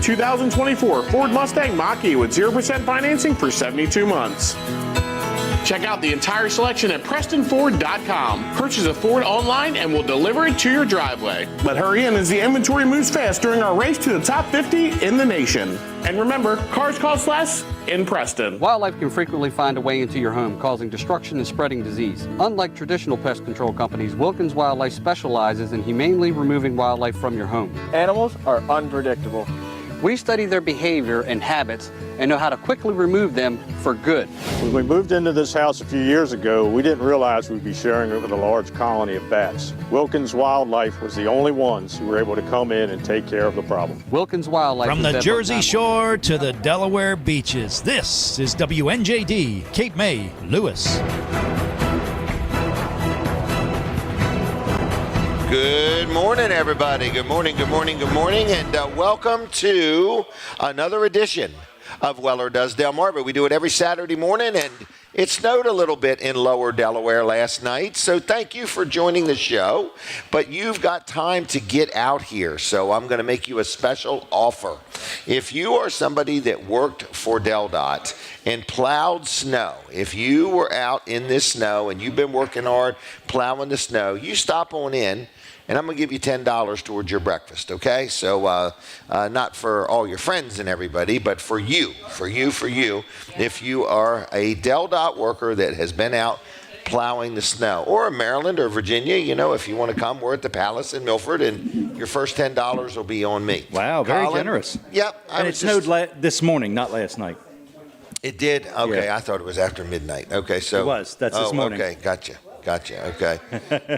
2024 Ford Mustang Mach-E with 0% financing for 72 months. Check out the entire selection at PrestonFord.com. Purchase a Ford online and we'll deliver it to your driveway. But hurry in as the inventory moves fast during our race to the top 50 in the nation. And remember, cars cost less in Preston. Wildlife can frequently find a way into your home, causing destruction and spreading disease. Unlike traditional pest control companies, Wilkins Wildlife specializes in humanely removing wildlife from your home. Animals are unpredictable. We study their behavior and habits and know how to quickly remove them for good. When we moved into this house a few years ago, we didn't realize we'd be sharing it with a large colony of bats. Wilkins Wildlife was the only ones who were able to come in and take care of the problem. Wilkins Wildlife. From the Jersey Shore to the Delaware beaches, this is WNJD, Cape May, Lewis. Good morning, everybody. Good morning, good morning, good morning, and welcome to another edition of Weller Does Delmarva. We do it every Saturday morning, and it snowed a little bit in lower Delaware last night, so thank you for joining the show. But you've got time to get out here, so I'm going to make you a special offer. If you are somebody that worked for DelDOT and plowed snow, if you were out in this snow and you've been working hard plowing the snow, you stop on in, and I'm going to give you $10 towards your breakfast, okay? So not for all your friends and everybody, but for you. If you are a DelDOT worker that has been out plowing the snow, or Maryland or Virginia, you know, if you want to come, we're at the Palace in Milford, and your first $10 will be on me. Wow, very Colin? generous. Yep. And it snowed this morning, not last night. It did? Okay, Yeah. I thought it was after midnight. Okay, so. It was. That's this morning. Okay, gotcha. Okay.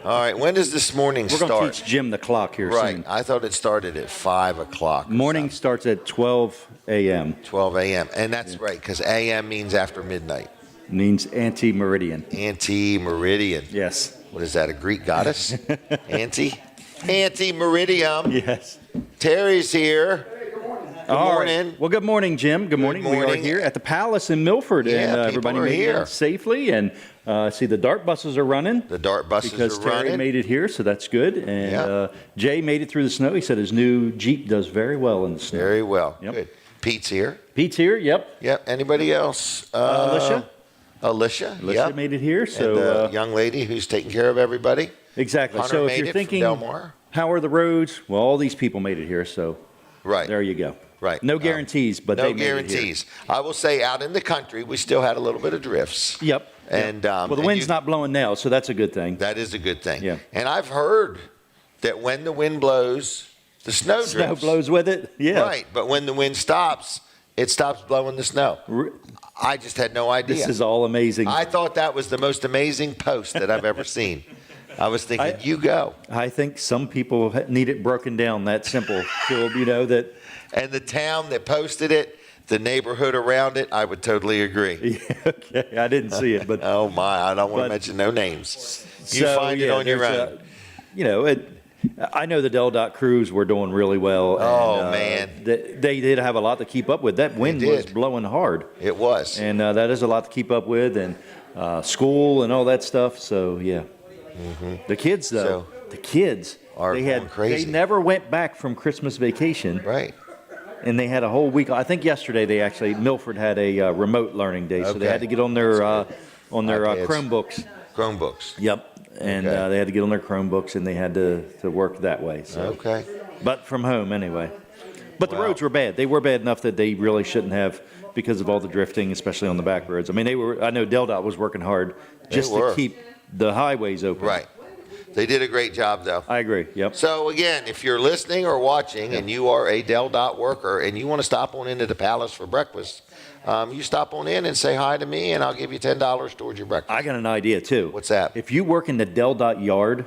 All right, when does this morning We're start? going to teach Jim the clock here Right, soon. I thought it started at 5 o'clock. Morning starts at 12 a.m. 12 a.m. And that's right, because a.m. means after midnight. Means anti-meridian. Anti-meridian. Yes. What is that, a Greek goddess? Anti-meridium. Yes. Terry's here. Good morning. Well, good morning, Jim. Good morning. We are morning. here at the Palace in Milford, Yeah, and people everybody are made here. it safely. And see, the dart buses are running. The dart buses because are Terry running. made it here, so that's good. And Yeah. Jay made it through the snow. He said his new Jeep does very well in the snow. Very well. Yep. Good. Pete's here. Pete's here. Yep. Yep. Anybody else? Alicia. Alicia. Alicia made it here. So and the young lady who's taking care of everybody. exactly. Hunter So if made you're it from thinking, Delmar. how are the roads? Well, all these people made it here. So Right. there you go. Right. No guarantees, but no they made guarantees. I will say out in the country, we still had a little bit of drifts. it here. Yep. And well, the wind's not blowing now, so that's a good thing. That is a good thing. Yeah. And I've heard that when the wind blows, the snow drifts. Snow blows with it. Yeah. Right. But when the wind stops, it stops blowing the snow. I just had no idea. This is all amazing. I thought that was the most amazing post that I've ever seen. I was thinking, you go. I think some people need it broken down that simple, Phil, you know, that. And the town that posted it, the neighborhood around it, I would totally agree. Yeah, okay, I didn't see it, but. Oh, my. I don't want to mention no names. You find it on your own. You know, I know the DelDOT crews were doing really well. Oh, and, man. They did have a lot to keep up with. That wind was blowing hard. It was. And that is a lot to keep up with, and school and all that stuff. So, yeah. Mm-hmm. The kids, though, are going crazy. They never went back from Christmas vacation. Right. And they had a whole week. I think yesterday Milford had a remote learning day, so they Okay. had to get on their iPads. Chromebooks. Chromebooks. Yep, and Okay. they had to get on their Chromebooks, and they had to work that way. So. Okay. But from home anyway. But the Wow. roads were bad. They were bad enough that they really shouldn't have because of all the drifting, especially on the back roads. I mean, I know DelDOT was working hard just to keep the highways open. Right. They did a great job, though. I agree. Yep. So, again, if you're listening or watching and you are a DelDOT worker and you want to stop on into the Palace for breakfast, you stop on in and say hi to me, and I'll give you $10 towards your breakfast. I got an idea, too. What's that? If you work in the DelDOT yard,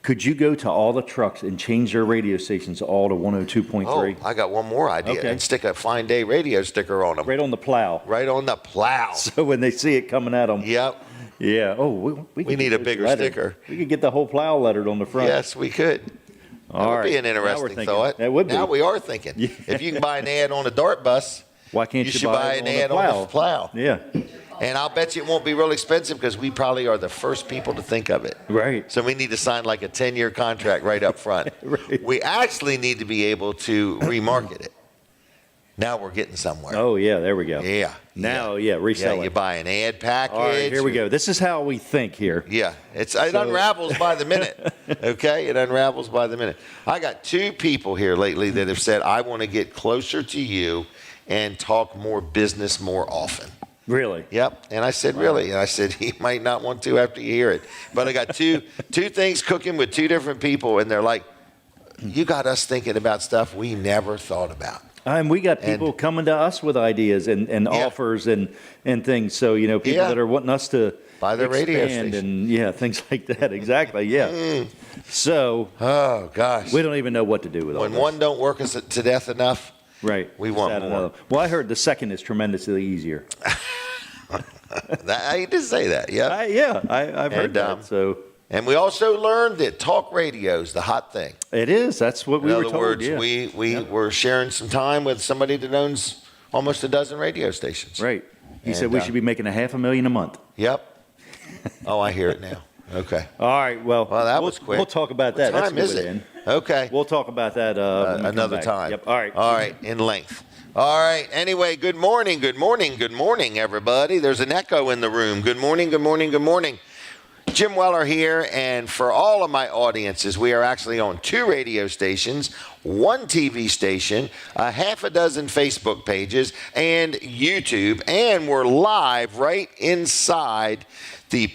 could you go to all the trucks and change their radio stations all to 102.3? Oh, I got one more idea. Okay. And stick a Fine Day radio sticker on them. Right on the plow. Right on the plow. So when they see it coming at them. Yep. Yeah. Oh, we We need a bigger sticker. We could get the whole plow lettered on the front. Yes, we could. That would be an interesting thought. That would be. Now we are thinking. Yeah. If you can buy an ad on a dart bus, why can't you should buy an it ad on on the plow. Yeah. And I'll bet you it won't be real expensive because we probably are the first people to think of it. Right. So we need to sign like a 10-year contract right up front. Right. We actually need to be able to remarket it. Now we're getting somewhere. Oh, yeah, there we go. Yeah. Now, resell Yeah, it. you buy an ad package. All right, here we go. This is how we think here. Yeah, it unravels by the minute, okay? It unravels by the minute. I got 2 people here lately that have said, I want to get closer to you and talk more business more often. Really? Yep. And I said, really? And I said, he might not want to after you hear it. But I got two things cooking with 2 different people, and they're like, you got us thinking about stuff we never thought about. And we got people coming to us with ideas and offers and things. So, people that are wanting us to buy their radio station. And things like that. Exactly. Yeah. So, oh gosh, we don't even know what to do with all when this. one don't work us to death enough. Right. We want more. Well, I heard the second is tremendously easier. I hate to say that. Yeah. I've heard that. So. And we also learned that talk radio is the hot thing. It is. That's what we were told. In other words, we were sharing some time with somebody that owns almost a dozen radio stations. Right. He said we should be making $500,000 a month. Yep. Oh, I hear it now. Okay. All right. Well, that was quick. We'll talk about that. What time is it? Okay. We'll talk about that another time. Yep. All right. All right. In length. All right. Anyway, good morning, everybody. There's an echo in the room. Good morning. Jim Weller here, and for all of my audiences, we are actually on 2 radio stations, 1 TV station, a half a dozen Facebook pages, and YouTube, and we're live right inside the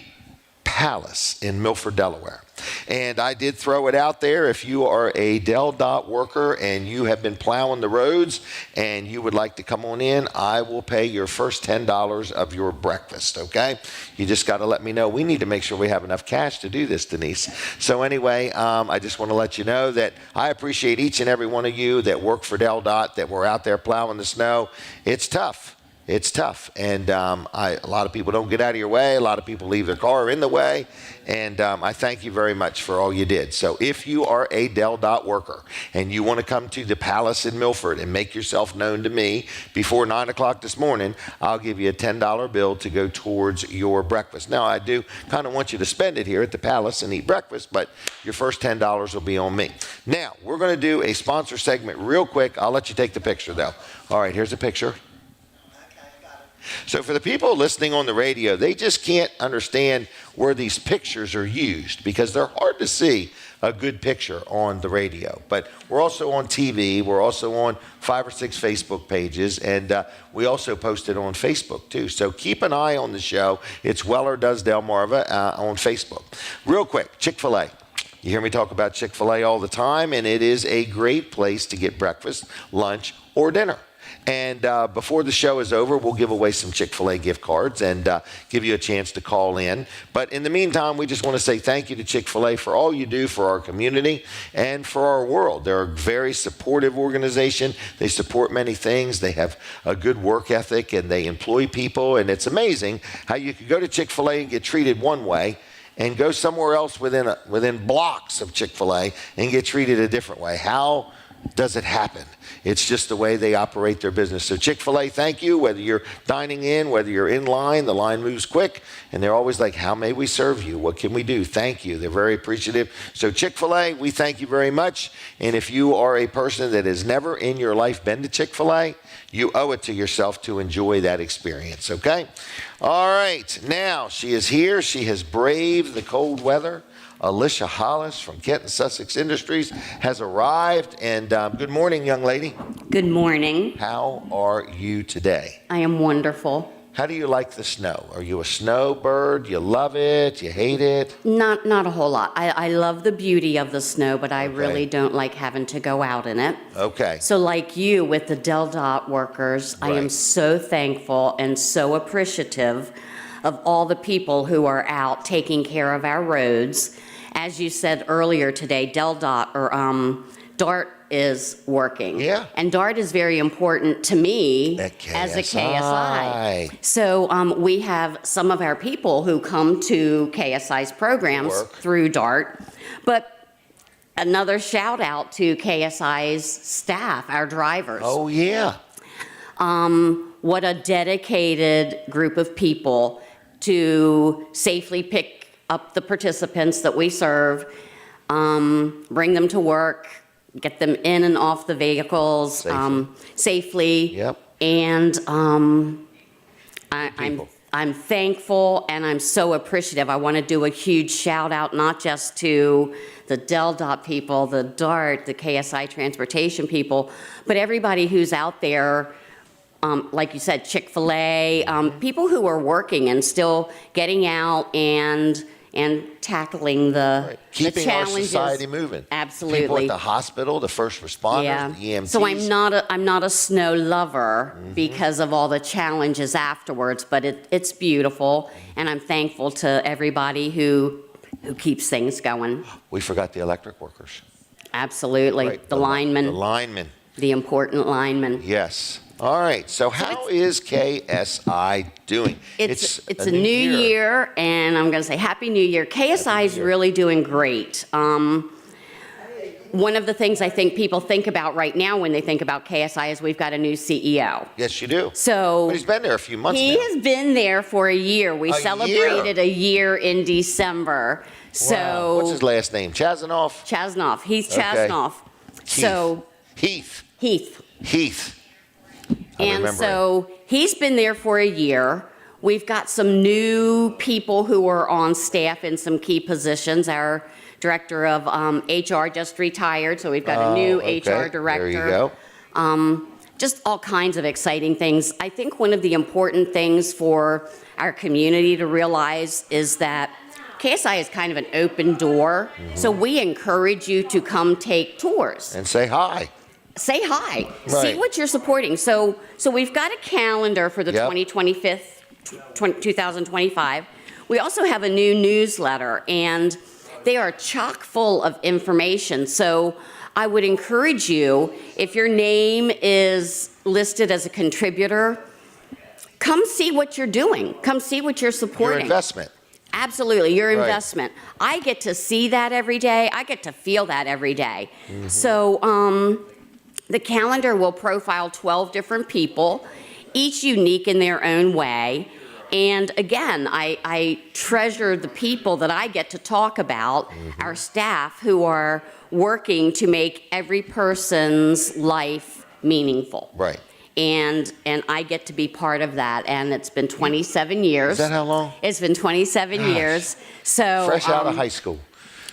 Palace in Milford, Delaware. And I did throw it out there. If you are a Del Dot worker and you have been plowing the roads and you would like to come on in, I will pay your first $10 of your breakfast, okay? You just got to let me know. We need to make sure we have enough cash to do this, Denise. So anyway, I just want to let you know that I appreciate each and every one of you that work for Del Dot, that were out there plowing the snow. It's tough. It's tough, and a lot of people don't get out of your way. A lot of people leave their car in the way, and I thank you very much for all you did. So if you are a Del Dot worker and you want to come to the Palace in Milford and make yourself known to me before 9 o'clock this morning, I'll give you a $10 bill to go towards your breakfast. Now, I do kind of want you to spend it here at the Palace and eat breakfast, but your first $10 will be on me. Now, we're going to do a sponsor segment real quick. I'll let you take the picture, though. All right, here's a picture. So for the people listening on the radio, they just can't understand where these pictures are used because they're hard to see a good picture on the radio. But we're also on TV. We're also on 5 or 6 Facebook pages, and we also post it on Facebook too. So keep an eye on the show. It's Weller Does Delmarva on Facebook. Real quick, Chick-fil-A. You hear me talk about Chick-fil-A all the time, and it is a great place to get breakfast, lunch, or dinner. And before the show is over, we'll give away some Chick-fil-A gift cards and give you a chance to call in. But in the meantime, we just want to say thank you to Chick-fil-A for all you do for our community and for our world. They're a very supportive organization. They support many things. They have a good work ethic, and they employ people. And it's amazing how you could go to Chick-fil-A and get treated one way and go somewhere else within blocks of Chick-fil-A and get treated a different way. How does it happen? It's just the way they operate their business. So Chick-fil-A, thank you. Whether you're dining in, whether you're in line, the line moves quick. And they're always like, how may we serve you? What can we do? Thank you. They're very appreciative. So Chick-fil-A, we thank you very much. And if you are a person that has never in your life been to Chick-fil-A, you owe it to yourself to enjoy that experience, okay? All right. Now, she is here. She has braved the cold weather. Alicia Hollis from Kent and Sussex Industries has arrived. And good morning, young lady. Good morning. How are you today? I am wonderful. How do you like the snow? Are you a snowbird? You love it? You hate it? Not a whole lot. I love the beauty of the snow, but I really don't like having to go out in it. Okay. So like you with the Del Dot workers, I am so thankful and so appreciative of all the people who are out taking care of our roads. As you said earlier today, Del Dot or DART is working. Yeah. And DART is very important to me as a KSI. So we have some of our people who come to KSI's programs through DART. But another shout out to KSI's staff, our drivers. Oh, yeah. What a dedicated group of people to safely pick up the participants that we serve, bring them to work, get them in and off the vehicles safely. Yep. And I'm thankful and I'm so appreciative. I want to do a huge shout out, not just to the DelDOT people, the DART, the KSI transportation people, but everybody who's out there, like you said, Chick-fil-A, people who are working and still getting out and tackling the keeping challenges. our society moving. Absolutely. People at the hospital, the first responders, the EMTs. So I'm not a snow lover because of all the challenges afterwards, but it's beautiful, and I'm thankful to everybody who keeps things going. We forgot the electric workers. Absolutely. Right. The linemen. The linemen. The important linemen. Yes. All right. So how is KSI doing? It's a new year, and I'm going to say Happy New Year. KSI is really doing great. One of the things I think people think about right now when they think about KSI is we've got a new CEO. Yes, you do. So but he's been there a few months now. He has been there for a year. We celebrated a year in December. Wow. So what's his last name? Chasanoff? Chasanoff. Heath Chasanoff. So Heath. And so he's been there for a year. We've got some new people who are on staff in some key positions. Our director of HR just retired, so we've got a new HR director. There you go. Just all kinds of exciting things. I think one of the important things for our community to realize is that KSI is kind of an open door, so we encourage you to come take tours. And say hi. Say hi. Right. See what you're supporting. So we've got a calendar for the 2025. We also have a new newsletter, and they are chock full of information. So I would encourage you, if your name is listed as a contributor, come see what you're doing. Come see what you're supporting. Your investment. Absolutely, your investment. I get to see that every day. I get to feel that every day. So the calendar will profile 12 different people, each unique in their own way. And again, I treasure the people that I get to talk about, our staff who are working to make every person's life meaningful. Right. And I get to be part of that, and it's been 27 years. Is that how long? It's been 27 years. So fresh out of high school.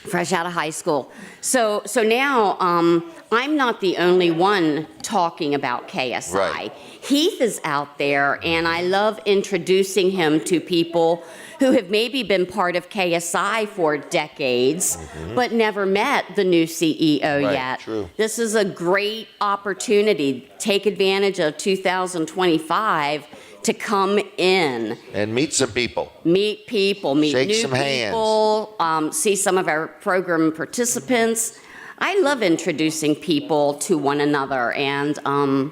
Fresh out of high school. So now I'm not the only one talking about KSI. Right. Heath is out there, and I love introducing him to people who have maybe been part of KSI for decades, but never met the new CEO yet. True. This is a great opportunity. Take advantage of 2025 to come in. And meet some people. Meet people, meet Shake new some people, see some of our program participants. I love introducing people to one another and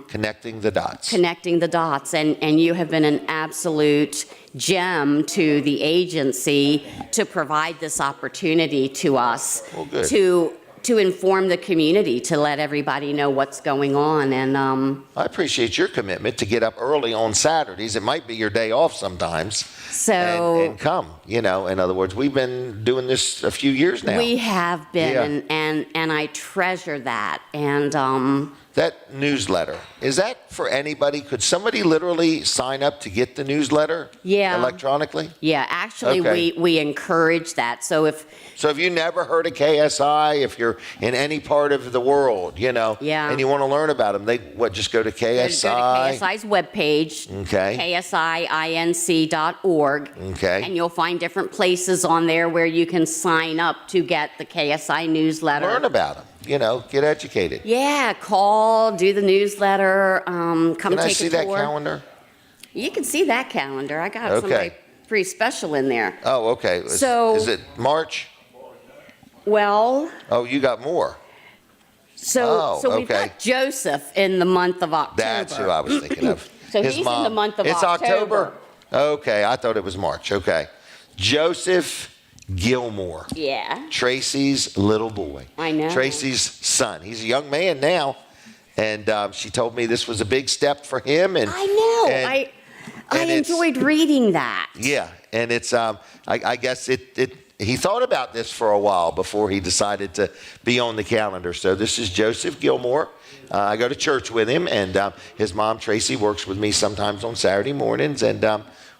connecting the dots. Connecting the dots, and you have been an absolute gem to the agency to provide this opportunity to us to inform the community, to let everybody know what's going on. And I appreciate your commitment to get up early on Saturdays. It might be your day off sometimes. And come, in other words, we've been doing this a few years now. We have been, and I treasure that. And that newsletter, is that for anybody? Could somebody literally sign up to get the newsletter electronically? Yeah, actually, we encourage that. So if you never heard of KSI, if you're in any part of the world, and you want to learn about them, just go to KSI? Go to KSI's webpage, KSIinc.org, and you'll find different places on there where you can sign up to get the KSI newsletter. Learn about them. Get educated. Yeah, call, do the newsletter, come take a tour. Can I see that calendar? You can see that calendar. I got something pretty special in there. Oh, okay. So, is it March? Well. Oh, you got more. So we've got Joseph in the month of October. That's who I was thinking of. So he's in the month of October. It's October? Okay, I thought it was March. Okay. Joseph Gilmore. Yeah. Tracy's little boy. I know. Tracy's son. He's a young man now, and she told me this was a big step for him. And I know. I enjoyed reading that. Yeah, and it's I guess it he thought about this for a while before he decided to be on the calendar. So this is Joseph Gilmore. I go to church with him, and his mom, Tracy, works with me sometimes on Saturday mornings. And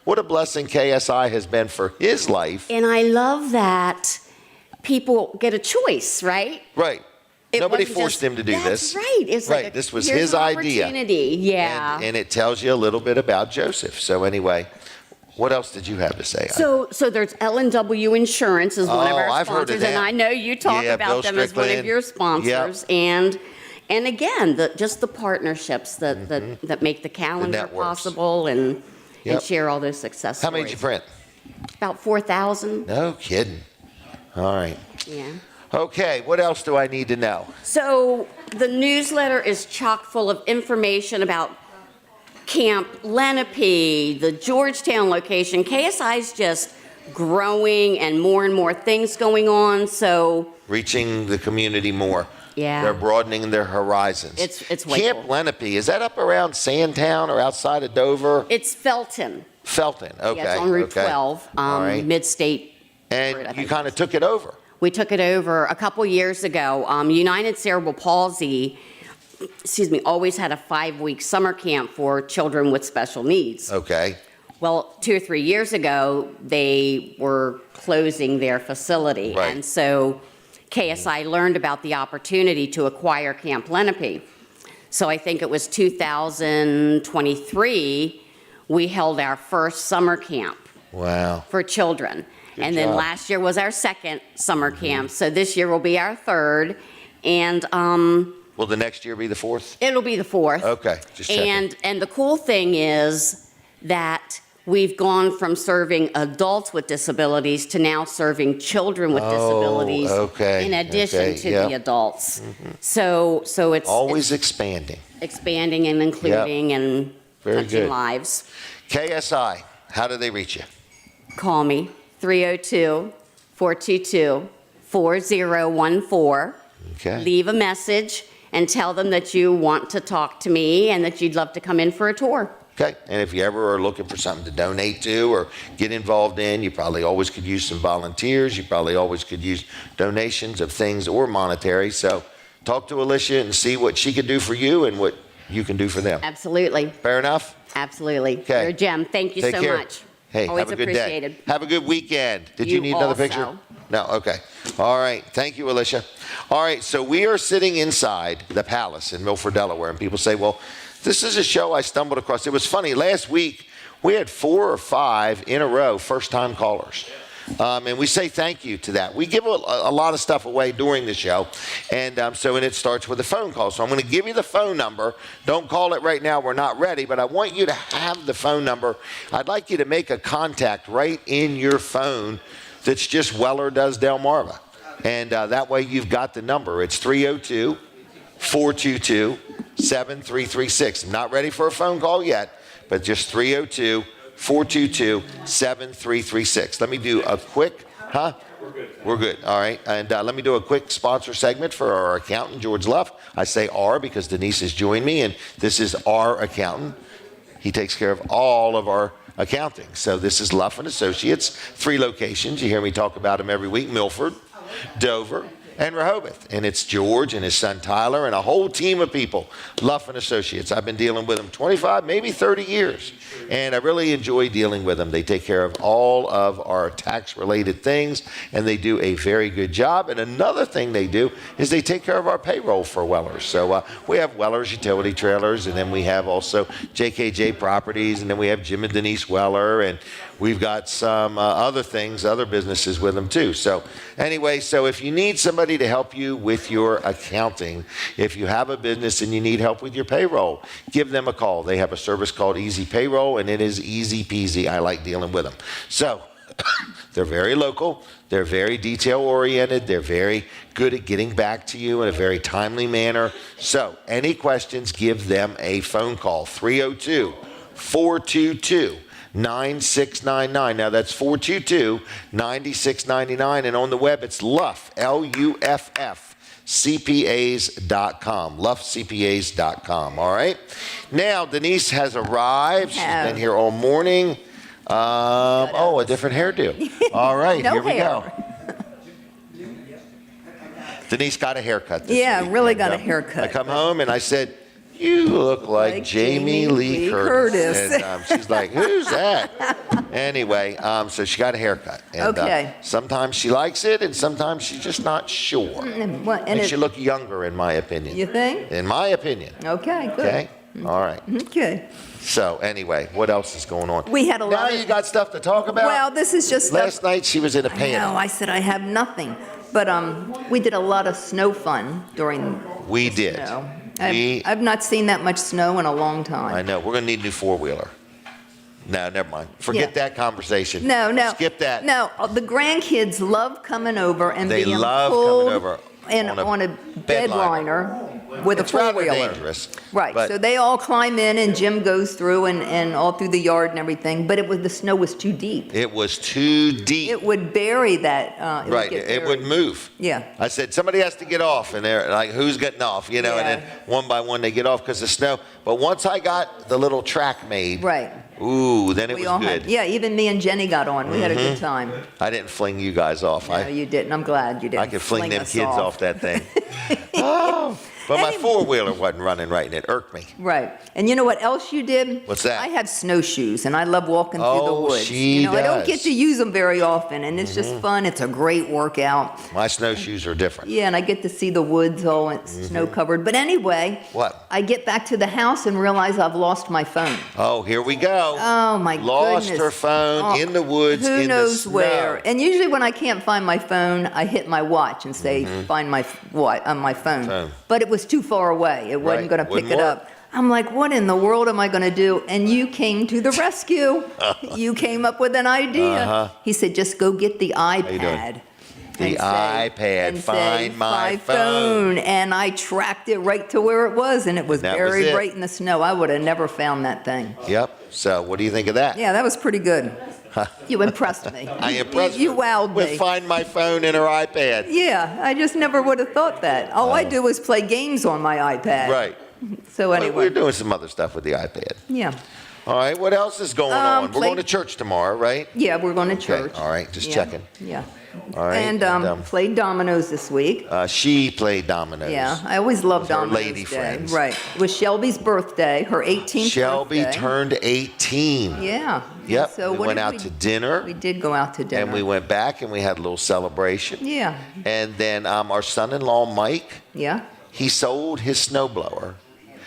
what a blessing KSI has been for his life. And I love that people get a choice, right? Right. Nobody forced him to do this. That's right. It's like this was his idea. Opportunity. Yeah. And it tells you a little bit about Joseph. So anyway, what else did you have to say? So there's L&W Insurance is one of our I've heard of sponsors, them. and I know you talk Yeah, about Bill them as one Strickland. of your sponsors. Yep. And again, just the partnerships that make the calendar networks. possible and Yep. share all those success How stories. many did you print? About 4,000. No kidding. All right. Yeah. Okay, what else do I need to know? So the newsletter is chock full of information about Camp Lenape, the Georgetown location. KSI is just growing and more things going on. So Reaching the community more. yeah, They're broadening their horizons. It's way Camp cool. Lenape, is that up around Sandtown or outside of Dover? It's Felton. Felton, okay. Yeah, it's on Route okay. 12, All right. Mid-State. Route, I And you think kind it of is. took it over. We took it over a couple years ago. United Cerebral Palsy, always had a 5-week summer camp for children with special needs. Okay. Well, 2 or 3 years ago, they were closing their facility. Right. And so KSI learned about the opportunity to acquire Camp Lenape. So I think it was 2023, we held our first summer camp Wow. for children. Good And then job. last year was our second summer camp. So this year will be our third. And Will the next year be the fourth? it'll be the fourth. Okay, just checking. And the cool thing is that we've gone from serving adults with disabilities to now serving children with disabilities okay, in addition okay, to yep. the adults. So it's Always expanding. expanding and including and Very touching good. lives. KSI, how do they reach you? Call me, 302-422-4014. Okay. Leave a message and tell them that you want to talk to me and that you'd love to come in for a tour. Okay. And if you ever are looking for something to donate to or get involved in, you probably always could use some volunteers. You probably always could use donations of things or monetary. So talk to Alicia and see what she can do for you and what you can do for them. Absolutely. Fair enough? Absolutely. Okay. You're a gem. Thank you Take so care. much. Hey, Always have a good appreciated. day. Have a good weekend. Did you You need another also. picture? No, okay. All right. Thank you, Alicia. All right, so we are sitting inside the Palace in Milford, Delaware, and people say, well, this is a show I stumbled across. It was funny. Last week, we had 4 or 5 in a row first-time callers. And we say thank you to that. We give a lot of stuff away during the show, and it starts with a phone call. So I'm going to give you the phone number. Don't call it right now. We're not ready, but I want you to have the phone number. I'd like you to make a contact right in your phone that's just Weller Does Delmarva. And that way you've got the number. It's 302-422-7336. I'm not ready for a phone call yet, but just 302-422-7336. Let me do a quick, We're good. All right. And let me do a quick sponsor segment for our accountant, George Luff. I say our because Denise has joined me, and this is our accountant. He takes care of all of our accounting. So this is Luff and Associates, 3 locations. You hear me talk about them every week: Milford, Dover, and Rehoboth. And it's George and his son Tyler and a whole team of people, Luff and Associates. I've been dealing with them 25, maybe 30 years. And I really enjoy dealing with them. They take care of all of our tax-related things, and they do a very good job. And another thing they do is they take care of our payroll for Wellers. So we have Wellers Utility Trailers, and then we have also JKJ Properties, and then we have Jim and Denise Weller, and we've got some other things, other businesses with them too. So anyway, so if you need somebody to help you with your accounting, if you have a business and you need help with your payroll, give them a call. They have a service called Easy Payroll, and it is easy peasy. I like dealing with them. So they're very local. They're very detail oriented. They're very good at getting back to you in a very timely manner. So any questions, give them a phone call. 302-422-9699. Now that's 422-9699, and on the web it's Luff, Luff, CPAs.com, luffcpas.com. All right. Now Denise has arrived. She's been here all morning. A different hairdo. All right, No here we hair. go. Denise got a haircut this week. Really got a haircut. I come home and I said, you look like Jamie Lee Curtis. And she's like, who's that? Anyway, so she got a haircut. And, Okay. Sometimes she likes it, and sometimes she's just not sure. Makes you look younger, in my opinion. You think? In my opinion. Okay, good. Okay? All right. Okay. So anyway, what else is going on? We had a lot Now you got stuff to talk about? Well, this is just Last night she was in a panic. No, I said I have nothing. But we did a lot of snow fun during We did. snow. I've not seen that much snow in a long time. I know. We're going to need a new four-wheeler. No, never mind. Forget that conversation. No. Skip that. No, the grandkids love coming over and They being love pulled coming over on a bedliner with It's a rather four-wheeler. dangerous. Right, but so they all climb in and Jim goes through and all through the yard and everything, but the snow was too deep. it was too deep. It would bury that. Right. It would move. Yeah. I said, somebody has to get off. And they're like, who's getting off? You know, and then one by one they get off because of snow. But once I got the little track made. Right. Ooh, then it was good. Even me and Jenny got on. We had a good time. I didn't fling you guys off. No, you didn't. I'm glad you didn't. I could fling them us kids off that thing. But my four-wheeler wasn't running right, and it irked me. Right. And you know what else you did? What's that? I have snowshoes, and I love walking through the woods. She I don't does. get to use them very often, and it's just fun. It's a great workout. My snowshoes are different. Yeah, and I get to see the woods all snow-covered. But anyway, What? I get back to the house and realize I've lost my phone. Oh, here we go. Oh, my Lost goodness. her phone in the woods Who in knows the snow. where? And usually when I can't find my phone, I hit my watch and say, find my phone. But it was too far away. It wasn't going to pick Wouldn't it work. up. I'm like, what in the world am I going to do? And you came to the rescue. You came up with an idea. He said, just go get the iPad. The iPad, and find say, my phone. And I tracked it right to where it was, and it was That was buried it. right in the snow. I would have never found that thing. Yep. So what do you think of that? Yeah, that was pretty good. You impressed me. I impressed You her wowed with me. Find My Phone and her iPad. Yeah, I just never would have thought that. All I do is play games on my iPad. Right. So We're anyway, doing some other stuff with the iPad. yeah. All right. What else is going on? We're play- going to church tomorrow, right? Yeah, we're going to church. Okay. All right. Just Yeah, checking. Yeah. All right. And played dominoes this week. She played dominoes. Yeah, I always love With her dominoes lady day. friends. Right. It was Shelby's birthday, her 18th Shelby birthday. turned 18. Yeah. Yep. So we what went did out to dinner. We did go out to dinner. And we went back and we had a little celebration. Yeah. And then our son-in-law, Mike, Yeah. he sold his snowblower.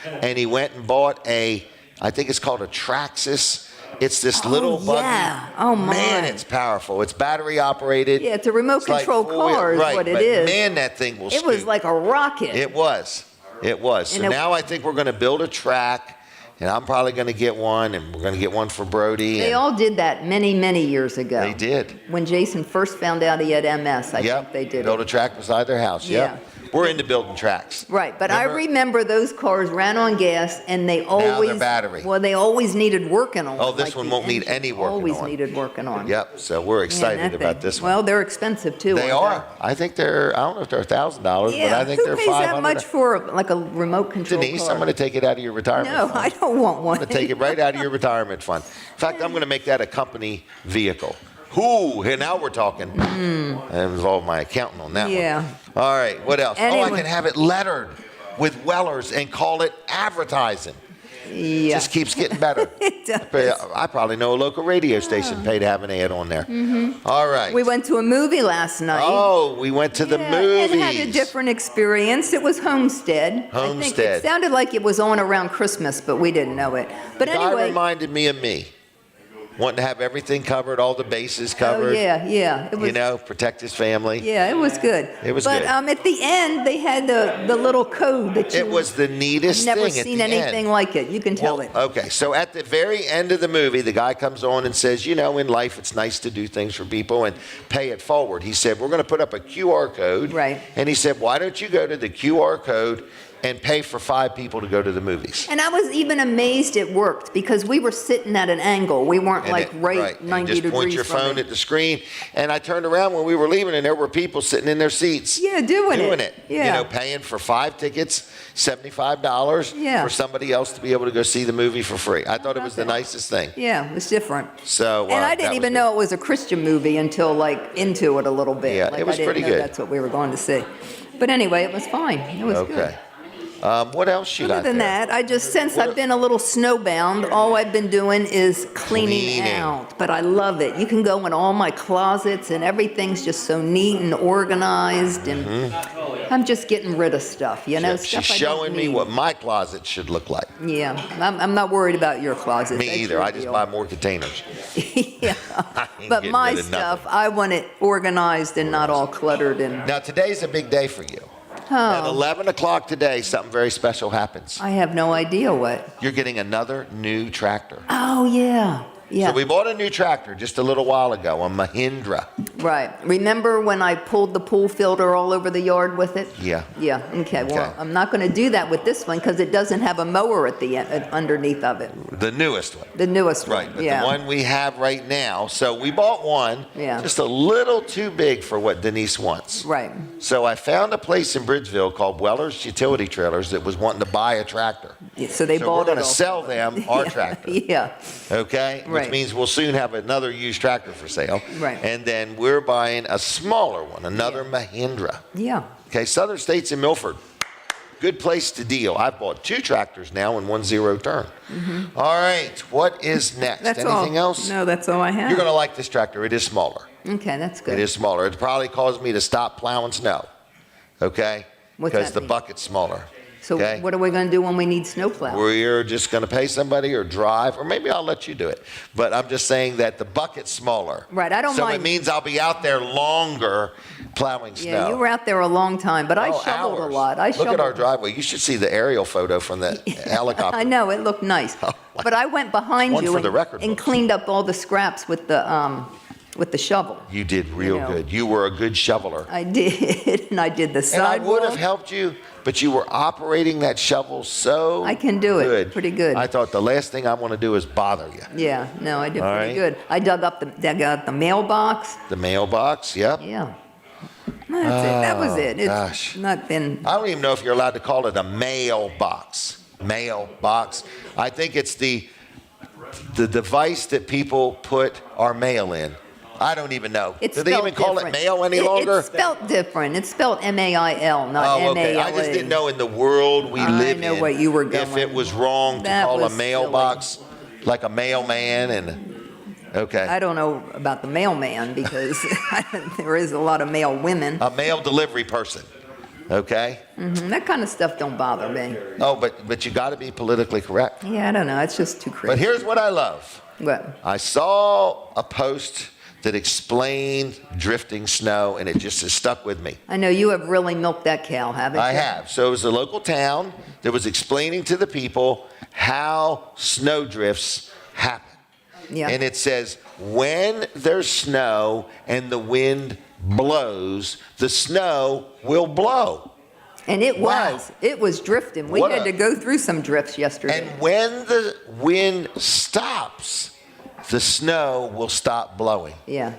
And he went and bought I think it's called a Traxxas. It's this little buggy. Yeah. Oh, my. Man, it's powerful. It's battery operated. Yeah, it's a remote It's like control four-wheel- car is right, what it but is. Man, that thing will It was scoot. like a rocket. It was. It was. So And it- now I think we're going to build a track, and I'm probably going to get one, and we're going to get one for Brody. They and all did that many, many years ago. They did. When Jason first found out he had MS, I Yep. think they did Build it. a track beside their house. Yep. We're into building tracks. Right, but Remember? I remember those cars ran on gas, and they always battery. Well, they always needed working on. Oh, this like one the won't need engine any working always on. needed working on. Yep. So we're Man, excited that about thing- this one. Well, they're expensive too. They aren't are. I think they're. I don't know if they're $1,000, Yeah, but I think who they're pays $500. that much for like a remote control Denise, car? I'm going to take it out of your retirement No, fund. I don't want one. I'm going to take it right out of your retirement fund. In fact, I'm going to make that a company vehicle. Ooh, here now we're talking. I involve my accountant on that Yeah. one. All right, what else? Oh, I Anyway. can have it lettered with Wellers and call it advertising. Yeah. Just keeps getting better. It does. I probably know a local radio station pay to have an ad on there. All right. We went to a movie last night. Oh, we went to the movies. It had a different experience. It was Homestead. I think Homestead. it sounded like it was on around Christmas, but we didn't know it. But The guy anyway. reminded me of me. Wanting to have everything covered, all the bases Oh, covered. yeah. It was, You know, protect his family. Yeah, it was good. It was but, good. at the end, they had the little code that you. It was the neatest I've never thing at seen the anything end. like it. You can tell it. Okay, so at the very end of the movie, the guy comes on and says, you know, in life it's nice to do things for people and pay it forward. He said, we're going to put up a QR code. Right. And he said, why don't you go to the QR code and pay for 5 people to go to the movies? And I was even amazed it worked because we were sitting at an angle. We weren't And like it- right And 90 you just degrees point your from phone it. at the screen. And I turned around when we were leaving, and there were people sitting in their seats. Yeah, doing it. Yeah. You know, paying for 5 tickets, $75 Yeah. for somebody else to be able to go see the movie for free. I thought it was the nicest thing. Yeah, it was different. So, And I that didn't was even good. know it was a Christian movie until like into it a little bit. Yeah, like, it was I didn't pretty know good. That's what we were going to see. But anyway, it was fine. It was good. Okay. What else you got Other than there? that, since I've been a little snowbound, all I've been doing is cleaning out. But I love it. You can go in all my closets and everything's just so neat and organized. And I'm just getting rid of stuff, you know. She's showing me what my closet should look like. Yeah, I'm not worried about your closet. Me That's either. your I just deal. buy more containers. Yeah, but my rid of stuff, nothing. I want it organized and not all cluttered. And Now, today's a big day for you. At 11 o'clock today, something very special happens. I have no idea what. You're getting another new tractor. Oh, yeah. Yeah. So we bought a new tractor just a little while ago, a Mahindra. Right. Remember when I pulled the pool filter all over the yard with it? Yeah. Yeah. Okay. Well, I'm not going to do that with this one because it doesn't have a mower at the end, underneath of it. The newest one. The newest one. Right, but yeah. the one we have right now. So we bought one, Yeah. just a little too big for what Denise wants. Right. So I found a place in Bridgeville called Weller's Utility Trailers that was wanting to buy a tractor. Yeah, so they So bought we're it going to all. sell them our tractor. Yeah. Okay? Which Right. means we'll soon have another used tractor for sale. Right. And then we're buying a smaller one, another Mahindra. Yeah. Okay, Southern States in Milford. Good place to deal. I've bought 2 tractors now in 1 0 turn. All right, what is next? That's Anything all. else? No, that's all I have. You're going to like this tractor. It is smaller. Okay, that's good. It is smaller. It probably caused me to stop plowing snow. Okay? What's Because that the mean? bucket's smaller. So okay? what are we going to do when we need snowplow? We're just going to pay somebody or drive, or maybe I'll let you do it. But I'm just saying that the bucket's smaller. Right, I don't so mind. it means I'll be out there longer plowing snow. Yeah, you were out there a long time, but I shoveled hours. a lot. Look at our driveway. You should see the aerial photo from the helicopter. I know, it looked nice. But I went behind One you for the record and books. cleaned up all the scraps with the shovel. You did real know. good. You were a good shoveler. I did, and I did the And I sidewalk. would have helped you, but you were operating that shovel so I can do it good. pretty good. I thought the last thing I want to do is bother you. Yeah, no, I did All pretty right. good. I dug out the mailbox. The mailbox, yep. Yeah. That's it. That was it. It's gosh. not been. I don't even know if you're allowed to call it a mailbox. Mailbox. I think it's the device that people put our mail in. I don't even know. It's Do they even spelled call different. it mail any longer? It's spelled different. It's spelled M-A-I-L, not Oh, M-A-L-A. okay. I just didn't know in the world we live in. know what you were If going. it was wrong to That call a was mailbox like a mailman and. Okay. I don't know about the mailman because there is a lot of mail women. A mail delivery person. Okay. That kind of stuff don't bother me. Oh, but you got to be politically correct. Yeah, I don't know. It's just too But crazy. here's what I love. What? I saw a post that explained drifting snow, and it just has stuck with me. I know you have really milked that cow, haven't you? I have. So it was a local town that was explaining to the people how snow drifts happen. Yeah. And it says, when there's snow and the wind blows, the snow will blow. And it Wow. was drifting. We What had a- to go through some drifts yesterday. And when the wind stops, the snow will stop blowing. Yeah.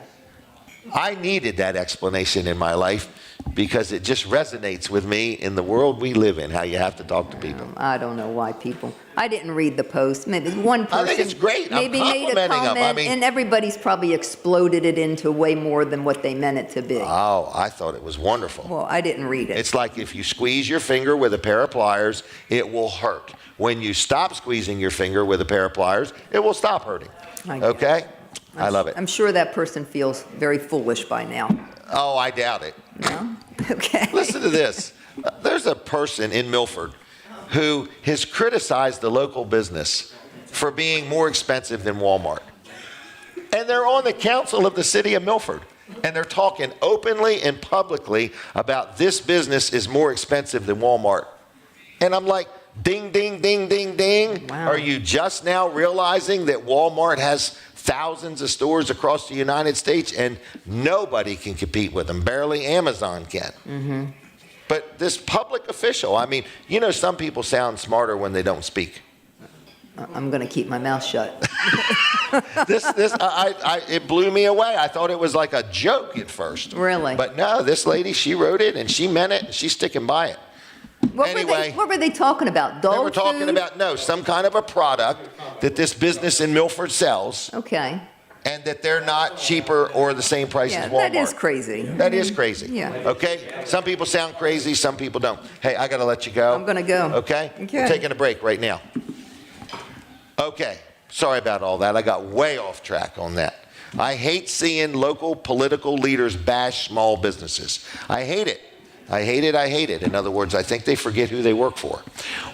I needed that explanation in my life because it just resonates with me in the world we live in, how you have to talk to people. I don't know why people. I didn't read the post. Maybe one person. I think it's great. I'm Maybe made a complimenting 'em. comment, I mean- and everybody's probably exploded it into way more than what they meant it to be. Oh, I thought it was wonderful. Well, I didn't read it. It's like if you squeeze your finger with a pair of pliers, it will hurt. When you stop squeezing your finger with a pair of pliers, it will stop hurting. I get it. Okay? I love it. I'm sure that person feels very foolish by now. Oh, I doubt it. No? Okay. Listen to this. There's a person in Milford who has criticized the local business for being more expensive than Walmart. And they're on the council of the city of Milford. And they're talking openly and publicly about this business is more expensive than Walmart. And I'm like, ding, ding, ding, ding, ding. Wow. Are you just now realizing that Walmart has thousands of stores across the United States and nobody can compete with them? Barely Amazon can. Mm-hmm. But this public official, I mean, you know, some people sound smarter when they don't speak. I'm going to keep my mouth shut. It blew me away. I thought it was like a joke at first. Really? But no, this lady, she wrote it and she meant it and she's sticking by it. What were they talking about? Dog They were talking food? about, some kind of a product that this business in Milford sells. Okay. and that they're not cheaper or the same price as Walmart. That is crazy. That is crazy. Yeah. Okay? Some people sound crazy, some people don't. Hey, I got to let you go. I'm going to go. Okay? We're taking a break right now. Okay. Sorry about all that. I got way off track on that. I hate seeing local political leaders bash small businesses. I hate it. I hate it. I hate it. In other words, I think they forget who they work for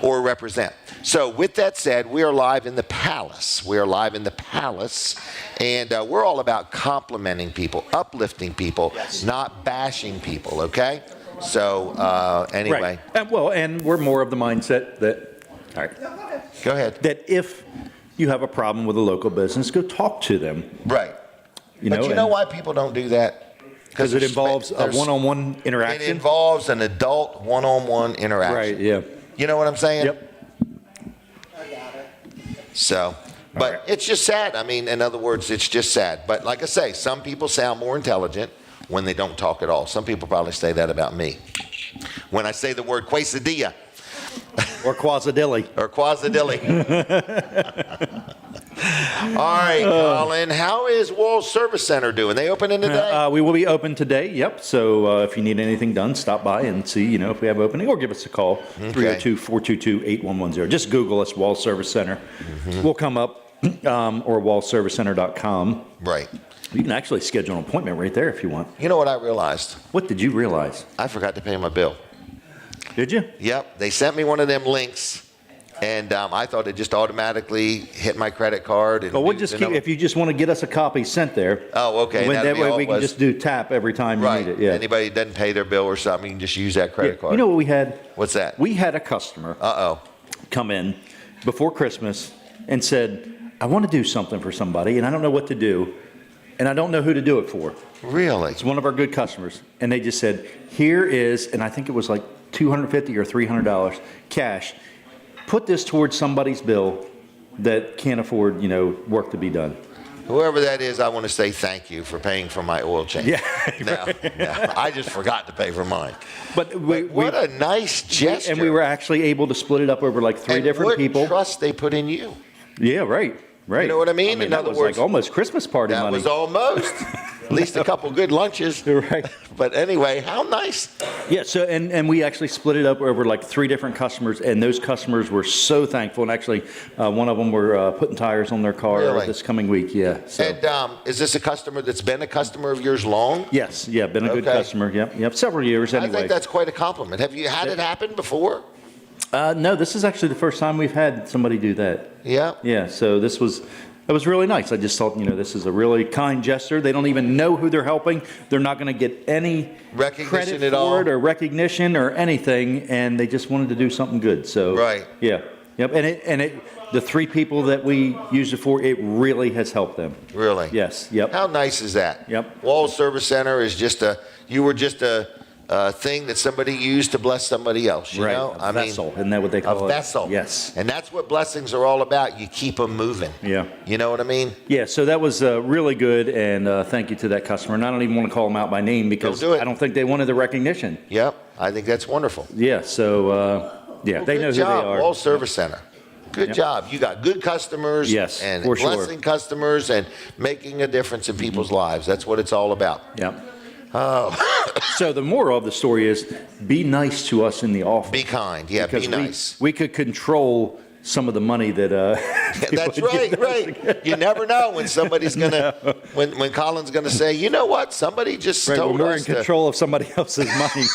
or represent. So with that said, we are live in the Palace. We are live in the Palace, and we're all about complimenting people, uplifting people, not bashing people, okay? So anyway. Right. And we're more of the mindset that, all right. Go ahead. That if you have a problem with a local business, go talk to them. Right. But you know why people don't do that? Because it involves a one-on-one interaction. It involves an adult one-on-one interaction. Right, yeah. You know what I'm saying? Yep. So, but it's just sad. I mean, in other words, it's just sad. But like I say, some people sound more intelligent when they don't talk at all. Some people probably say that about me. When I say the word quesadilla. Or quasadilly. Or quasadilly. All right, Colin, how is Wall Service Center doing? They opening today? We will be open today, yep. So if you need anything done, stop by and see, if we have opening, or give us a call, 302-422-8110. Just Google us, Wall Service Center. We'll come up, or wallservicecenter.com. Right. You can actually schedule an appointment right there if you want. You know what I realized? What did you realize? I forgot to pay my bill. Did you? Yep. They sent me one of them links. And I thought it just automatically hit my credit card. And we'll just keep, if you just want to get us a copy sent there. Oh, okay. That way we can just do tap every time you need it. Yeah. Anybody that doesn't pay their bill or something, you can just use that credit card. You know what we had? What's that? We had a customer come in before Christmas and said, I want to do something for somebody, and I don't know what to do, and I don't know who to do it for. Really? It's one of our good customers. And they just said, here is, and I think it was like $250 or $300 cash. Put this towards somebody's bill that can't afford, work to be done. Whoever that is, I want to say thank you for paying for my oil change. Yeah. No, I just forgot to pay for mine. But what a nice gesture. And we were actually able to split it up over like three different people. What trust they put in you. Yeah, right. You know what I mean? In other words, like almost Christmas party money. That was almost. At least a couple good lunches. Right. But anyway, how nice. Yeah, so and we actually split it up over like three different customers, and those customers were so thankful. And actually, one of them were putting tires on their car this coming week. Yeah. So. And is this a customer that's been a customer of yours long? Yes. Yeah, been a good customer. Yep. Several years anyway. I think that's quite a compliment. Have you had it happen before? No, this is actually the first time we've had somebody do that. Yeah. Yeah. So it was really nice. I just thought, this is a really kind gesture. They don't even know who they're helping. They're not going to get any recognition credit for it or recognition or anything, and they just wanted to do something good. So right. Yeah. Yep. And the three people that we used it for, it really has helped them. Really? Yes. Yep. How nice is that? Yep. Wall Service Center is just a thing that somebody used to bless somebody else. You know? A vessel. Isn't that what they call it? A vessel. Yes. And that's what blessings are all about. You keep them moving. Yeah. You know what I mean? Yeah. So that was really good, and thank you to that customer. And I don't even want to call them out by name because I don't think they wanted the recognition. Yep. I think that's wonderful. Yeah. So they know who they are. Wall Service Center. Good job. You got good customers. Yes, and for blessing customers and making a difference in people's lives. That's what it's all about. Yep. Oh. So the moral of the story is be nice to us in the office. Be kind. Yeah, be nice. We could control some of the money that that's right. You never know when somebody's gonna when Colin's gonna say, you know what, somebody just told when we're us in control of somebody else's money.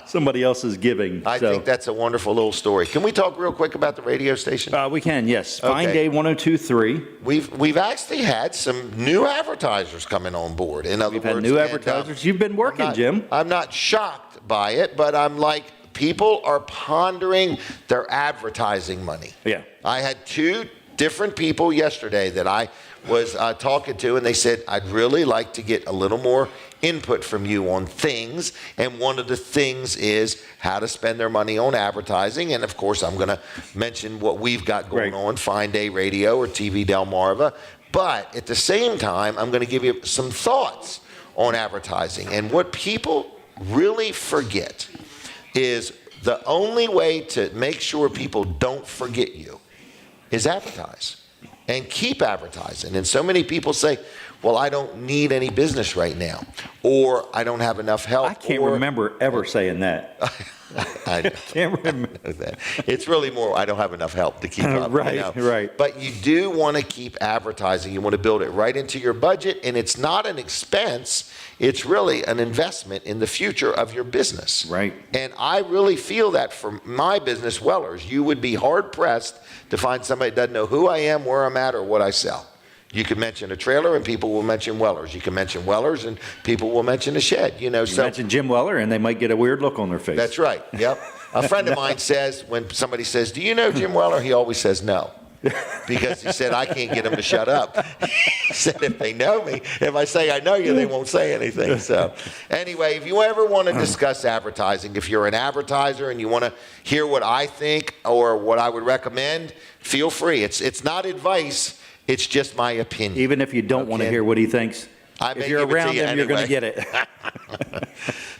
Somebody else is giving. I think that's a wonderful little story. Can we talk real quick about the radio station? We can, yes. Fine Day 102.3. We've actually had some new advertisers coming on board. In other words, had new advertisers. You've been working, Jim. I'm not shocked by it, but I'm like, people are pondering their advertising money. Yeah. I had two different people yesterday that I was talking to, and they said, I'd really like to get a little more input from you on things, and one of the things is how to spend their money on advertising. And of course, I'm going to mention what we've got going on, Fine Day Radio or TV Delmarva. But at the same time, I'm going to give you some thoughts on advertising. And what people really forget is the only way to make sure people don't forget you is advertise. and keep advertising. And so many people say, well, I don't need any business right now, or I don't have enough help. I can't remember ever saying that. I can't remember that. It's really more, I don't have enough help to keep up. Right, right. But you do want to keep advertising. You want to build it right into your budget, and it's not an expense. It's really an investment in the future of your business. Right. And I really feel that for my business, Wellers, you would be hard-pressed to find somebody that doesn't know who I am, where I'm at, or what I sell. You can mention a trailer and people will mention Wellers. You can mention Wellers and people will mention a shed. You mention Jim Weller and they might get a weird look on their face. That's right. Yep. A friend of mine says, when somebody says, do you know Jim Weller? He always says no. Because he said, I can't get them to shut up. He said, if they know me, if I say I know you, they won't say anything. So anyway, if you ever want to discuss advertising, if you're an advertiser and you want to hear what I think or what I would recommend, feel free. It's not advice. It's just my opinion. Even if you don't want to hear what he thinks, if you're around him, you're going to get it.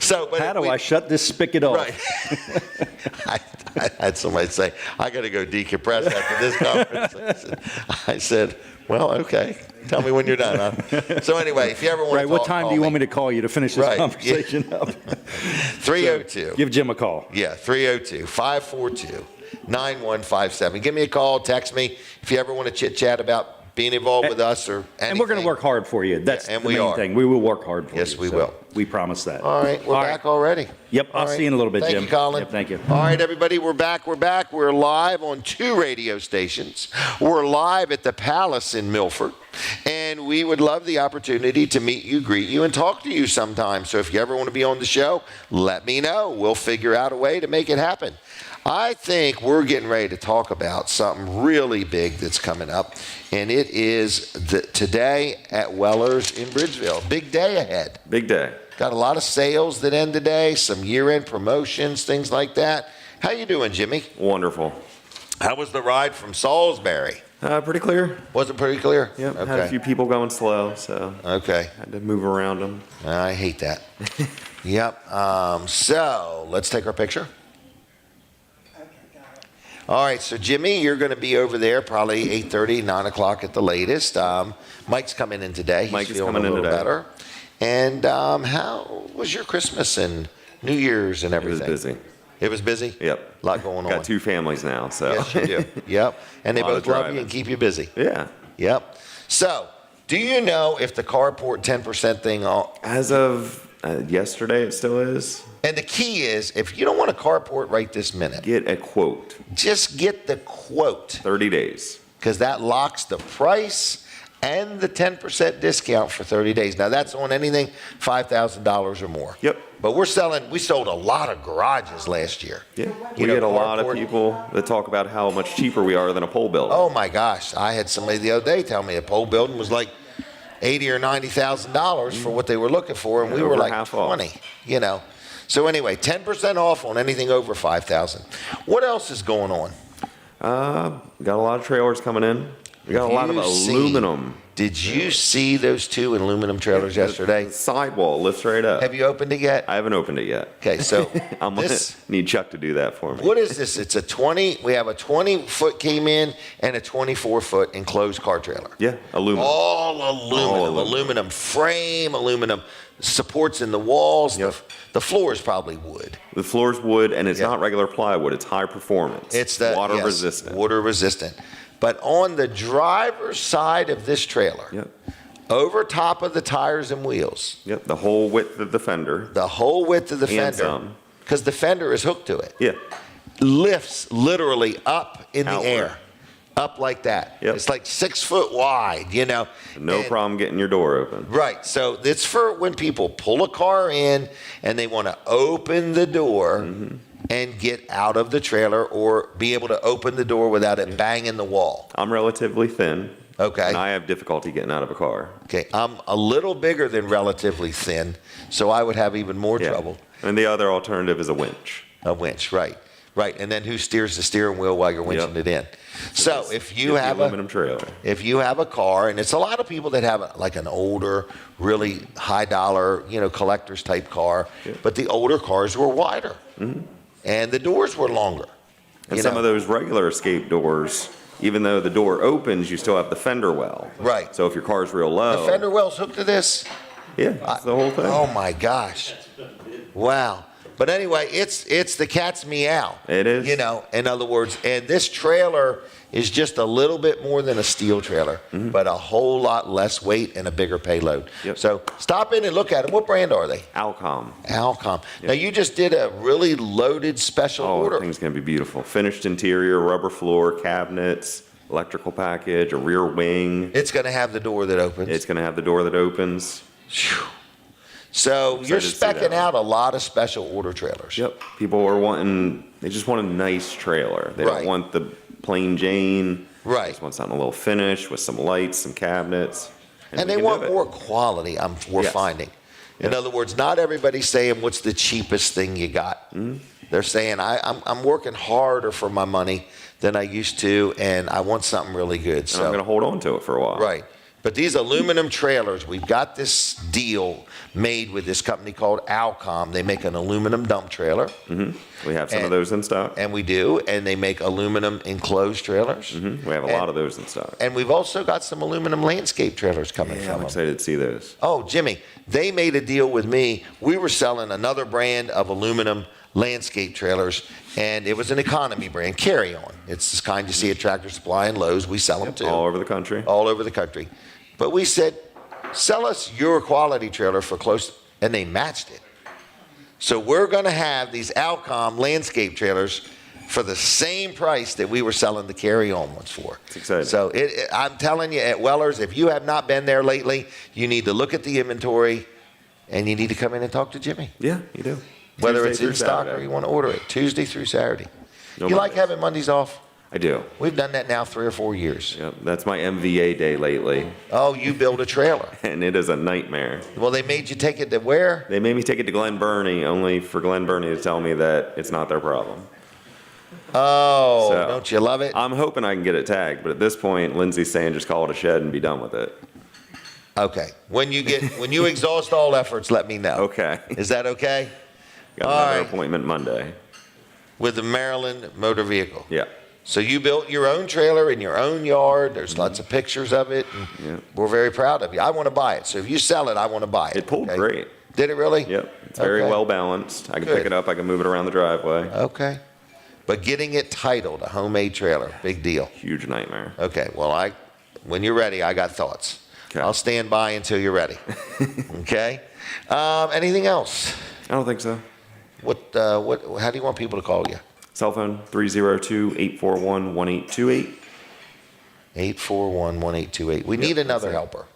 So, but how do I shut this spigot off? Right. I had somebody say, I got to go decompress after this conversation. I said, well, okay. Tell me when you're done. Huh? So anyway, if you ever want to talk, what time do you want me to call you to finish this conversation up? 302. Give Jim a call. Yeah, 302-542-9157. Give me a call, text me if you ever want to chit-chat about being involved with us or anything. And we're going to work hard for you. That's the main thing. We will work hard for you. Yes, we will. We promise that. All right, we're back already. Yep, I'll see you in a little bit, Jim. Thank you, Colin. Yep, thank you. All right, everybody, we're back. We're live on 2 radio stations. We're live at the Palace in Milford, and we would love the opportunity to meet you, greet you, and talk to you sometime. So if you ever want to be on the show, let me know. We'll figure out a way to make it happen. I think we're getting ready to talk about something really big that's coming up, and it is today at Weller's in Bridgeville. Big day ahead. Big day. Got a lot of sales that end today, some year-end promotions, things like that. How you doing, Jimmy? Wonderful. How was the ride from Salisbury? Pretty clear. Was it pretty clear? Yep. Okay. Had a few people going slow, so okay. Had to move around them. I hate that. Yep. So let's take our picture. All right, so Jimmy, you're going to be over there probably 8:30, 9 o'clock at the latest. Mike's coming in today. Mike's feeling coming a little in today. better. And how was your Christmas and New Year's and everything? It was busy. It was busy? Yep. A lot going on. Got 2 families now, so. Yes, you do. Yep. And they both love you and keep you busy. Yeah. Yep. So, do you know if the carport 10% thing... As of yesterday, it still is. And the key is, if you don't want a carport right this minute... Get a quote. Just get the quote. 30 days. Because that locks the price and the 10% discount for 30 days. Now, that's on anything $5,000 or more. Yep. But we sold a lot of garages last year. Yeah. We get a lot of people that talk about how much cheaper we are than a pole building. Oh, my gosh. I had somebody the other day tell me a pole building was like $80,000 or $90,000 for what they were looking for, and we were like half 20, off. you know. So anyway, 10% off on anything over $5,000. What else is going on? Got a lot of trailers coming in. We got a lot of aluminum. Did you see those 2 aluminum trailers yesterday? The sidewall lifts right up. Have you opened it yet? I haven't opened it yet. Okay, so I'm going to need Chuck to do that for me. What is this? It's a 20, we have a 20-foot came in and a 24-foot enclosed car trailer. Yeah, aluminum. All aluminum. Aluminum frame, aluminum supports in the walls. Yep. The floor is probably wood. The floor's wood, and it's not regular plywood. It's high performance. It's the water resistant. Water resistant. But on the driver's side of this trailer, over top of the tires and wheels. Yep, the whole width of the fender. The whole width of the and fender. Because the fender is hooked to it. Yeah. Lifts literally up in Outward. the air. Up like that. Yep. It's like 6 foot wide, you know. No problem getting your door open. Right. So it's for when people pull a car in and they want to open the door and get out of the trailer or be able to open the door without it banging the wall. I'm relatively thin. Okay. And I have difficulty getting out of a car. Okay. I'm a little bigger than relatively thin, so I would have even more trouble. And the other alternative is a winch. A winch, right. Right. And then who steers the steering wheel while you're winching it in? So if you have aluminum trailer. If you have a car, and it's a lot of people that have like an older, really high dollar, collector's type car, but the older cars were wider and the doors were longer. And some of those regular escape doors even though the door opens, you still have the fender well. Right. So if your car's real low. The fender well's hooked to this? Yeah, that's the whole thing. Oh my gosh. Wow. But anyway, it's the cat's meow. It is. You know, in other words, and this trailer is just a little bit more than a steel trailer, but a whole lot less weight and a bigger payload. Yep. So stop in and look at them. What brand are they? Alcom. Alcom. Now you just did a really loaded special order. Oh, the thing's going to be beautiful. Finished interior, rubber floor, cabinets, electrical package, a rear wing. It's going to have the door that opens. It's going to have the door that opens. Phew. So you're speccing out a lot of special order trailers. Yep. People are they just want a nice trailer. They don't want the plain Jane. Right. They just want something a little finished with some lights, some cabinets. And they want more quality, we're finding. In other words, not everybody's saying what's the cheapest thing you got. They're saying, I'm working harder for my money than I used to, and I want something really good. And I'm going to hold on to it for a while. Right. But these aluminum trailers, we've got this deal made with this company called Alcom. They make an aluminum dump trailer. We have some of those in stock. And we do. And they make aluminum enclosed trailers. We have a lot of those in stock. And we've also got some aluminum landscape trailers coming from them. I'm excited to see those. Oh, Jimmy, they made a deal with me. We were selling another brand of aluminum landscape trailers, and it was an economy brand, Carry On. It's this kind you see at Tractor Supply and Lowe's. We sell them too. All over the country. All over the country. But we said, sell us your quality trailer for close, and they matched it. So we're going to have these Alcom landscape trailers for the same price that we were selling the Carry On ones for. It's exciting. So I'm telling you, at Weller's, if you have not been there lately, you need to look at the inventory, and you need to come in and talk to Jimmy. Yeah, you do. Whether Tuesday it's in stock or you want to order it, Tuesday through Saturday. No You like Mondays. having Mondays off? I do. We've done that now 3 or 4 years. Yep, that's my MVA day lately. Oh, you build a trailer. And it is a nightmare. Well, they made you take it to where? They made me take it to Glen Burnie, only for Glen Burnie to tell me that it's not their problem. Oh, So, don't you love it? I'm hoping I can get it tagged, but at this point, Lindsay's saying just call it a shed and be done with it. Okay. When you exhaust all efforts, let me know. Okay. Is that okay? Got All another right. appointment Monday. With the Maryland Motor Vehicle. Yeah. So you built your own trailer in your own yard. There's lots of pictures of it. And We're very proud of you. I want to buy it. So if you sell it, I want to buy it. It pulled great. Did it really? Yep. It's very Okay. well balanced. I can Good. pick it up. I can move it around the driveway. Okay. But getting it titled, a homemade trailer, big deal. Huge nightmare. Okay. Well, when you're ready, I got thoughts. Okay. I'll stand by until you're ready. Okay. Anything else? I don't think so. How do you want people to call you? Cell phone 302-841-1828. 841-1828. We need another helper.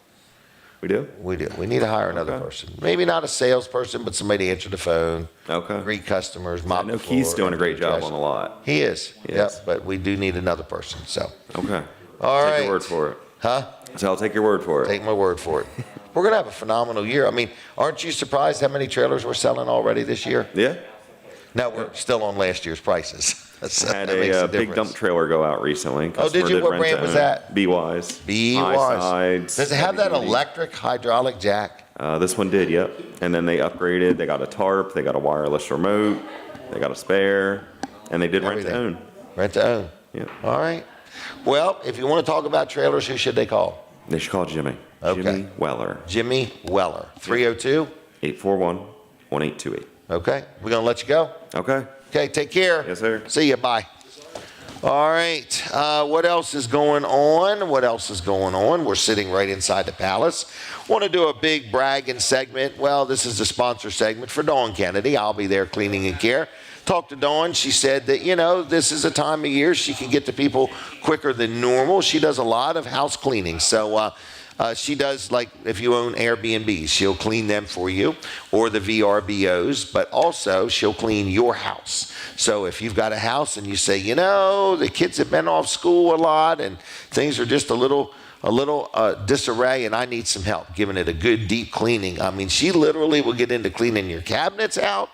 We do? We do. We need to hire another person. Maybe not a salesperson, but somebody to answer the phone, Okay. greet customers, mop I know the floor. Keith's doing a great job trash. on the lot. He is. Yes. Yep. But we do need another person. So. Okay. All Take right. your word for it. Huh? So I'll take your word for it. Take my word for it. We're going to have a phenomenal year. I mean, aren't you surprised how many trailers we're selling already this year? Yeah. No, we're still on last year's prices. So Had that makes a a big difference. dump trailer go out recently. Oh, did Customer you? What rent brand to was own. that? B-Wise. B-Wise. High sides, Does it have that heavy duty. electric hydraulic jack? This one did, yep. And then they upgraded. They got a tarp. They got a wireless remote. They got a spare. And they did Everything. rent to own. Rent to own. Yep. All right. Well, if you want to talk about trailers, who should they call? They should call Jimmy. Okay. Jimmy Weller. Jimmy Weller. 302? 841-1828. Okay. We're going to let you go? Okay. Okay. Take care. Yes, sir. See you. Bye. All right. What else is going on? We're sitting right inside the palace. Want to do a big bragging segment. Well, this is the sponsor segment for Dawn Kennedy. I'll be there cleaning and care. Talked to Dawn. She said that, this is a time of year she can get to people quicker than normal. She does a lot of house cleaning. So she does, like, if you own Airbnbs, she'll clean them for you, or the VRBOs, but also she'll clean your house. So if you've got a house and you say, the kids have been off school a lot and things are just a little a little disarray and I need some help giving it a good deep cleaning. I mean, she literally will get into cleaning your cabinets out,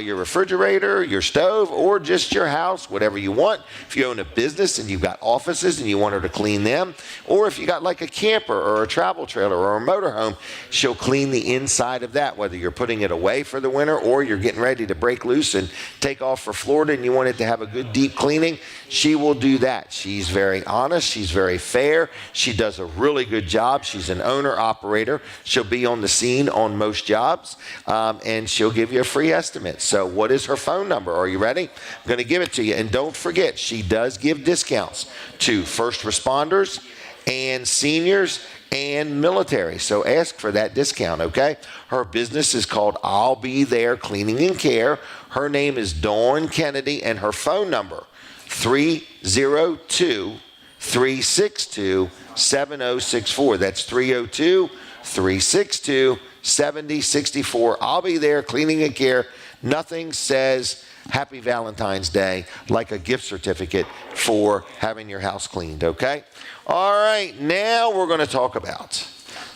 your refrigerator, your stove, or just your house, whatever you want. If you own a business and you've got offices and you want her to clean them, or if you got like a camper or a travel trailer or a motorhome, she'll clean the inside of that, whether you're putting it away for the winter or you're getting ready to break loose and take off for Florida and you want it to have a good deep cleaning. She will do that. She's very honest. She's very fair. She does a really good job. She's an owner-operator. She'll be on the scene on most jobs, and she'll give you a free estimate. So what is her phone number? Are you ready? I'm going to give it to you. And don't forget, she does give discounts to first responders and seniors and military. So ask for that discount, okay? Her business is called I'll Be There Cleaning and Care. Her name is Dawn Kennedy, and her phone number, 302-362-7064. That's 302-362-7064. I'll be there, cleaning and care. Nothing says Happy Valentine's Day like a gift certificate for having your house cleaned, okay? All right, now we're going to talk about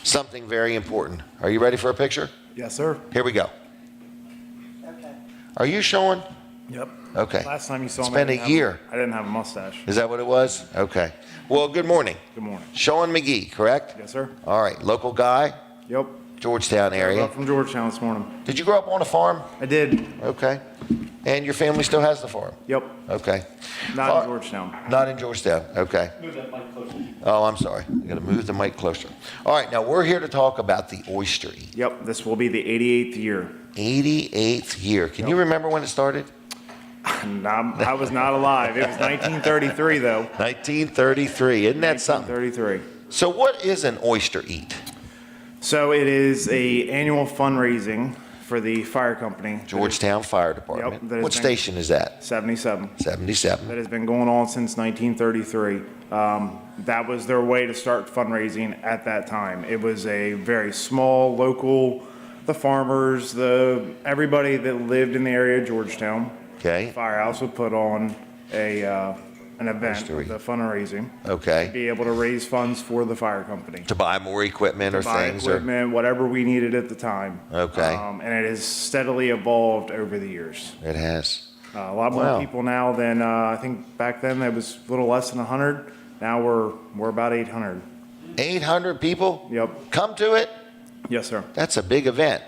something very important. Are you ready for a picture? Yes, sir. Here we go. Okay. Are you showing? Yep. Okay. Last time you saw It's me, been a year. I didn't have a mustache. Is that what it was? Okay. Well, good morning. Good morning. Sean MaGee, correct? Yes, sir. All right. Local guy? Yep. Georgetown I area. grew up from Georgetown this morning. Did you grow up on a farm? I did. Okay. And your family still has the farm? Yep. Okay. Not in Georgetown. Not in Georgetown. Okay. Move that mic closer. Oh, I'm sorry. I'm going to move the mic closer. All right. Now, we're here to talk about the Oyster Eat. Yep. This will be the 88th year. 88th year. Can you remember when it started? I was not alive. It was 1933, though. 1933. Isn't that something? 1933. So what is an Oyster Eat? So it is a annual fundraising for the fire company. Georgetown Fire Department. Yep, What station is that? 77. 77. That has been going on since 1933. That was their way to start fundraising at that time. It was a very small, local, the farmers, everybody that lived in the area of Georgetown. Okay. Firehouse would put on an event, the fundraising. Okay. To be able to raise funds for the fire company. To buy more equipment or things? Equipment, whatever we needed at the time. Okay. And it has steadily evolved over the years. It has. A lot more people now than I think back then there was a little less than 100. Now we're about 800. 800 people? Yep. Come to it? Yes, sir. That's a big event.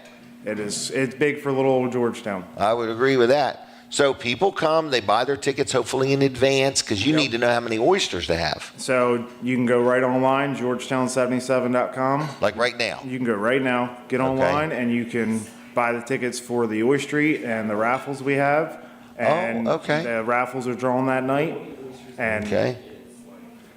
It is. It's big for little old Georgetown. I would agree with that. So people come, they buy their tickets hopefully in advance because you need to know how many oysters to have. So you can go right online, georgetown77.com. Like right now? You can go right now, get online, and you can buy the tickets for the Oyster Eat and the raffles we have. And the raffles are drawn that night. And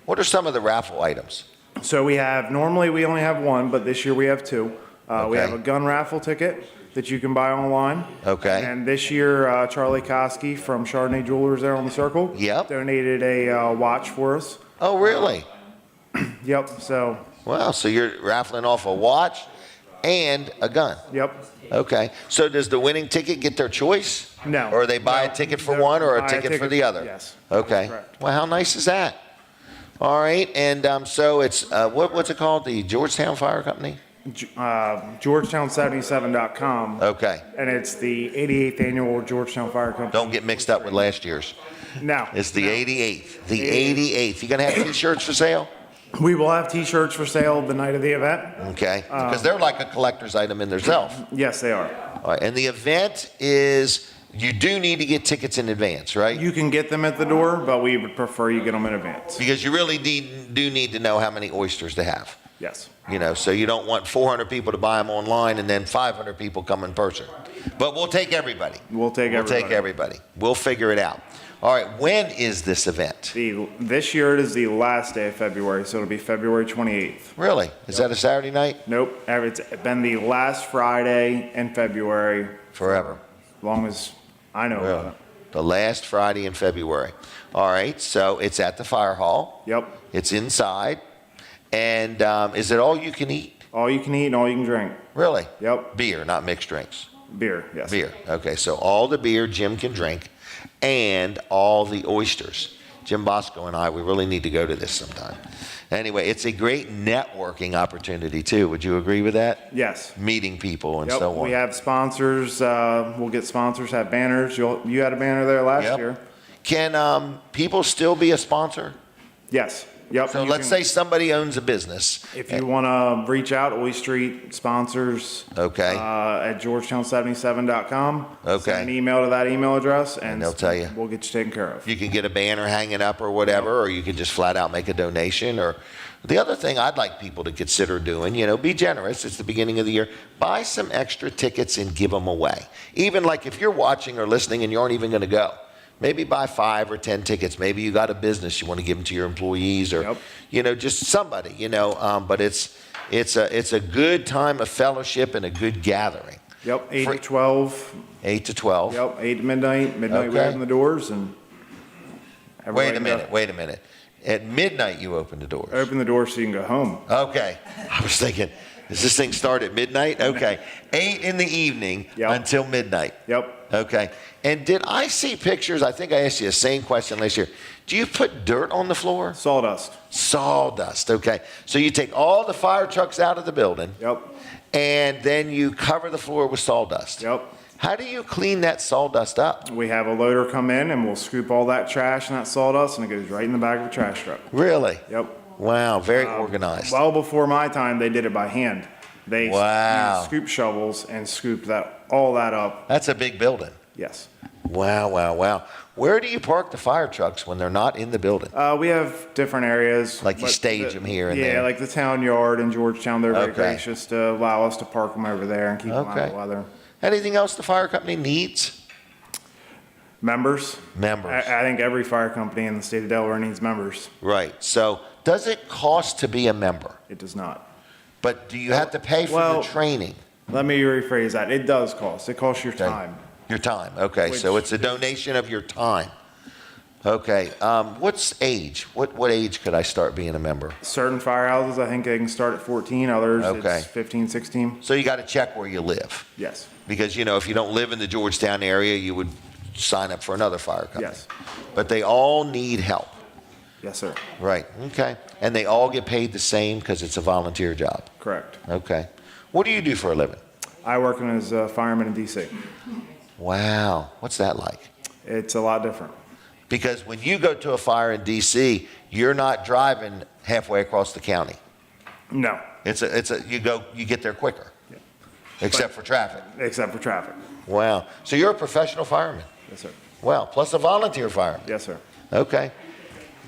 what are some of the raffle items? So normally we only have one, but this year we have two. We have a gun raffle ticket that you can buy online. Okay. And this year, Charlie Koski from Chardonnay Jewelers there on the circle donated a watch for us. Oh, really? Yep. So. Wow. So you're raffling off a watch and a gun. Yep. Okay. So does the winning ticket get their choice? No. Or they buy a ticket for one or a ticket for the other? Yes. Okay. Correct. Well, how nice is that? All right. And so it's, what's it called? The Georgetown Fire Company? Georgetown77.com. Okay. And it's the 88th annual Georgetown Fire Company. Don't get mixed up with last year's. No. It's the 88th. The 88th. You going to have T-shirts for sale? We will have T-shirts for sale the night of the event. Okay. Because they're like a collector's item in themselves. Yes, they are. All right. And the event is, you do need to get tickets in advance, right? You can get them at the door, but we would prefer you get them in advance. Because you really do need to know how many oysters to have. Yes. So you don't want 400 people to buy them online and then 500 people come in person. But we'll take everybody. We'll take everybody. We'll figure it out. All right. When is this event? This year it is the last day of February, so it'll be February 28th. Really? Is that a Saturday night? Nope. It's been the last Friday in February. Forever. As long as I know about it. The last Friday in February. All right. So it's at the fire hall. Yep. It's inside. And is it all you can eat? All you can eat and all you can drink. Really? Yep. Beer, not mixed drinks. Beer, yes. Beer. Okay, so all the beer Jim can drink and all the oysters. Jim Bosco and I, we really need to go to this sometime. Anyway, it's a great networking opportunity too. Would you agree with that? Yes. Meeting people and Yep, so on. we have sponsors. We'll get sponsors, have banners. You had a banner there last year. Can people still be a sponsor? Yes. Yep. So let's say somebody owns a business. If you want to reach out, Oyster Eat sponsors. Okay. At Georgetown77.com. Okay. Send an email to that email address, and they'll tell you. We'll get you taken care of. You can get a banner hanging up or whatever, or you can just flat out make a donation. Or the other thing I'd like people to consider doing, be generous. It's the beginning of the year. Buy some extra tickets and give them away. Even like if you're watching or listening and you aren't even going to go. Maybe buy 5 or 10 tickets. Maybe you got a business you want to give them to your employees, or just somebody. But it's a good time of fellowship and a good gathering. Yep, 8 to 12. 8 to 12. Yep, 8 to midnight. Midnight we open the doors and. Wait a minute. At midnight you open the doors. Open the doors so you can go home. Okay, I was thinking, does this thing start at midnight? Okay, 8 in the evening until midnight. Yep. Okay, and did I see pictures? I think I asked you the same question last year. Do you put dirt on the floor? Sawdust. Sawdust, okay. So you take all the fire trucks out of the building. Yep. And then you cover the floor with sawdust. Yep. How do you clean that sawdust up? We have a loader come in and we'll scoop all that trash and that sawdust, and it goes right in the back of a trash truck. Really? Yep. Wow, very organized. Well before my time, they did it by hand. They used scoop shovels and scooped all that up. That's a big building. Yes. Wow. Where do you park the fire trucks when they're not in the building? We have different areas. Like you stage them here and there? Yeah, like the town yard in Georgetown. They're very gracious to allow us to park them over there and keep them out of the weather. Anything else the fire company needs? Members. I think every fire company in the state of Delaware needs members. Right. So does it cost to be a member? It does not. But do you have to pay for the training? Let me rephrase that. It does cost. It costs your time. Your time. Okay. So it's a donation of your time. Okay. What's age? What age could I start being a member? Certain firehouses, I think they can start at 14. Others, it's 15, 16. So you got to check where you live. Yes. Because, if you don't live in the Georgetown area, you would sign up for another fire company. Yes. But they all need help. Yes, sir. Right. Okay. And they all get paid the same because it's a volunteer job. Correct. Okay. What do you do for a living? I work as a fireman in D.C. Wow. What's that like? It's a lot different. Because when you go to a fire in D.C., you're not driving halfway across the county. No. You get there quicker. Yeah. Except for traffic. Except for traffic. Wow. So you're a professional fireman? Yes, sir. Wow. Plus a volunteer fireman? Yes, sir. Okay.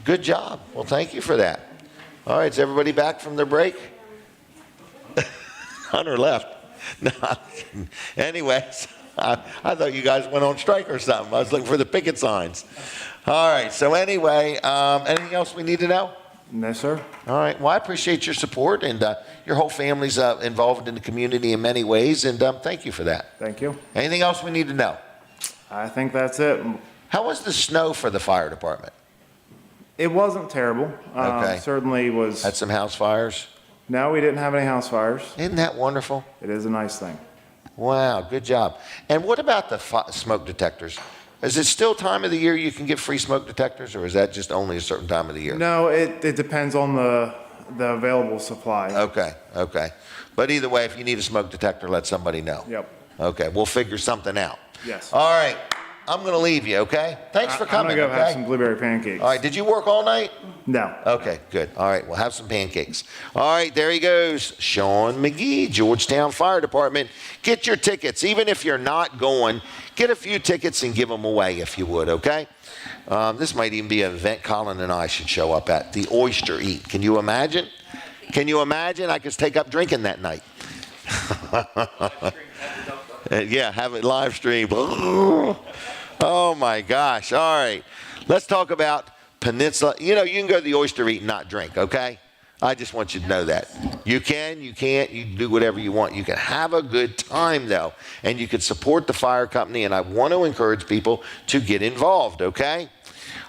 Good job. Well, thank you for that. All right. Is everybody back from their break? Hunter left. No. Anyways, I thought you guys went on strike or something. I was looking for the picket signs. All right. So anyway, anything else we need to know? No, sir. All right. Well, I appreciate your support, and your whole family's involved in the community in many ways, and thank you for that. Thank you. Anything else we need to know? I think that's it. How was the snow for the fire department? It wasn't terrible. Okay. Certainly was. Had some house fires? No, we didn't have any house fires. Isn't that wonderful? It is a nice thing. Wow, good job. And what about the smoke detectors? Is it still time of the year you can get free smoke detectors, or is that just only a certain time of the year? No, it depends on the available supply. Okay. But either way, if you need a smoke detector, let somebody know. Yep. Okay, we'll figure something out. Yes. All right. I'm going to leave you, okay? Thanks for coming. I'm going to go have some blueberry pancakes. All right. Did you work all night? No. Okay, good. All right. We'll have some pancakes. All right. There he goes. Sean MaGee, Georgetown Fire Department. Get your tickets. Even if you're not going, get a few tickets and give them away if you would, okay? This might even be an event Colin and I should show up at, the Oyster Eat. Can you imagine? I could take up drinking that night. Yeah, have it live streamed. Oh my gosh. All right. Let's talk about Peninsula. You can go to the Oyster Eat and not drink, okay? I just want you to know that. You can, you can't, you can do whatever you want. You can have a good time though, and you can support the fire company, and I want to encourage people to get involved, okay?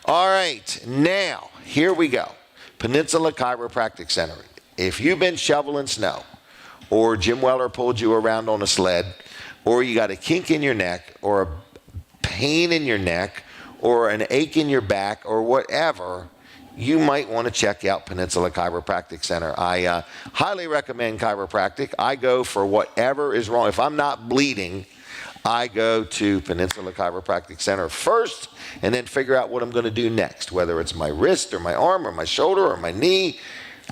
All right. Now, here we go. Peninsula Chiropractic Center. If you've been shoveling snow, or Jim Weller pulled you around on a sled, or you got a kink in your neck, or a pain in your neck, or an ache in your back, or whatever, you might want to check out Peninsula Chiropractic Center. I highly recommend chiropractic. I go for whatever is wrong. If I'm not bleeding, I go to Peninsula Chiropractic Center first and then figure out what I'm going to do next, whether it's my wrist or my arm or my shoulder or my knee.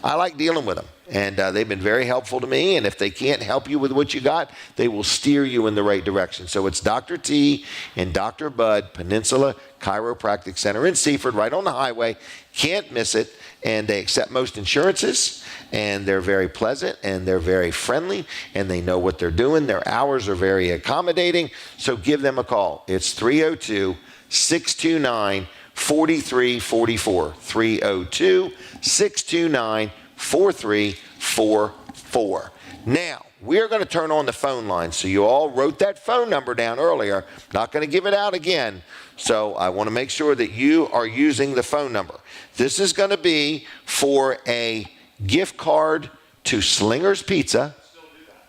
I like dealing with them, and they've been very helpful to me, and if they can't help you with what you got, they will steer you in the right direction. So it's Dr. T and Dr. Bud, Peninsula Chiropractic Center in Seaford, right on the highway. Can't miss it, and they accept most insurances, and they're very pleasant, and they're very friendly, and they know what they're doing. Their hours are very accommodating, so give them a call. It's 302-629-4344, 302-629-4344. Now, we're going to turn on the phone line. So you all wrote that phone number down earlier. Not going to give it out again. So I want to make sure that you are using the phone number. This is going to be for a gift card to Slinger's Pizza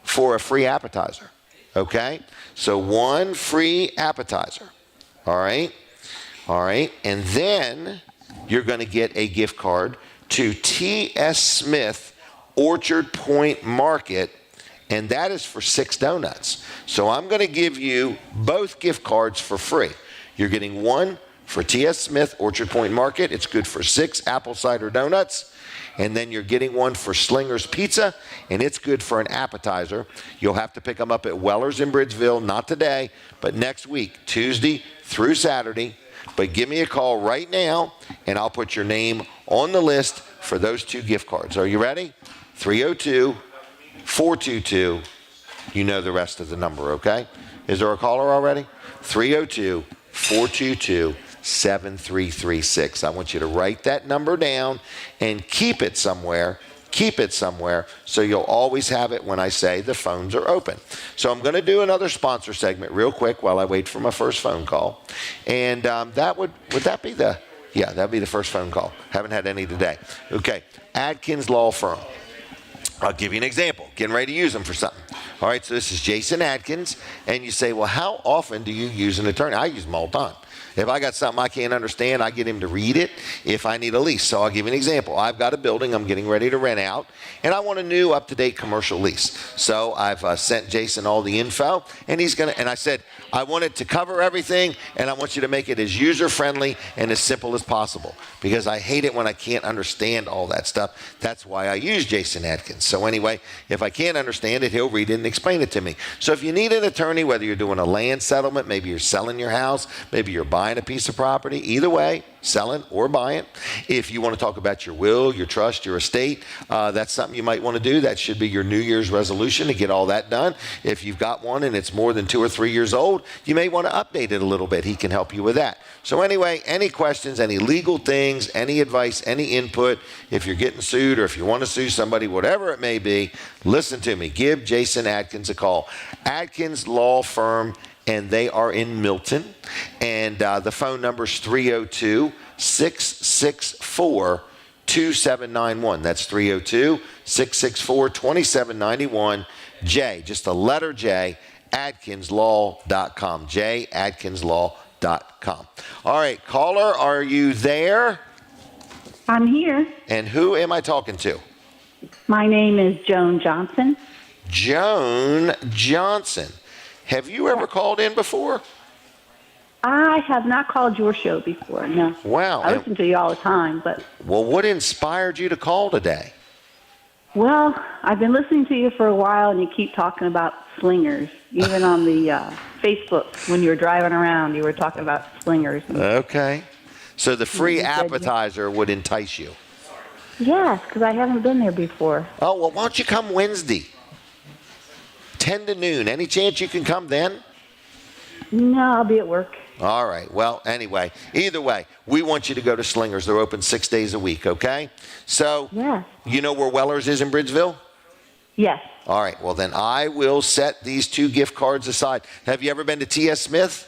for a free appetizer. Okay? So one free appetizer. All right? All right, and then you're going to get a gift card to T.S. Smith Orchard Point Market, and that is for 6 donuts. So I'm going to give you both gift cards for free. You're getting one for T.S. Smith Orchard Point Market. It's good for 6 apple cider donuts. And then you're getting one for Slinger's Pizza, and it's good for an appetizer. You'll have to pick them up at Weller's in Bridgeville, not today, but next week, Tuesday through Saturday. But give me a call right now, and I'll put your name on the list for those 2 gift cards. Are you ready? 302-422. You know the rest of the number, okay? Is there a caller already? 302-422-7336. I want you to write that number down and keep it somewhere. Keep it somewhere so you'll always have it when I say the phones are open. So I'm going to do another sponsor segment real quick while I wait for my first phone call. And that would that be the, yeah, that'd be the first phone call. Haven't had any today. Okay, Adkins Law Firm. I'll give you an example. Getting ready to use them for something. All right, so this is Jason Adkins. And you say, well, how often do you use an attorney? I use them all the time. If I got something I can't understand, I get him to read it if I need a lease. So I'll give you an example. I've got a building I'm getting ready to rent out, and I want a new up-to-date commercial lease. So I've sent Jason all the info, and I said, I want it to cover everything, and I want you to make it as user-friendly and as simple as possible, because I hate it when I can't understand all that stuff. That's why I use Jason Adkins. So anyway, if I can't understand it, he'll read it and explain it to me. So if you need an attorney, whether you're doing a land settlement, maybe you're selling your house, maybe you're buying a piece of property, either way, selling or buying. If you want to talk about your will, your trust, your estate, that's something you might want to do. That should be your New Year's resolution to get all that done. If you've got one and it's more than 2 or 3 years old, you may want to update it a little bit. He can help you with that. So anyway, any questions, any legal things, any advice, any input, if you're getting sued or if you want to sue somebody, whatever it may be, listen to me. Give Jason Adkins a call. Adkins Law Firm, and they are in Milton. And the phone number is 302-664-2791. That's 302-664-2791. J, just the letter J, AdkinsLaw.com. JAdkinsLaw.com. All right, caller, are you there? I'm here. And who am I talking to? My name is Joan Johnson. Joan Johnson. Have you ever called in before? I have not called your show before, no. Wow. I listen to you all the time, but... Well, what inspired you to call today? Well, I've been listening to you for a while, and you keep talking about slingers. Even on the Facebook, when you were driving around, you were talking about slingers. Okay. So the free appetizer would entice you? Yes, because I haven't been there before. Oh, well, why don't you come Wednesday? 10 to noon. Any chance you can come then? No, I'll be at work. All right. Well, anyway, either way, we want you to go to Slingers. They're open 6 days a week, okay? So, you know where Weller's is in Bridgeville? Yes. All right. Well, then I will set these 2 gift cards aside. Have you ever been to T.S. Smith?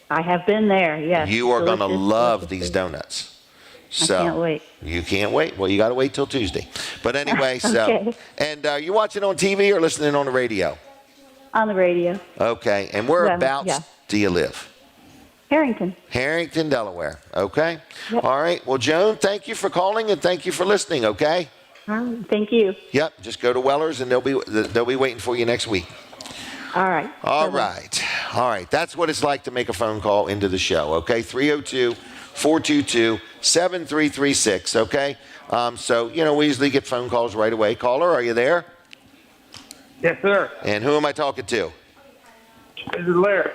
I have been there, yes. You are going to love these donuts. So, I can't wait. You can't wait? Well, you got to wait till Tuesday. But anyway, Okay. And you watching on TV or listening on the radio? On the radio. Okay. And whereabouts do you live? Harrington, Delaware. Okay. Yep. All right. Well, Joan, thank you for calling and thank you for listening. Okay. Thank you. Yep. Just go to Weller's and they'll be waiting for you next week. All right. All right. All right. That's what it's like to make a phone call into the show. Okay. 302-422-7336. Okay. So, we usually get phone calls right away. Caller, are you there? Yes, sir. And who am I talking to? This is Larry.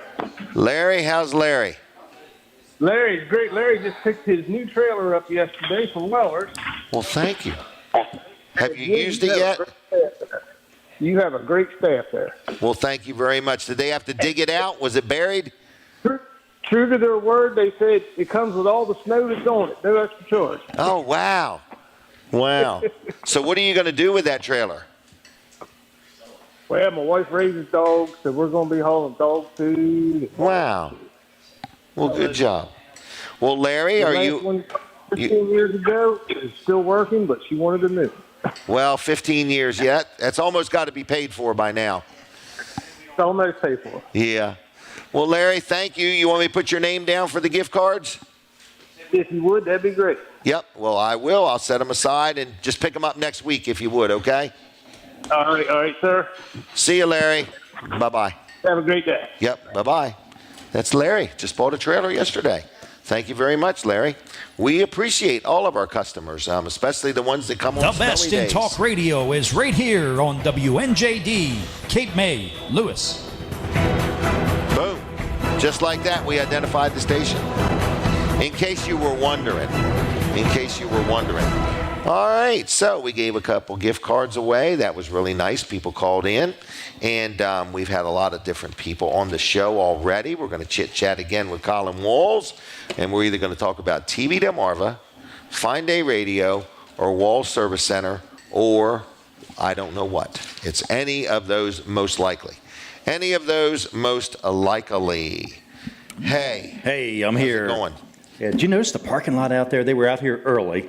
Larry, how's Larry? Larry's great. Larry just picked his new trailer up yesterday from Weller's. Well, thank you. Have you used it yet? You have a great staff there. Well, thank you very much. Did they have to dig it out? Was it buried? True to their word, they said it comes with all the snow that's on it. No extra charge. Oh, wow. Wow. So what are you going to do with that trailer? Well, my wife raises dogs, so we're going to be hauling dog food. Wow. Well, good job. Well, Larry, are you... 15 years ago, it's still working, but she wanted a new. Well, 15 years yet. That's almost got to be paid for by now. It's almost paid for. Yeah. Well, Larry, thank you. You want me to put your name down for the gift cards? If you would, that'd be great. Yep. Well, I will. I'll set them aside and just pick them up next week if you would, okay? All right, sir. See you, Larry. Bye-bye. Have a great day. Yep, bye-bye. That's Larry. Just bought a trailer yesterday. Thank you very much, Larry. We appreciate all of our customers, especially the ones that come on The best in talk radio is right here on WNJD, Cape May, Lewis. Boom. Just like that, we identified the station. In case you were wondering. All right, so we gave a couple gift cards away. That was really nice. People called in, and we've had a lot of different people on the show already. We're going to chit-chat again with Colin Walls, and we're either going to talk about TV Delmarva, Fine Day Radio, or Walls Service Center, or I don't know what. It's any of those most likely. Any of those most likely. Hey, I'm here. How's it going? Yeah, did you notice the parking lot out there? They were out here early.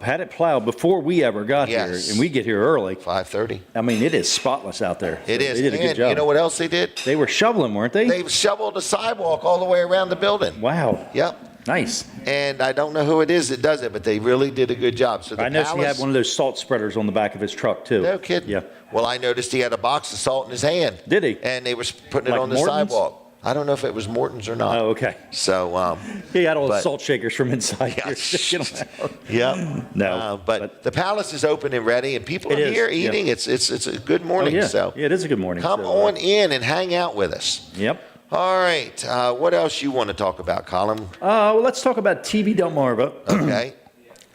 Had it plowed before we ever got here, and we get here early. 5:30. I mean, it is spotless out there. It is. They did a good job. You know what else they did? They were shoveling, weren't they? They shoveled the sidewalk all the way around the building. Wow. Yep. Nice. And I don't know who it is that does it, but they really did a good job. So I noticed he had one of those salt spreaders on the back of his truck, too. No kidding. Yeah. Well, I noticed he had a box of salt in his hand. Did he? And they were putting it Like on the Morton's? sidewalk. I don't know if it was Morton's or not. Oh, okay. So, he had all the salt shakers from inside here sticking them out. Yep. No. But the palace is open and ready, and people are It is, here yeah. eating. It's a good morning. Oh, yeah. So Yeah, it is a good morning. come So, on in and hang out with us. Yep. All right. What else you want to talk about, Colin? Well, let's talk about TV Delmarva. Okay.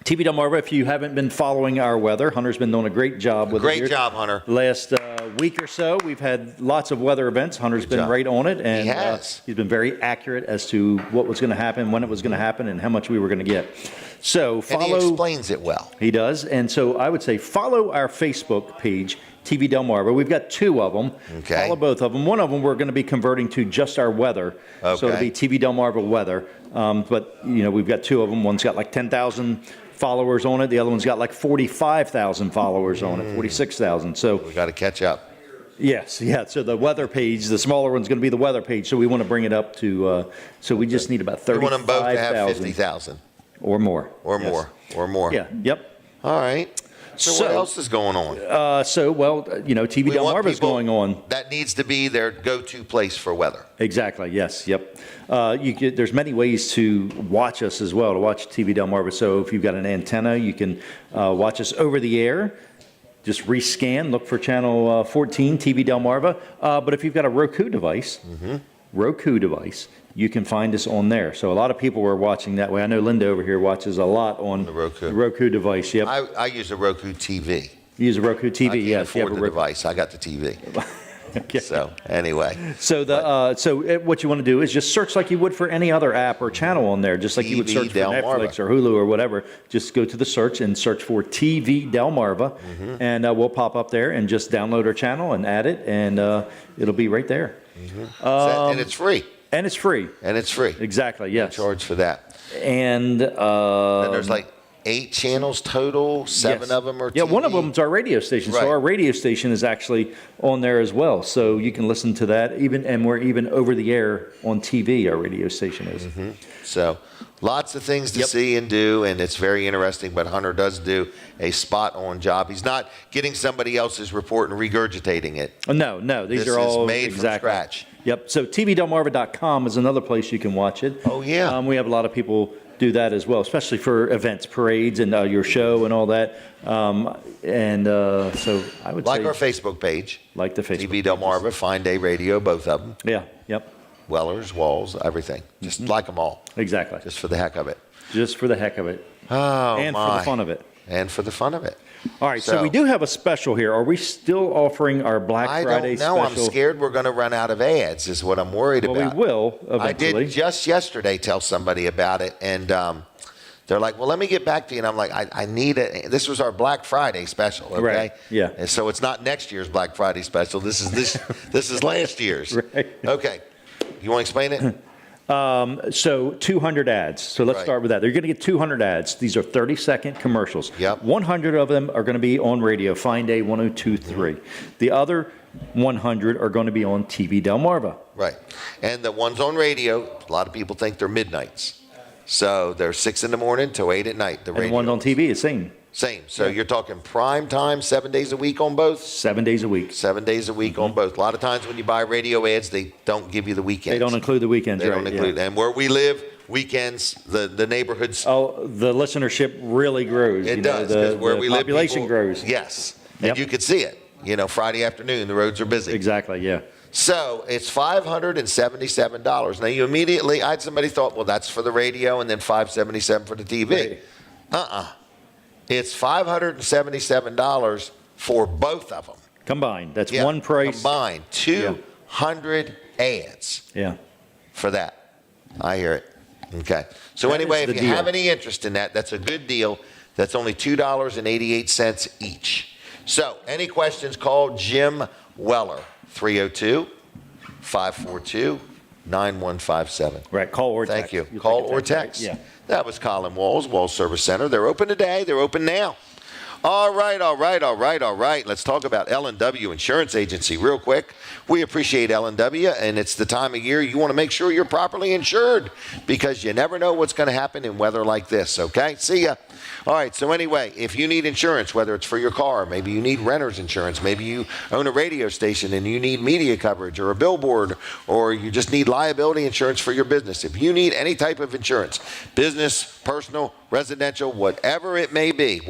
TV Delmarva, if you haven't been following our weather, Hunter's been doing a great job with it here. Great job, Hunter. Last week or so, we've had lots of weather events. Hunter's been right on it, and He has. he's been very accurate as to what was going to happen, when it was going to happen, and how much we were going to get. So And he explains it well. He does, and so I would say follow our Facebook page, TV Delmarva. We've got two of them. Okay. Follow both of them. One of them we're going to be converting to just our weather. So it'll Okay. be TV Delmarva weather. But, we've got two of them. One's got like 10,000 followers on it. The other one's got like 45,000 followers on it, 46,000. So we got to catch up. Yes, yeah. So the weather page, the smaller one's going to be the weather page. So we want to bring it up to, so we just need about We want them both to have 35,000 50,000. or more. Or Yes. more. Or more. Yeah, yep. All right. So what else is going on? TV We want Delmarva's people- going on. That needs to be their go-to place for weather. Exactly. Yes. Yep. There's many ways to watch us as well, to watch TV Delmarva. So if you've got an antenna, you can watch us over the air. Just rescan, look for channel 14, TV Delmarva. But if you've got a Roku device, you can find us on there. So a lot of people were watching that way. I know Linda over here watches a lot on the Roku device. Yep. I use a Roku TV. You use a Roku TV, I can't yes. afford the device. I got the TV. Okay. So anyway. So what you want to do is just search like you would for any other app or channel on there, just like you would TV search for Delmarva. Netflix or Hulu or whatever. Just go to the search and search for TV Delmarva, and we'll pop up there and just download our channel and add it, and it'll be right there. And it's free. And it's free. And it's free. Exactly. Yes. No charge for that. And then there's like 8 channels total. 7 of them are TV. Yeah, one of them is our radio station. Right. So our radio station is actually on there as well. So you can listen to that, and we're even over the air on TV, our radio station is. Mm-hmm. So lots of things to see and do, and it's very interesting, but Hunter does do a spot-on job. He's not getting somebody else's report and regurgitating it. No, these This are all is made from scratch. Yep, so TVDelmarva.com is another place you can watch it. Oh, yeah. We have a lot of people do that as well, especially for events, parades, and your show and all that. So I would Like say... our Facebook page. Like the Facebook TV Delmarva, Fine Day Radio, both of them. Yeah, yep. Wellers, Walls, everything. Just like them all. Exactly. Just for the heck of it. Just for the heck of it. Oh, and for the fun of it. And for the fun of it. All right, so we do have a special here. Are we still offering our Black Friday special? I don't know. I'm scared we're going to run out of ads is what I'm worried about. Well, we will eventually. I did just yesterday tell somebody about it, and they're like, well, let me get back to you. And I'm like, I need it. This was our Black Friday special, okay? Right, yeah. And so it's not next year's Black Friday special. This is last year's. Right. Okay. You want to explain it? So 200 ads. So let's Right. start with that. They're going to get 200 ads. These are 30-second commercials. Yep. 100 of them are going to be on radio, Fine Day 102.3. The other 100 are going to be on TV Delmarva. Right. And the ones on radio, a lot of people think they're midnights. So they're 6 in the morning to 8 at night. The And the radio. one on TV is same. Same. So you're talking prime time, 7 days a week on both? 7 days a week. 7 days a week on both. A lot of times when you buy radio ads, they don't give you the weekends. They don't include the weekends, They right? don't include. And where we live, weekends, the neighborhoods. Oh, the listenership really grows. It does, because where we live, population people- grows. Yes. Yep. And you could see it. Friday afternoon, the roads are busy. Exactly, yeah. So it's $577. Now you immediately, I had somebody thought, well, that's for the radio and then $577 for the TV. Right. It's $577 for both of them. Combined. That's one price. Combined. 200 ads. Yeah. For that. I hear it. Okay. So That anyway, is if the you deal. have any interest in that, that's a good deal. That's only $2.88 each. So any questions, call Jim Weller, 302-542-9157. Right. Call or text. Thank you. You'll Call take a or text, text. right? Yeah. That was Colin Walls Service Center. They're open today. They're open now. All right. Let's talk about L&W Insurance Agency real quick. We appreciate L&W, and it's the time of year you want to make sure you're properly insured because you never know what's going to happen in weather like this, okay? See ya. All right, so anyway, if you need insurance, whether it's for your car, maybe you need renter's insurance, maybe you own a radio station and you need media coverage or a billboard, or you just need liability insurance for your business. If you need any type of insurance, business, personal, residential, whatever it may be,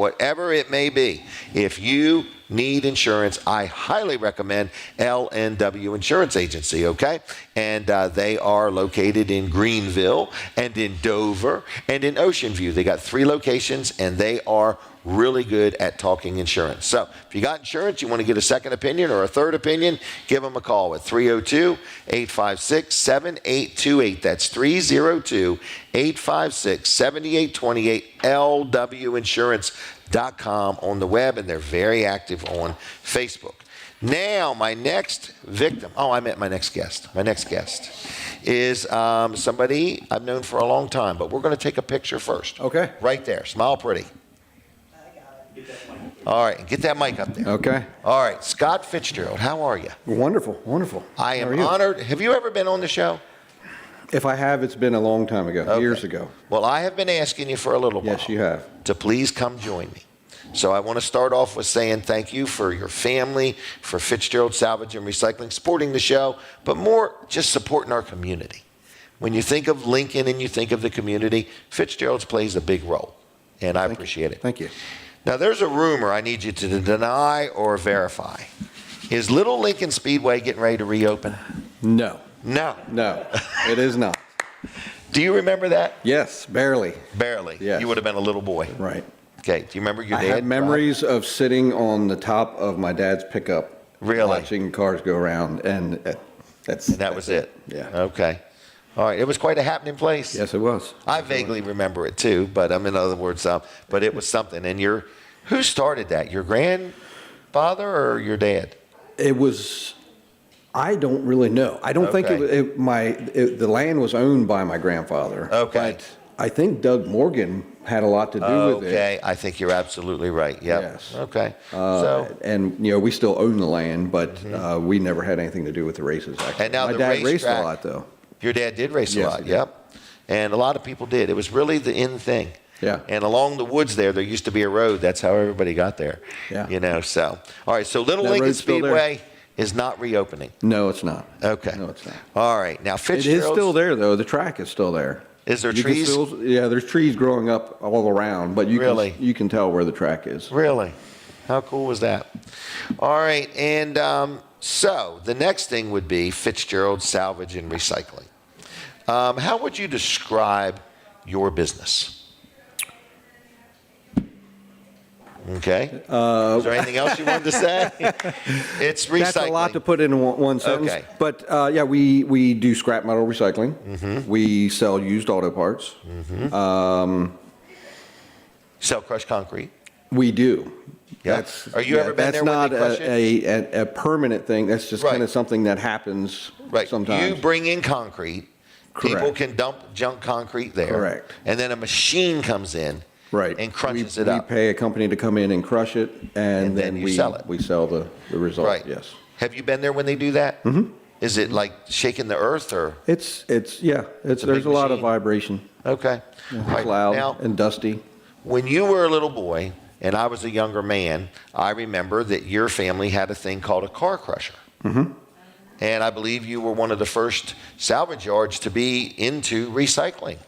if you need insurance, I highly recommend L&W Insurance Agency, okay? And they are located in Greenville and in Dover and in Ocean View. They got 3 locations, and they are really good at talking insurance. So if you got insurance, you want to get a second opinion or a third opinion, give them a call at 302-856-7828. That's 302-856-7828, lwinsurance.com on the web, and they're very active on Facebook. Now, my next victim, I meant my next guest. My next guest is somebody I've known for a long time, but we're going to take a picture first. Okay. Right there. Smile pretty. All right, get that mic up there. Okay. All right, Scott Fitzgerald, how are you? Wonderful, wonderful. I How am are you? honored. Have you ever been on the show? If I have, it's been a long time ago, years ago. Well, I have been asking you for a little while. Yes, you have. To please come join me. So I want to start off with saying thank you for your family, for Fitzgerald Salvage and Recycling, supporting the show, but more just supporting our community. When you think of Lincoln and you think of the community, Fitzgerald's plays a big role, and I appreciate it. Thank you. Now, there's a rumor I need you to deny or verify. Is Little Lincoln Speedway getting ready to reopen? No. No. No, it is not. Do you remember that? Yes, barely. Barely. Yes. You would have been a little boy. Right. Okay. Do you remember your I dad? have memories of sitting on the top of my dad's pickup, Really? watching cars go around, and that was it. Yeah. Okay. All right. It was quite a happening place. Yes, it was. I vaguely remember it too, but in other words, but it was something. And who started that? Your grandfather or your dad? It was. I don't really know. I don't think the land was owned by my grandfather. Okay. But I think Doug Morgan had a lot to do with it. Okay, I think you're absolutely right. Yep. Yes. Okay. And we still own the land, but we never had anything to do with the races. Actually, And now my the dad raced a racetrack- lot, though. Your dad did race a Yes, lot. he did. Yep. And a lot of people did. It was really the in thing. Yeah. And along the woods there used to be a road. That's how everybody got there. Yeah. So. All right, so Little That Lincoln road's still there. Speedway is not reopening. No, it's not. Okay. No, it's not. All right. Now, It Fitzgerald. is still there, though. The track is still there. Is there You can trees? there's trees growing up all around, but Really? you can tell where the track is. Really? How cool was that? All right, and so the next thing would be Fitzgerald Salvage and Recycling. How would you describe your business? Okay. Is there anything else you wanted to say? It's recycling. That's a lot to put in one sentence. Okay. But we do scrap metal recycling. Mm-hmm. We sell used auto parts. Sell crushed concrete. We do. Yeah. Are you ever been there when they crush it? That's not a permanent thing. That's just kind of something that happens sometimes. You bring in concrete. Correct. People can dump junk concrete there. Correct. And then a machine comes in. Right. And crunches we it up. We pay a company to come in and crush it, and then you we sell it. We sell the result. Right. Yes. Have you been there when they do that? Mm-hmm. Is it like shaking the earth or? It's there's big a lot of machine. vibration. Okay. Yeah, All right. it's loud Now, and dusty. when you were a little boy and I was a younger man, I remember that your family had a thing called a car crusher. Mm-hmm. And I believe you were one of the first salvage yards to be into recycling,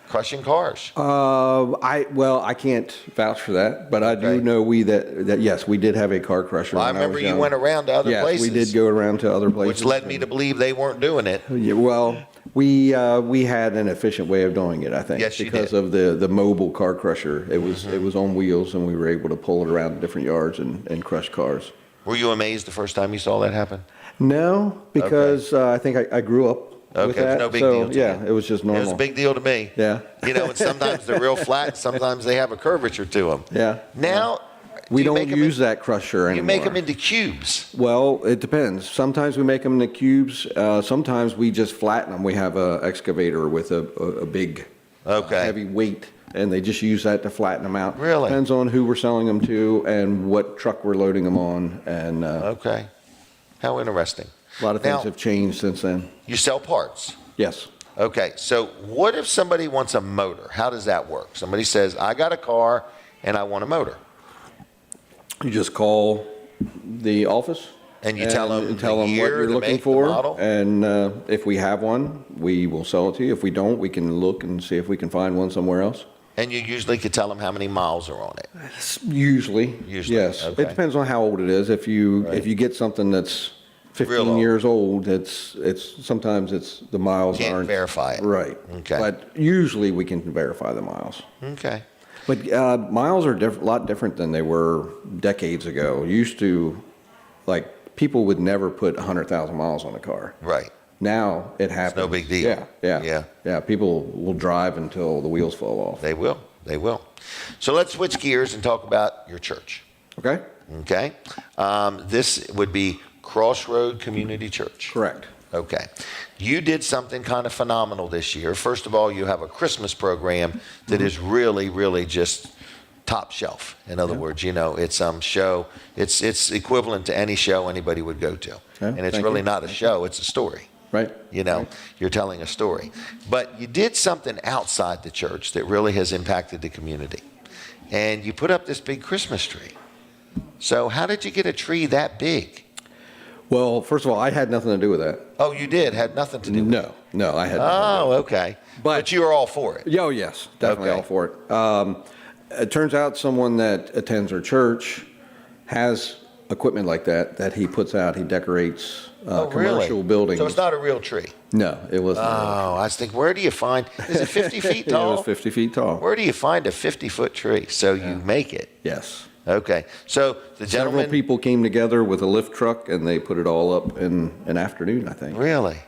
crushing cars. I can't vouch for that, but I do know that yes, we did have a car crusher. Well, I when remember was you young. went around to other yes, places. we did go around to other places. Which led me to believe they weren't doing it. Yeah, well, we had an efficient way of doing it, I think. Yes, you because did. of the mobile car crusher. It was on wheels, and we were able to pull it around different yards and crush cars. Were you amazed the first time you saw that happen? No, because I think I grew up with Okay, that. it's no big so, deal to yeah, you. it was just normal. It was a big deal to me. Yeah. And sometimes they're real flat, and sometimes they have a curvature to them. Yeah. Now, We do you don't make 'em use that crusher anymore. You make them into cubes. Well, it depends. Sometimes we make them into cubes. Sometimes we just flatten them. We have an excavator with a big, heavy weight, and they just use that to flatten them out. Really? Depends on who we're selling them to and what truck we're loading them on. And Okay. How interesting. a lot of things Now- have changed since then. You sell parts. Yes. Okay, so what if somebody wants a motor? How does that work? Somebody says, I got a car and I want a motor. You just call the office. And you tell them the what year, you're the looking make, the for, model? and if we have one, we will sell it to you. If we don't, we can look and see if we can find one somewhere else. And you usually could tell them how many miles are on it. Usually, yes. okay. It depends on how old it is. If you get something that's 15 old. years old, it's sometimes the miles Can't aren't verify it. right. Okay. But usually we can verify the miles. Okay. But miles are a lot different than they were decades ago. Used to, people would never put 100,000 miles on a car. Right. Now it happens. no big deal. Yeah. People will drive until the wheels fall off. They will. They will. So let's switch gears and talk about your church. Okay. Okay. This would be Crossroad Community Church. Correct. Okay. You did something kind of phenomenal this year. First of all, you have a Christmas program that is really, really just top shelf. In other words, it's show. It's equivalent to any show anybody would go to. And it's thank really you. not a show, it's a story. Right. You're telling a story. But you did something outside the church that really has impacted the community. And you put up this big Christmas tree. So how did you get a tree that big? Well, first of all, I had nothing to do with that. Oh, you did? Had nothing to do with it? No, I had nothing. Oh, okay. But you were all for it? Oh, yes, definitely Okay. all for it. It turns out someone that attends our church has equipment like that he puts out. He decorates commercial buildings. So it's not a real tree? No, it wasn't. Oh, I was thinking, where do you find, is it 50 feet tall? It was 50 feet tall. Where do you find a 50-foot tree? So you make it? Yes. Okay. So the Several gentleman... people came together with a lift truck, and they put it all up in an afternoon, I think. Really?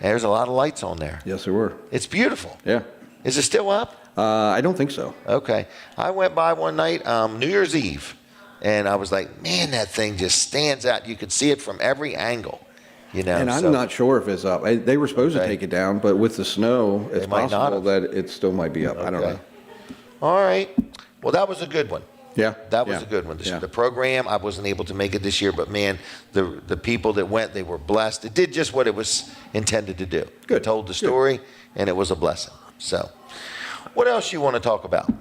There's a lot of lights on there. Yes, there were. It's beautiful. Yeah. Is it still up? I don't think so. Okay. I went by one night, New Year's Eve, and I was like, man, that thing just stands out. You could see it from every angle. And I'm not sure if it's up. They were supposed to take it down, but with the snow, it's might not possible have. that it still might be up. I don't know. All right. Well, that was a good one. Yeah. That was a good one. The program, I wasn't able to make it this year, but man, the people that went, they were blessed. It did just what it was intended to do. Good. It told the story, and it was a blessing. So, what else you want to talk about?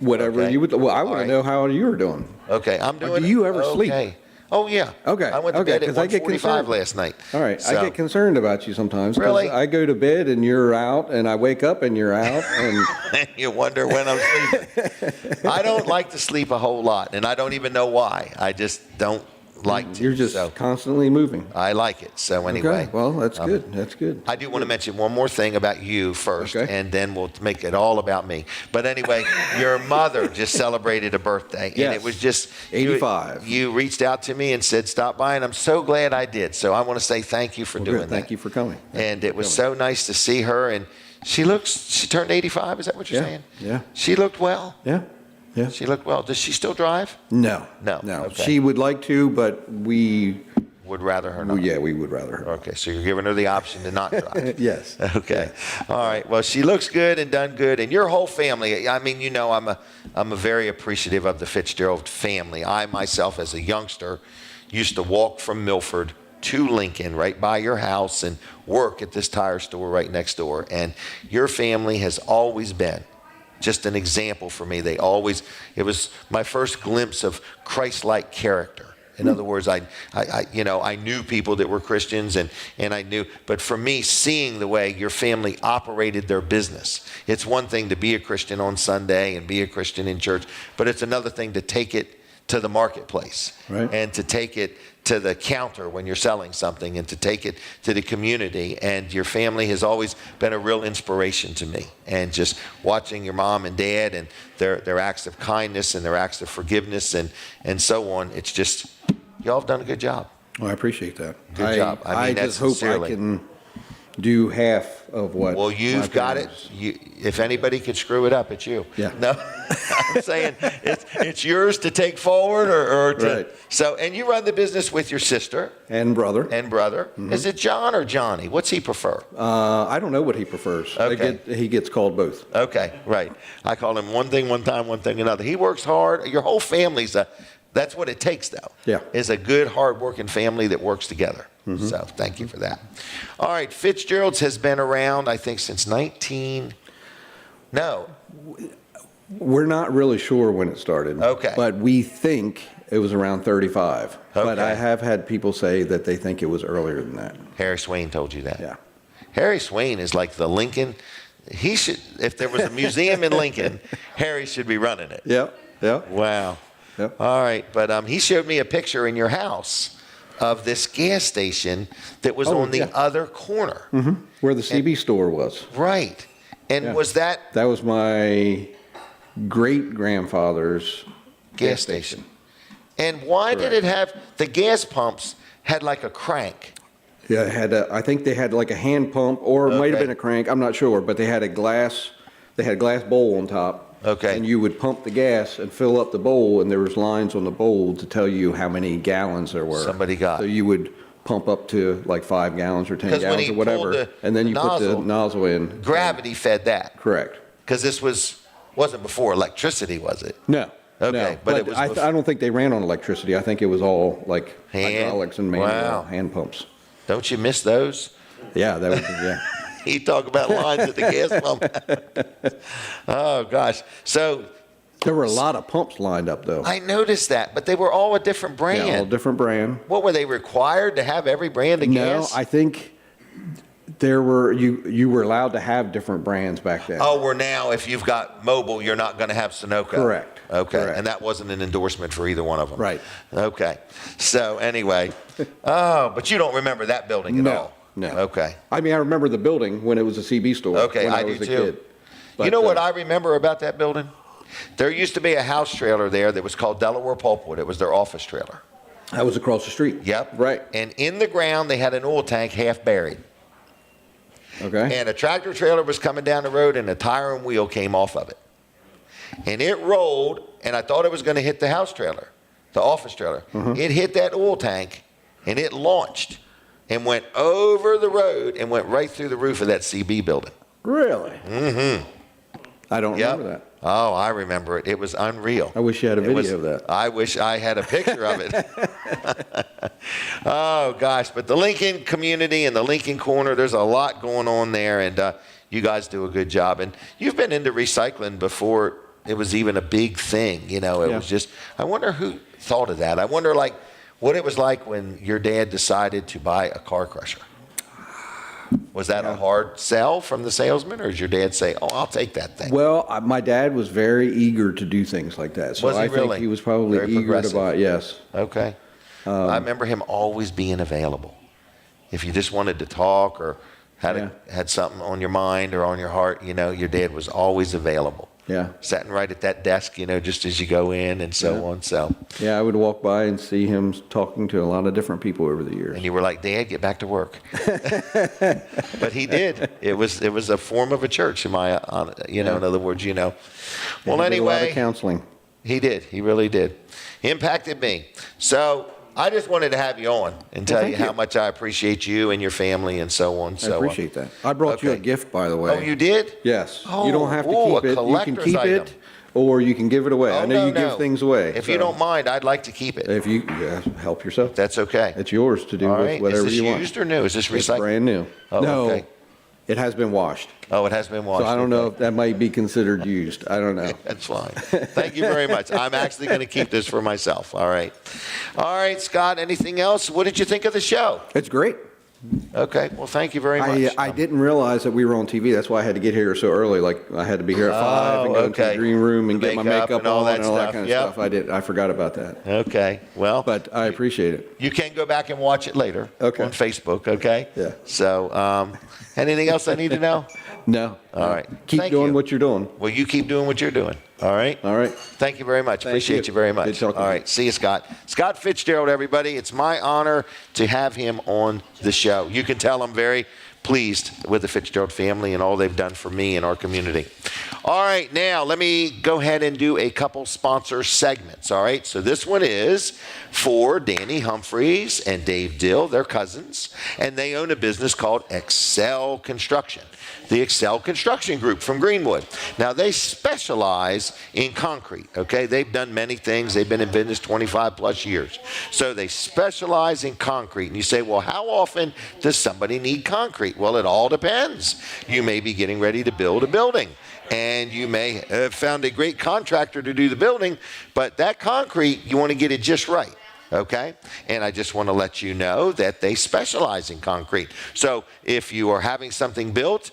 Whatever you would. Well, I want to know how you were doing. Okay, I'm doing. Do you ever sleep? Oh yeah. Okay. I went to bed at 1:45 last night. All right. So. I get concerned about you sometimes. 'Cause Really? I go to bed and you're out, and I wake up and you're out, and you wonder when I'm sleeping. I don't like to sleep a whole lot, and I don't even know why. I just don't like to. You're just constantly moving. I like it. So anyway. Okay. Well, that's good. That's good. I do want to mention one more thing about you first, and then we'll make it all about me. But anyway, your mother just celebrated a birthday, and it was just 85. You reached out to me and said, stop by, and I'm so glad I did. So I want to say thank you for doing that. Thank you for coming. And it was so nice to see her, and she turned 85, is that what you're saying? Yeah. She looked well? Yeah. Yeah. She looked well. Does she still drive? No. No. Okay. She would like to, but we would rather her not. Yeah, we would rather her. Okay, so you're giving her the option to not drive. Yes. Okay. All right. Well, she looks good and done good, and your whole family. I mean, I'm a very appreciative of the Fitzgerald family. I myself, as a youngster, used to walk from Milford to Lincoln, right by your house, and work at this tire store right next door. And your family has always been just an example for me. It was my first glimpse of Christ-like character. In other words, I knew people that were Christians, and I knew, but for me, seeing the way your family operated their business, it's one thing to be a Christian on Sunday and be a Christian in church, but it's another thing to take it to the marketplace, right, and to take it to the counter when you're selling something, and to take it to the community. And your family has always been a real inspiration to me. And just watching your mom and dad and their acts of kindness and their acts of forgiveness and so on, it's just, y'all have done a good job. Well, I appreciate that. Good job. I mean, just hope I can do half of what. Well, you've got it. If anybody could screw it up, it's you. Yeah. No, I'm saying it's yours to take forward, or to. Right. So, and you run the business with your sister and brother. Mm-hmm. Is it John or Johnny? What's he prefer? I don't know what he prefers. Okay. He gets called both. Okay, right. I call him one thing one time, one thing another. He works hard. Your whole family's that's what it takes, though. Yeah. Is a good, hard-working family that works together. Mm-hmm. So thank you for that. All right, Fitzgerald's has been around, I think, since We're not really sure when it started. Okay. But we think it was around 35. Okay. But I have had people say that they think it was earlier than that. Harry Swain told you that. Yeah. Harry Swain is like the Lincoln. He should, if there was a museum in Lincoln, Harry should be running it. Yeah. Yeah. Wow. Yeah. All right, but he showed me a picture in your house of this gas station that was on the other corner. Mm-hmm. Where the CB store was. Right. And was that? That was my great-grandfather's gas station. And why did it have, the gas pumps had like a crank? Yeah, it had I think they had like a hand pump, or it might have been a crank, I'm not sure, but they had a glass bowl on top. Okay. And you would pump the gas and fill up the bowl, and there was lines on the bowl to tell you how many gallons there were. Somebody got. So you would pump up to like 5 gallons or 10 gallons or whatever, and then you put the nozzle in. Gravity fed that. Correct. Because this wasn't before electricity, was it? No. Okay, no, but it was. I don't think they ran on electricity. I think it was all like hydraulics and manual Wow. hand pumps. Don't you miss those? Yeah, that was yeah. You talk about lines at the gas pump. Oh gosh! So there were a lot of pumps lined up, though. I noticed that, but they were all a different brand. Yeah, all different brand. What were they required to have every brand of gas? No, I think there were you were allowed to have different brands back then. Oh, we're now if you've got mobile, you're not going to have Sunoco. Correct. Okay, Correct. And that wasn't an endorsement for either one of them. Right. Okay. So anyway, but you don't remember that building at all. No. Okay. I mean, I remember the building when it was a CB store. Okay, when I was do a too. Kid. But, you know what I remember about that building? There used to be a house trailer there that was called Delaware Pulpwood. It was their office trailer. That was across the street. Yep. Right. And in the ground, they had an oil tank half buried. Okay. And a tractor trailer was coming down the road, and a tire and wheel came off of it. And it rolled, and I thought it was going to hit the house trailer, the office trailer. Mm-hmm. It hit that oil tank, and it launched and went over the road and went right through the roof of that CB building. Really? Mm-hmm. I don't remember that. Oh, I remember it. It was unreal. I wish you had a video of that. I wish I had a picture of it. Oh, gosh. But the Lincoln community and the Lincoln Corner, there's a lot going on there, and you guys do a good job. And you've been into recycling before it was even a big thing. You know, it was just, I wonder who thought of that. I wonder, like, what it was like when your dad decided to buy a car crusher. Was that a hard sell from the salesman, or did your dad say, "Oh, I'll take that thing"? Well, my dad was very eager to do things like that, so Was he I really? think he was probably Very eager progressive. to buy it. Yes. Okay. I remember him always being available. If you just wanted to talk or had something on your mind or on your heart, you know, your dad was always available. Yeah. Sitting right at that desk, you know, just as you go in and so on. So. Yeah, I would walk by and see him talking to a lot of different people over the years. And you were like, "Dad, get back to work." But he did. It was a form of a church. In other words, you know. Well, He did anyway. a lot of counseling. He did. He really did. He impacted me. So I just wanted to have you on and tell you how much I appreciate you and your family and so on. I So appreciate that. I brought you a gift, by the way. Oh, you did? Yes. Oh, you don't have to a keep it. You can collector's keep item. it, or you can give it away. Oh, I know you no. give things away. If you so don't mind, I'd like to keep it. If you help yourself. That's okay. It's yours to do All with right. whatever Is this you want. used or new? Is this It's recycled? brand new. Oh, no, okay. it has been washed. Oh, it has been washed. So I don't know Okay. if that might be considered used. I don't know. That's fine. Thank you very much. I'm actually going to keep this for myself. All right. All right, Scott, anything else? What did you think of the show? It's great. Okay. Well, thank you very much. I didn't realize that we were on TV. That's why I had to get here so early. Like I had to be here at 5 and go into the green room and get my makeup and all on that and all that stuff. kind of Yep. stuff. I forgot about that. Okay. Well, but I appreciate it. You can go back and watch it later on Facebook, okay? Yeah. So, anything else I need to know? No. All right. Keep Thank doing you. what you're doing. Well, you keep doing what you're doing. All right? All right. Thank you very much. Thank Appreciate you very much. Good talking All to you. right. See you, Scott. Scott Fitzgerald, everybody. It's my honor to have him on the show. You can tell I'm very pleased with the Fitzgerald family and all they've done for me and our community. All right, now let me go ahead and do a couple sponsor segments. All right, so this one is for Danny Humphreys and Dave Dill. They're cousins, and they own a business called Excel Construction. The Excel Construction Group from Greenwood. Now, they specialize in concrete, okay? They've done many things. They've been in business 25 plus years. So they specialize in concrete. And you say, well, how often does somebody need concrete? Well, it all depends. You may be getting ready to build a building, and you may have found a great contractor to do the building, but that concrete, you want to get it just right. Okay? And I just want to let you know that they specialize in concrete. So if you are having something built,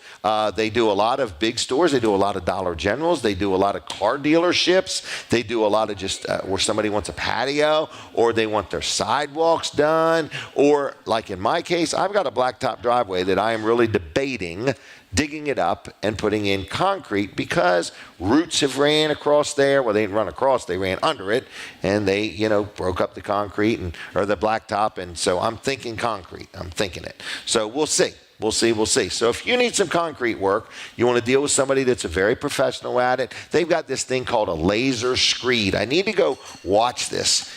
they do a lot of big stores. They do a lot of Dollar Generals. They do a lot of car dealerships. They do a lot of just where somebody wants a patio, or they want their sidewalks done, or like in my case, I've got a blacktop driveway that I am really debating digging it up and putting in concrete because roots have ran across there. Well, they didn't run across, they ran under it, and they, broke up the concrete or the blacktop. And so I'm thinking concrete. I'm thinking it. So we'll see. We'll see. So if you need some concrete work, you want to deal with somebody that's a very professional at it, they've got this thing called a laser screed. I need to go watch this,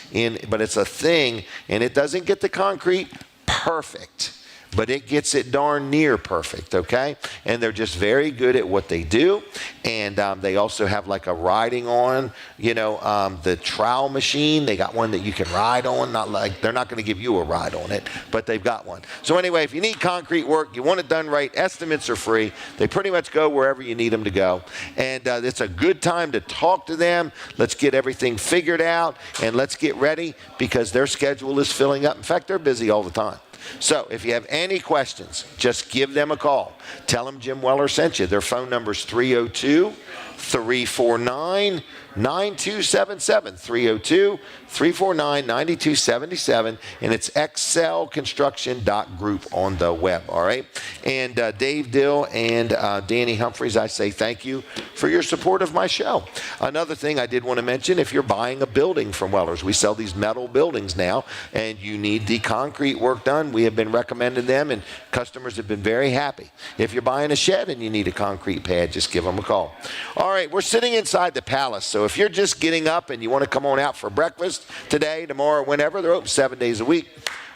but it's a thing, and it doesn't get the concrete perfect, but it gets it darn near perfect, okay? And they're just very good at what they do. And they also have like a riding on, the trowel machine. They got one that you can ride on. They're not going to give you a ride on it, but they've got one. So anyway, if you need concrete work, you want it done right, estimates are free. They pretty much go wherever you need them to go. And it's a good time to talk to them. Let's get everything figured out, and let's get ready because their schedule is filling up. In fact, they're busy all the time. So if you have any questions, just give them a call. Tell them Jim Weller sent you. Their phone number is 302-349-9277. 302-349-9277. And it's excelconstruction.group on the web, all right? And Dave Dill and Danny Humphreys, I say thank you for your support of my show. Another thing I did want to mention, if you're buying a building from Weller's, we sell these metal buildings now, and you need the concrete work done. We have been recommending them, and customers have been very happy. If you're buying a shed and you need a concrete pad, just give them a call. All right, we're sitting inside the Palace, so if you're just getting up and you want to come on out for breakfast today, tomorrow, whenever, they're open 7 days a week.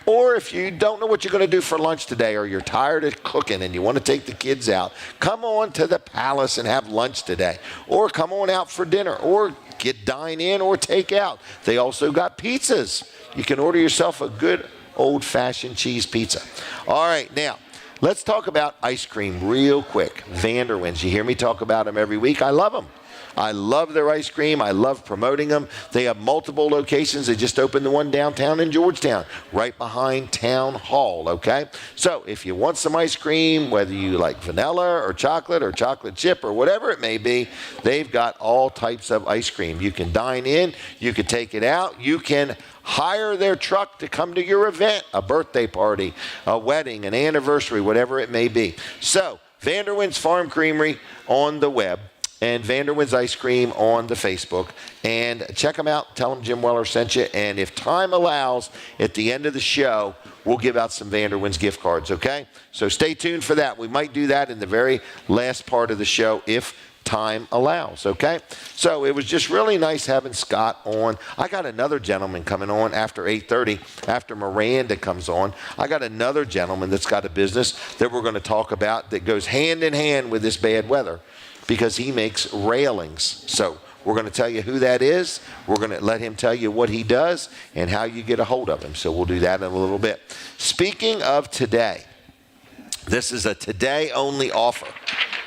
Or if you don't know what you're going to do for lunch today, or you're tired of cooking and you want to take the kids out, come on to the Palace and have lunch today. Or come on out for dinner, or dine in or take out. They also got pizzas. You can order yourself a good old-fashioned cheese pizza. All right, now, let's talk about ice cream real quick. Vanderwins, you hear me talk about them every week. I love them. I love their ice cream. I love promoting them. They have multiple locations. They just opened the one downtown in Georgetown, right behind Town Hall, okay? So if you want some ice cream, whether you like vanilla or chocolate chip or whatever it may be, they've got all types of ice cream. You can dine in. You can take it out. You can hire their truck to come to your event, a birthday party, a wedding, an anniversary, whatever it may be. So Vanderwins Farm Creamery on the web, and Vanderwins Ice Cream on the Facebook. And check them out. Tell them Jim Weller sent you. And if time allows, at the end of the show, we'll give out some Vanderwins gift cards, okay? So stay tuned for that. We might do that in the very last part of the show if time allows, okay? So it was just really nice having Scott on. I got another gentleman coming on after 8:30, after Miranda comes on. I got another gentleman that's got a business that we're going to talk about that goes hand in hand with this bad weather, because he makes railings. So we're going to tell you who that is. We're going to let him tell you what he does and how you get a hold of him. So we'll do that in a little bit. Speaking of today, this is a today-only offer.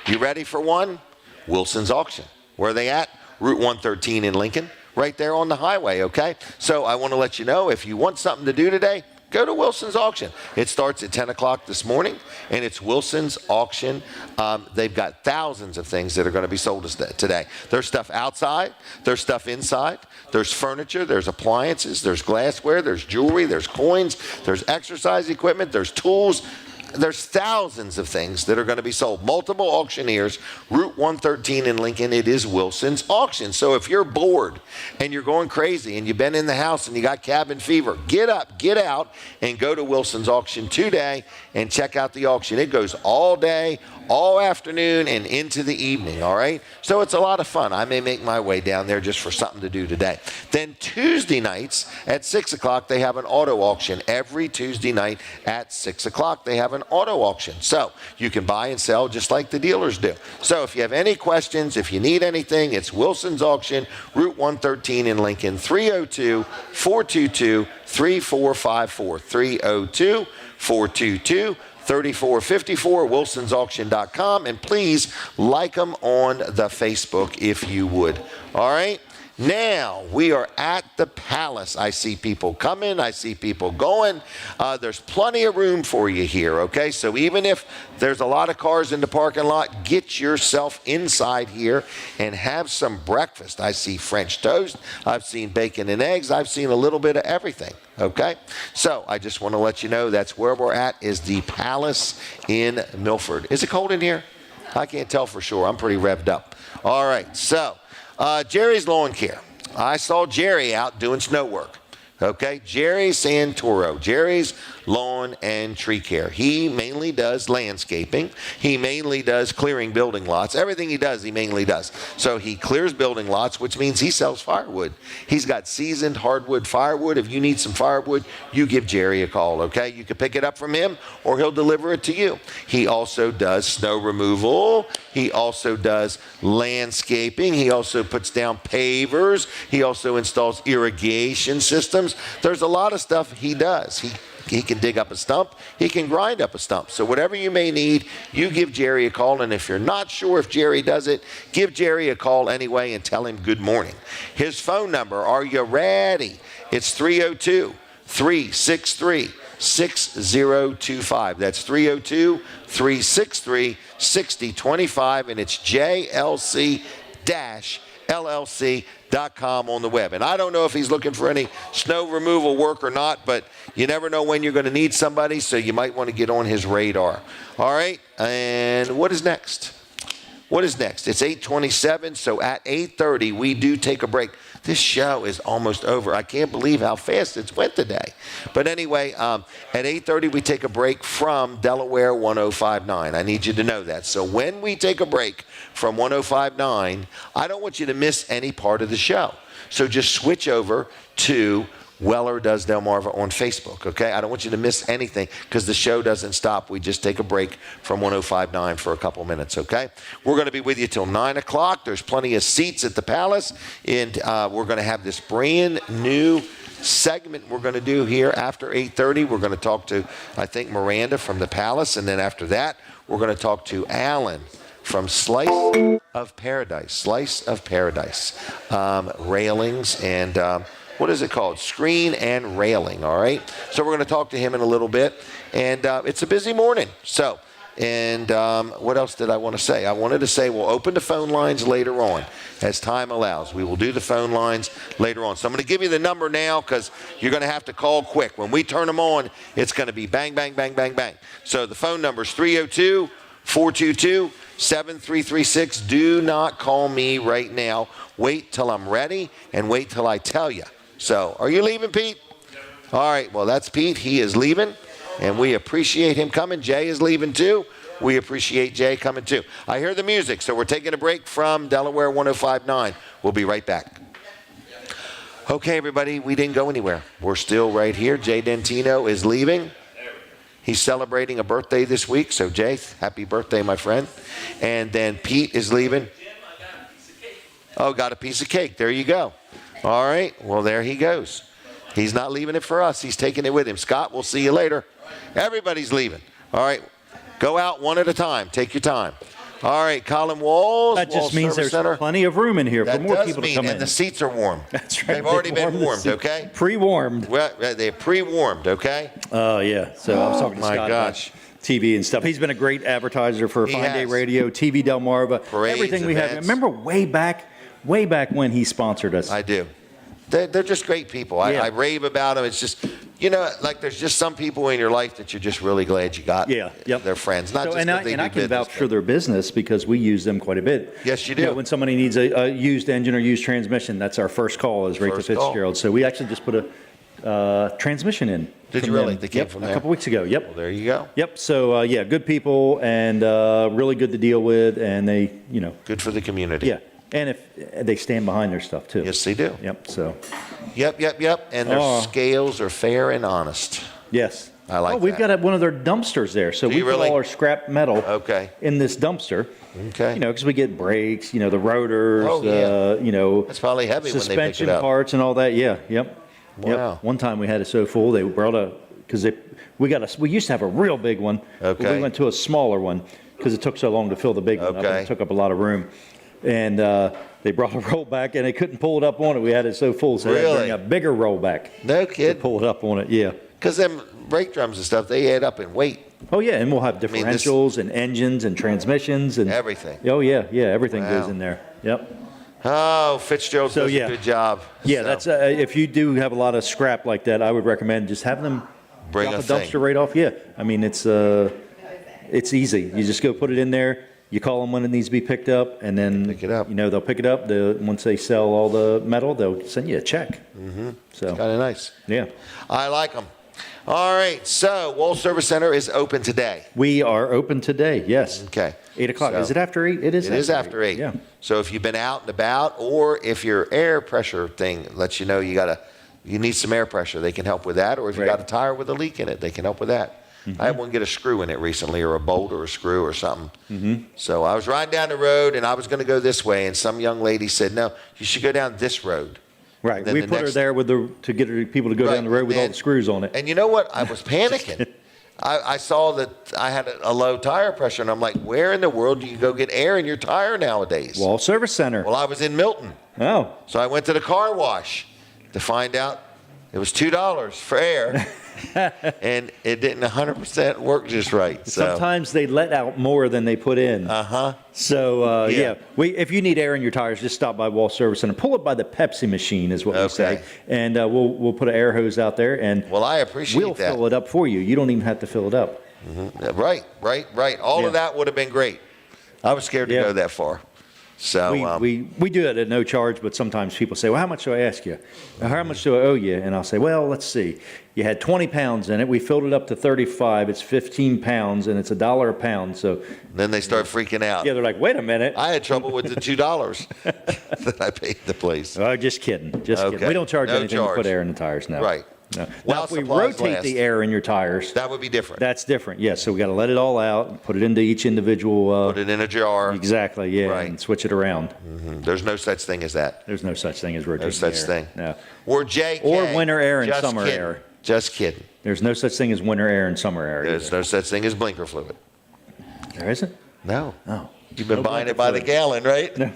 You ready for one? Wilson's Auction. Where are they at? Route 113 in Lincoln, right there on the highway, okay? So I want to let you know, if you want something to do today, go to Wilson's Auction. It starts at 10 o'clock this morning, and it's Wilson's Auction. They've got thousands of things that are going to be sold today. There's stuff outside. There's stuff inside. There's furniture. There's appliances. There's glassware. There's jewelry. There's coins. There's exercise equipment. There's tools. There's thousands of things that are going to be sold. Multiple auctioneers, Route 113 in Lincoln. It is Wilson's Auction. So if you're bored and you're going crazy and you've been in the house and you got cabin fever, get up, get out, and go to Wilson's Auction today and check out the auction. It goes all day, all afternoon, and into the evening, all right? So it's a lot of fun. I may make my way down there just for something to do today. Then Tuesday nights at 6 o'clock, they have an auto auction. Every Tuesday night at 6 o'clock, they have an auto auction. So you can buy and sell just like the dealers do. So if you have any questions, if you need anything, it's Wilson's Auction, Route 113 in Lincoln, 302-422-3454, 302-422-3454, wilsonsauction.com, and please like them on the Facebook if you would. All right? Now, we are at the Palace. I see people coming. I see people going. There's plenty of room for you here, okay? So even if there's a lot of cars in the parking lot, get yourself inside here and have some breakfast. I see French toast. I've seen bacon and eggs. I've seen a little bit of everything, okay? So I just want to let you know that's where we're at, is the Palace in Milford. Is it cold in here? I can't tell for sure. I'm pretty revved up. All right, so Jerry's Lawn Care. I saw Jerry out doing snow work. Okay, Jerry Santoro, Jerry's Lawn and Tree Care. He mainly does landscaping. He mainly does clearing building lots. Everything he does, he mainly does. So he clears building lots, which means he sells firewood. He's got seasoned hardwood firewood. If you need some firewood, you give Jerry a call, okay? You can pick it up from him, or he'll deliver it to you. He also does snow removal. He also does landscaping. He also puts down pavers. He also installs irrigation systems. There's a lot of stuff he does. He can dig up a stump. He can grind up a stump. So whatever you may need, you give Jerry a call. And if you're not sure if Jerry does it, give Jerry a call anyway and tell him good morning. His phone number, are you ready? It's 302-363-6025. That's 302-363-6025. And it's JLC-LLC.com on the web. And I don't know if he's looking for any snow removal work or not, but you never know when you're going to need somebody, so you might want to get on his radar. All right, and what is next? What is next? It's 8:27, so at 8:30 we do take a break. This show is almost over. I can't believe how fast it's went today. But anyway, at 8:30 we take a break from Delaware 105.9. I need you to know that. So when we take a break from 105.9, I don't want you to miss any part of the show. So just switch over to Weller Does Delmarva on Facebook, okay? I don't want you to miss anything because the show doesn't stop. We just take a break from 105.9 for a couple minutes, okay? We're going to be with you till 9 o'clock. There's plenty of seats at the Palace, and we're going to have this brand new segment we're going to do here after 8:30. We're going to talk to, I think, Miranda from the Palace, and then after that, we're going to talk to Alan from Slice of Paradise. Railings and what is it called? Screen and railing, all right? So we're going to talk to him in a little bit. And it's a busy morning. So, and what else did I want to say? I wanted to say we'll open the phone lines later on as time allows. We will do the phone lines later on. So I'm going to give you the number now because you're going to have to call quick. When we turn them on, it's going to be bang, bang, bang, bang, bang. So the phone number is 302-422-7336. Do not call me right now. Wait till I'm ready and wait till I tell you. So, are you leaving, Pete? All right, well, that's Pete. He is leaving, and we appreciate him coming. Jay is leaving, too. We appreciate Jay coming, too. I hear the music, so we're taking a break from Delaware 105.9. We'll be right back. Okay, everybody, we didn't go anywhere. We're still right here. Jay Dentino is leaving. He's celebrating a birthday this week, so Jay, happy birthday, my friend. And then Pete is leaving. Oh, got a piece of cake. There you go. All right. Well, there he goes. He's not leaving it for us. He's taking it with him. Scott, we'll see you later. Everybody's leaving. All right. Go out one at a time. Take your time. All right. Colin Walls. That just means there's plenty of room in here for more people to come in. And the seats are warm. That's right. They've already been warmed, okay? Pre-warmed. Well, they're pre-warmed, okay? Oh, yeah. So I was talking to Scott about TV and stuff. He's been a great advertiser for Fine Day Radio, TV Delmarva, everything we have. Remember way back when he sponsored us. I do. They're just great people. I rave about them. It's just, like there's just some people in your life that you're just really glad you got. Yeah, yep. They're friends. Not just and I can vouch for their business because we use them quite a bit. Yes, you do. When somebody needs a used engine or used transmission, that's our first call is right to Fitzgerald. So we actually just put a transmission in. Did you really? They came from there? A couple weeks ago. Yep. Well, there you go. Yep. So good people and really good to deal with, and they, good for the community. Yeah. And if they stand behind their stuff too. Yes, they do. Yep. So. Yep. And their scales are fair and honest. Yes. I like that. We've got one of their dumpsters there, so we put all our scrap metal in this dumpster. Okay. Because we get brakes, the rotors, It's probably heavy when they pick it suspension up. parts and all that. Yeah. Yep. Wow. Yep. One time we had it so full they brought we used to have a real big one. Okay. But we went to a smaller one because it took so long to fill the big one up. And it took up a lot of room. And they brought a rollback, and they couldn't pull it up on it. We had it so full, so they had to bring a bigger rollback. No kidding. To pull it up on it, yeah. Because them brake drums and stuff, they add up in weight. Oh, yeah, and we'll have differentials and engines and transmissions. And everything. Oh, yeah, everything goes in there. Yep. Oh, Fitzgerald does a good job. Yeah, that's if you do have a lot of scrap like that, I would recommend just having them bring drop a dumpster right off. Yeah, I mean, it's easy. You just go put it in there. You call them when it needs to be picked up, and then pick it up. They'll pick it up. Once they sell all the metal, they'll send you a check. Mm-hmm. So kind of nice. Yeah, I like them. All right, so Wall Service Center is open today. We are open today. Yes. Okay. 8 o'clock. So, is it after 8? It is. It is after 8. Yeah. So if you've been out and about, or if your air pressure thing lets you know you need some air pressure, they can help with that. Or if you got a tire with a leak in it, they can help with that. Mm-hmm. I had one get a screw in it recently, or a bolt or a screw or something. Mm-hmm. So I was riding down the road, and I was going to go this way, and some young lady said, "No, you should go down this road." Right. We put her there to get people to go down the road with all the screws on it. And you know what? I was panicking. I saw that I had a low tire pressure, and I'm like, where in the world do you go get air in your tire nowadays? Wall Service Center. Well, I was in Milton. Oh. So I went to the car wash to find out it was $2 for air. And it didn't 100% work just right. So. Sometimes they let out more than they put in. Uh-huh. So, if you need air in your tires, just stop by Wall Service Center. Pull it by the Pepsi machine is what we say. And we'll put an air hose out there. And I appreciate that. We'll fill it up for you. You don't even have to fill it up. Mm-hmm. Right. All of that would have been great. I was scared to go that far. So we do it at no charge, but sometimes people say, well, how much do I ask you? How much do I owe you? And I'll say, well, let's see. You had 20 pounds in it. We filled it up to 35. It's 15 pounds, and it's $1 a pound. So then they start freaking out. Yeah, they're like, wait a minute. I had trouble with the $2 that I paid the place. Oh, just kidding. Just Okay. kidding. We don't charge No anything to put air in the tires now. Right. No. While Now, if we supplies rotate last. the air in your tires, That would be different. that's different. Yes, so we got to let it all out, put it into each individual. Put it in a jar. Exactly. Yeah, Right. and switch it around. There's no such thing as that. There's no such thing as rotating No such air. thing. No. Or JK. Or winter air and Just summer kidding. air. Just kidding. There's no such thing as winter air and summer air. There's no such thing as blinker fluid. There isn't? No. Oh. You've been No buying blinker it by the fluid. gallon, right? No.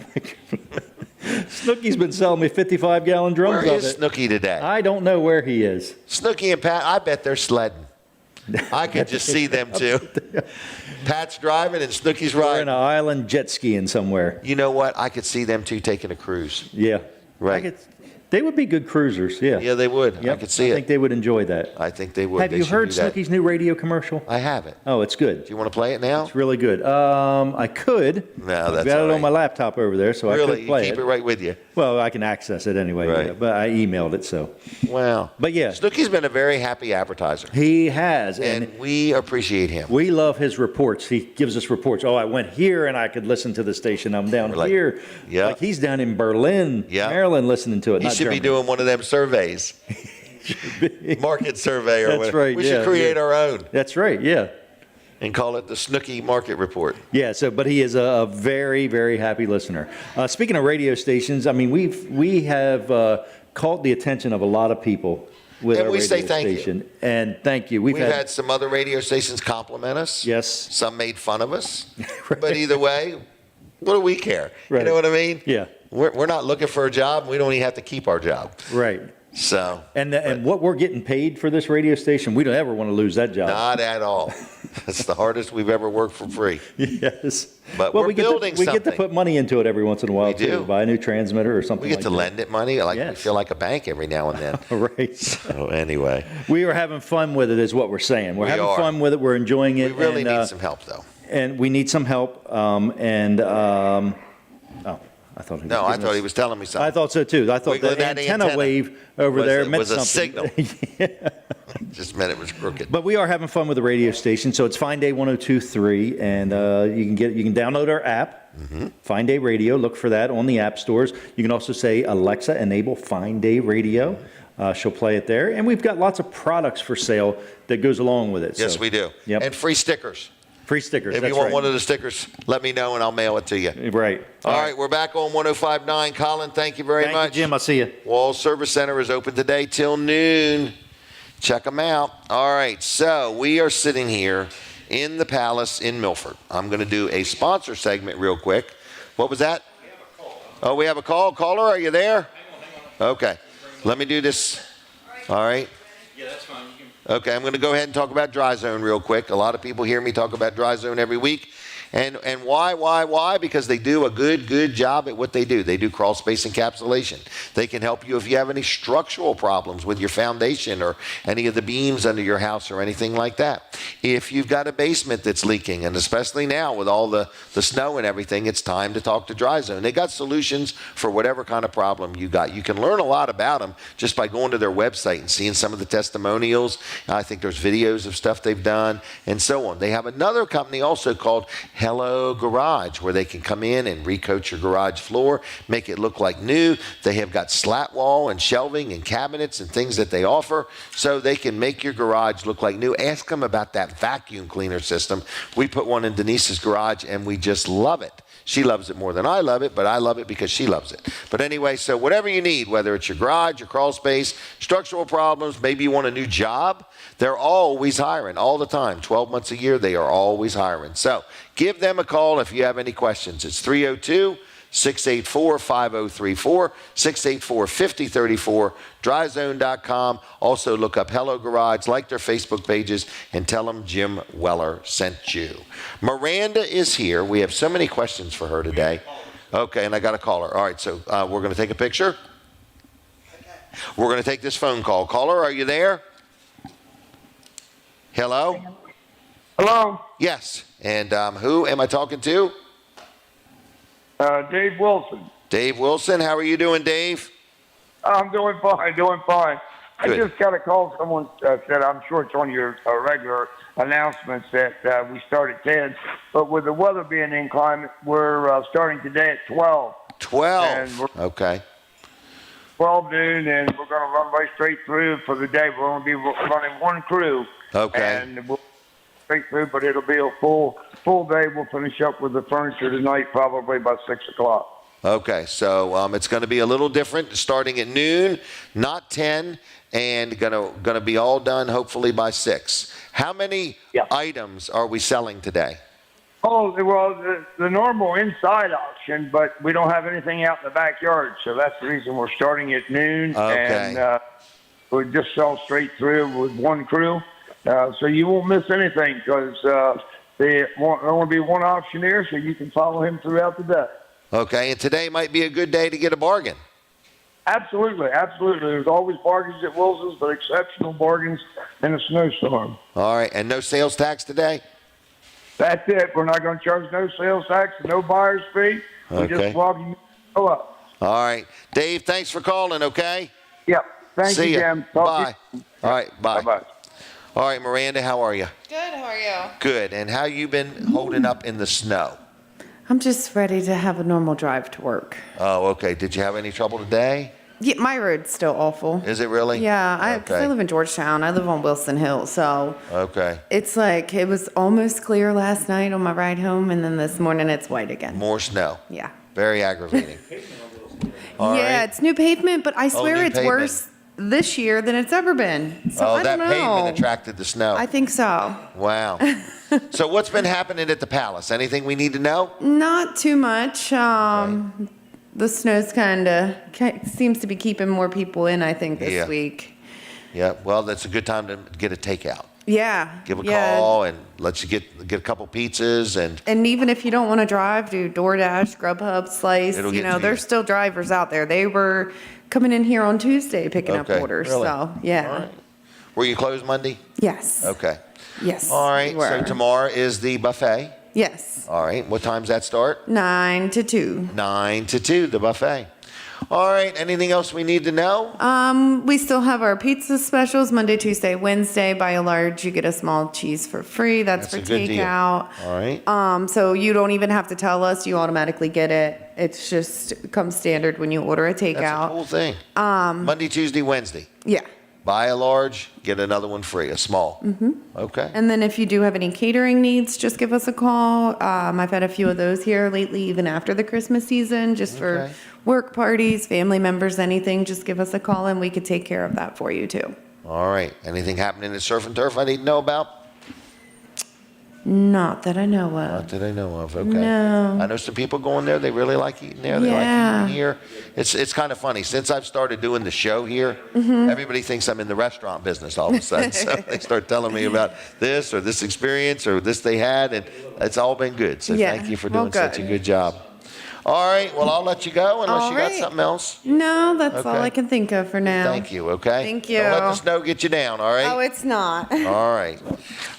Snooky's been selling me 55-gallon drums Where of is it. Snooky today? I don't know where he is. Snooky and Pat, I bet they're sledding. I could just see them too. Pat's driving and Snooky's We're in riding. an island jet skiing somewhere. You know what? I could see them two taking a cruise. Yeah. Right. They would be good cruisers, yeah. Yeah, they would. Yep. I could see I it. think they would enjoy that. I think they would. Have They you should heard do that. Snooky's new radio commercial? I haven't. Oh, it's good. Do you want to play it now? It's really good. I could. No, I've that's got all it right. on my laptop over there, so I Really? could play You keep it right with you? Well, I can access it anyway, Right. yeah, but I emailed it, so. Wow. But yeah, Snooky's been a very happy advertiser. he has, And we appreciate him. we love his reports. He gives us reports. Oh, I went here and I could listen to the station. I'm down We're like, here. yeah. Like he's down in Berlin, Yeah. Maryland, listening to it. He not should be Germany. doing one of them surveys. Market survey or That's whatever. right, We yeah, should create yeah. our own That's right, yeah. and call it the Snooky Market Report. Yeah, so, but he is a very, very happy listener. Speaking of radio stations, I mean, we have caught the attention of a lot of people with And our we radio say thank you. station. And thank you. We've had some other radio stations compliment us. Yes. Some made fun of us. But either way, what do we care? Right. You know what I mean? Yeah. We're not looking for a job. We don't even have to keep our job. Right. So. And what we're getting paid for this radio station, we don't ever want to lose that job. Not at all. It's the hardest we've ever worked for free. Yes. But Well, we're we get building to, we get to something. put money into it every once in a while, We do. too. Buy a new transmitter or something We get like to that. lend it money. Like we Yes. feel like a bank every now and then. Right. So anyway, We are having fun with it is what we're saying. We're We having are. fun with it. We're enjoying we it. really and, need some help though. And we need some help. I thought he was No, I giving thought us- he was telling me something. I thought so too. I thought Wiggling the that antenna wave over was there a- meant was a something. signal. Just meant it was crooked. But we are having fun with the radio station. So it's Fine Day 102.3, and you can download our app, Fine Day Radio. Look for that on the app stores. You can also say Alexa, enable Fine Day Radio. She'll play it there, and we've got lots of products for sale that goes along with it. Yes, So, we do. Yep. And free stickers. Free stickers. If that's you want right. one of the stickers, let me know and I'll mail it to you. Right. All right, we're back on 105.9. Colin, thank you very Thank much. you, Jim. I'll see you. Wall Service Center is open today till noon. Check them out. All right, so we are sitting here in the Palace in Milford. I'm going to do a sponsor segment real quick. What was that? Oh, we have a call. Caller, are you there? Okay. Let me do this. All right. Yeah, that's fine. Okay, I'm going to go ahead and talk about Dry Zone real quick. A lot of people hear me talk about Dry Zone every week. And why? Because they do a good job at what they do. They do crawl space encapsulation. They can help you if you have any structural problems with your foundation or any of the beams under your house or anything like that. If you've got a basement that's leaking, and especially now with all the snow and everything, it's time to talk to Dry Zone. They got solutions for whatever kind of problem you got. You can learn a lot about them just by going to their website and seeing some of the testimonials. I think there's videos of stuff they've done and so on. They have another company also called Hello Garage, where they can come in and recoat your garage floor, make it look like new. They have got slat wall and shelving and cabinets and things that they offer, so they can make your garage look like new. Ask them about that vacuum cleaner system. We put one in Denise's garage and we just love it. She loves it more than I love it, but I love it because she loves it. But anyway, so whatever you need, whether it's your garage, your crawl space, structural problems, maybe you want a new job, they're always hiring all the time. 12 months a year, they are always hiring. So give them a call if you have any questions. It's 302-684-5034, 684-5034, dryzone.com. Also look up Hello Garage, like their Facebook pages, and tell them Jim Weller sent you. Miranda is here. We have so many questions for her today. Okay, and I got a caller. All right, so we're going to take a picture. We're going to take this phone call. Caller, are you there? Hello? Hello? Yes. And who am I talking to? Dave Wilson. Dave Wilson, how are you doing, Dave? I'm doing fine, Good. I just got a call. Someone said, I'm sure it's on your regular announcements that we start at 10. But with the weather being inclement, we're starting today at 12. 12. Okay. 12 noon, and we're going to run right straight through for the day. We're going to be running one crew. Okay. And we'll straight through, but it'll be a full day. We'll finish up with the furniture tonight, probably by 6 o'clock. Okay, so it's going to be a little different, starting at noon, not 10, and gonna be all done hopefully by 6. How many items are we selling today? Oh, well, the normal inside auction, but we don't have anything out in the backyard, so that's the reason we're starting at noon. Okay. And we just sell straight through with one crew, so you won't miss anything because there will be one auctioneer, so you can follow him throughout the day. Okay, and today might be a good day to get a bargain. Absolutely. There's always bargains at Wilson's, but exceptional bargains in a snowstorm. All right, and no sales tax today? That's it. We're not going to charge no sales tax, no buyer's fee. We just swab you up. All right. Dave, thanks for calling, okay? Yep. Thank See you, ya. Jim. Bye. All right, bye. Bye-bye. All right, Miranda, how are you? Good, how are you? Good, and how you been holding up in the snow? I'm just ready to have a normal drive to work. Oh, okay. Did you have any trouble today? Yeah, my road's still awful. Is it really? Yeah, I live in Georgetown. I live on Wilson Hill, so Okay. it's like it was almost clear last night on my ride home, and then this morning it's white again. More snow. Yeah. Very aggravating. All Yeah, right. it's new pavement, but I swear new it's pavement. worse this year than it's ever been. So I that don't know. pavement attracted the snow. I think so. Wow. So what's been happening at the Palace? Anything we need to know? Not too much. The snow's kind of seems to be keeping more people in, I think, this week. Yeah. Well, that's a good time to get a takeout. Yeah. Give a call and let you get a couple pizzas And even if you don't want to drive, do DoorDash, Grubhub, Slice. It'll get to There's still drivers out there. They were coming in here on Tuesday picking up Okay, orders. really? So yeah. All right. Were you closed Monday? Yes. Okay. Yes. All right. we So were. tomorrow is the buffet. Yes. All right. What time's that start? 9 to 2. 9 to 2, the buffet. All right. Anything else we need to know? We still have our pizza specials Monday, Tuesday, Wednesday. Buy a large, you get a small cheese for free. That's for a good deal. takeout. All right. So you don't even have to tell us. You automatically get it. It's just comes standard when you order a takeout. That's a cool thing. Monday, Tuesday, Wednesday. Yeah. Buy a large, get another one free, a small. Mm-hmm. Okay. And then if you do have any catering needs, just give us a call. I've had a few of those here lately, even after the Christmas season, just for work parties, family members, anything. Just give us a call and we could take care of that for you too. All right. Anything happening at Surf and Turf I need to know about? Not that I know of. Not that I know of. Okay. No. I know some people going there. They really like eating there. They like eating here. It's kind of funny. Since I've started doing the show here, everybody thinks I'm in the restaurant business all of a sudden. So they start telling me about this or this experience or this they had, and it's all been good. So thank you for doing such a good job. All right. Well, I'll let you go unless you got something else. No, that's all Okay. I can think of for now. Thank you. Okay. Thank you. Don't let the snow get you down. All right. Oh, it's not. All right.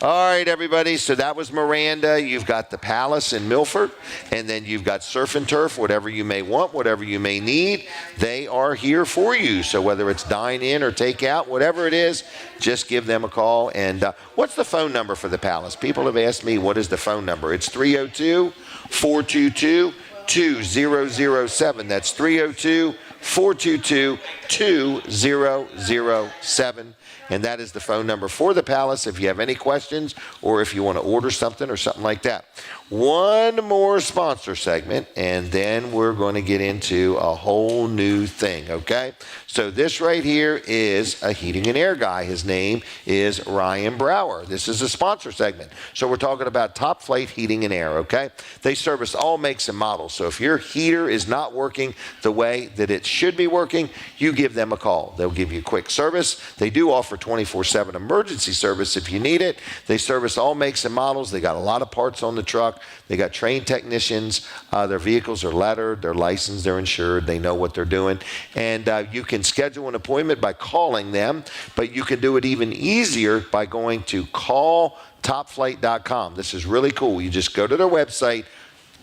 All right, everybody. So that was Miranda. You've got the Palace in Milford, and then you've got Surf and Turf, whatever you may want, whatever you may need. They are here for you. So whether it's dine in or take out, whatever it is, just give them a call. And what's the phone number for the Palace? People have asked me, what is the phone number? It's 302-422-2007. That's 302-422-2007. And that is the phone number for the Palace if you have any questions or if you want to order something or something like that. One more sponsor segment, and then we're going to get into a whole new thing, okay? So this right here is a heating and air guy. His name is Ryan Brower. This is a sponsor segment. So we're talking about Top Flight Heating and Air, okay? They service all makes and models. So if your heater is not working the way that it should be working, you give them a call. They'll give you quick service. They do offer 24/7 emergency service if you need it. They service all makes and models. They got a lot of parts on the truck. They got trained technicians. Their vehicles are lettered. They're licensed. They're insured. They know what they're doing. And you can schedule an appointment by calling them, but you can do it even easier by going to calltopflight.com. This is really cool. You just go to their website,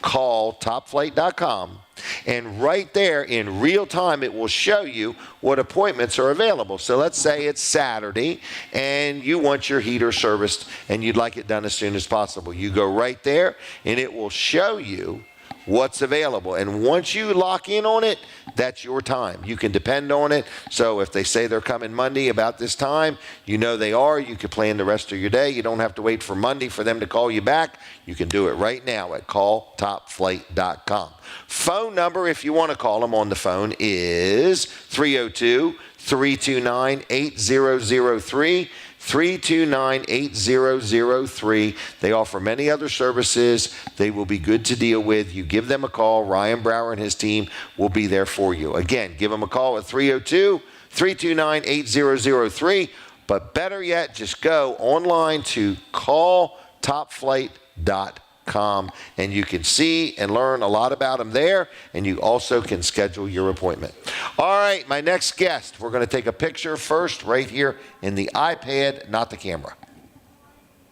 call topflight.com, and right there in real time it will show you what appointments are available. So let's say it's Saturday and you want your heater serviced and you'd like it done as soon as possible. You go right there and it will show you what's available. And once you lock in on it, that's your time. You can depend on it. So if they say they're coming Monday about this time, you know they are. You can plan the rest of your day. You don't have to wait for Monday for them to call you back. You can do it right now at calltopflight.com. Phone number, if you want to call them on the phone, is 302-329-8003. 329-8003. They offer many other services. They will be good to deal with. You give them a call. Ryan Brower and his team will be there for you. Again, give them a call at 302-329-8003. But better yet, just go online to calltopflight.com. And you can see and learn a lot about them there, and you also can schedule your appointment. All right, my next guest, we're going to take a picture first right here in the iPad, not the camera.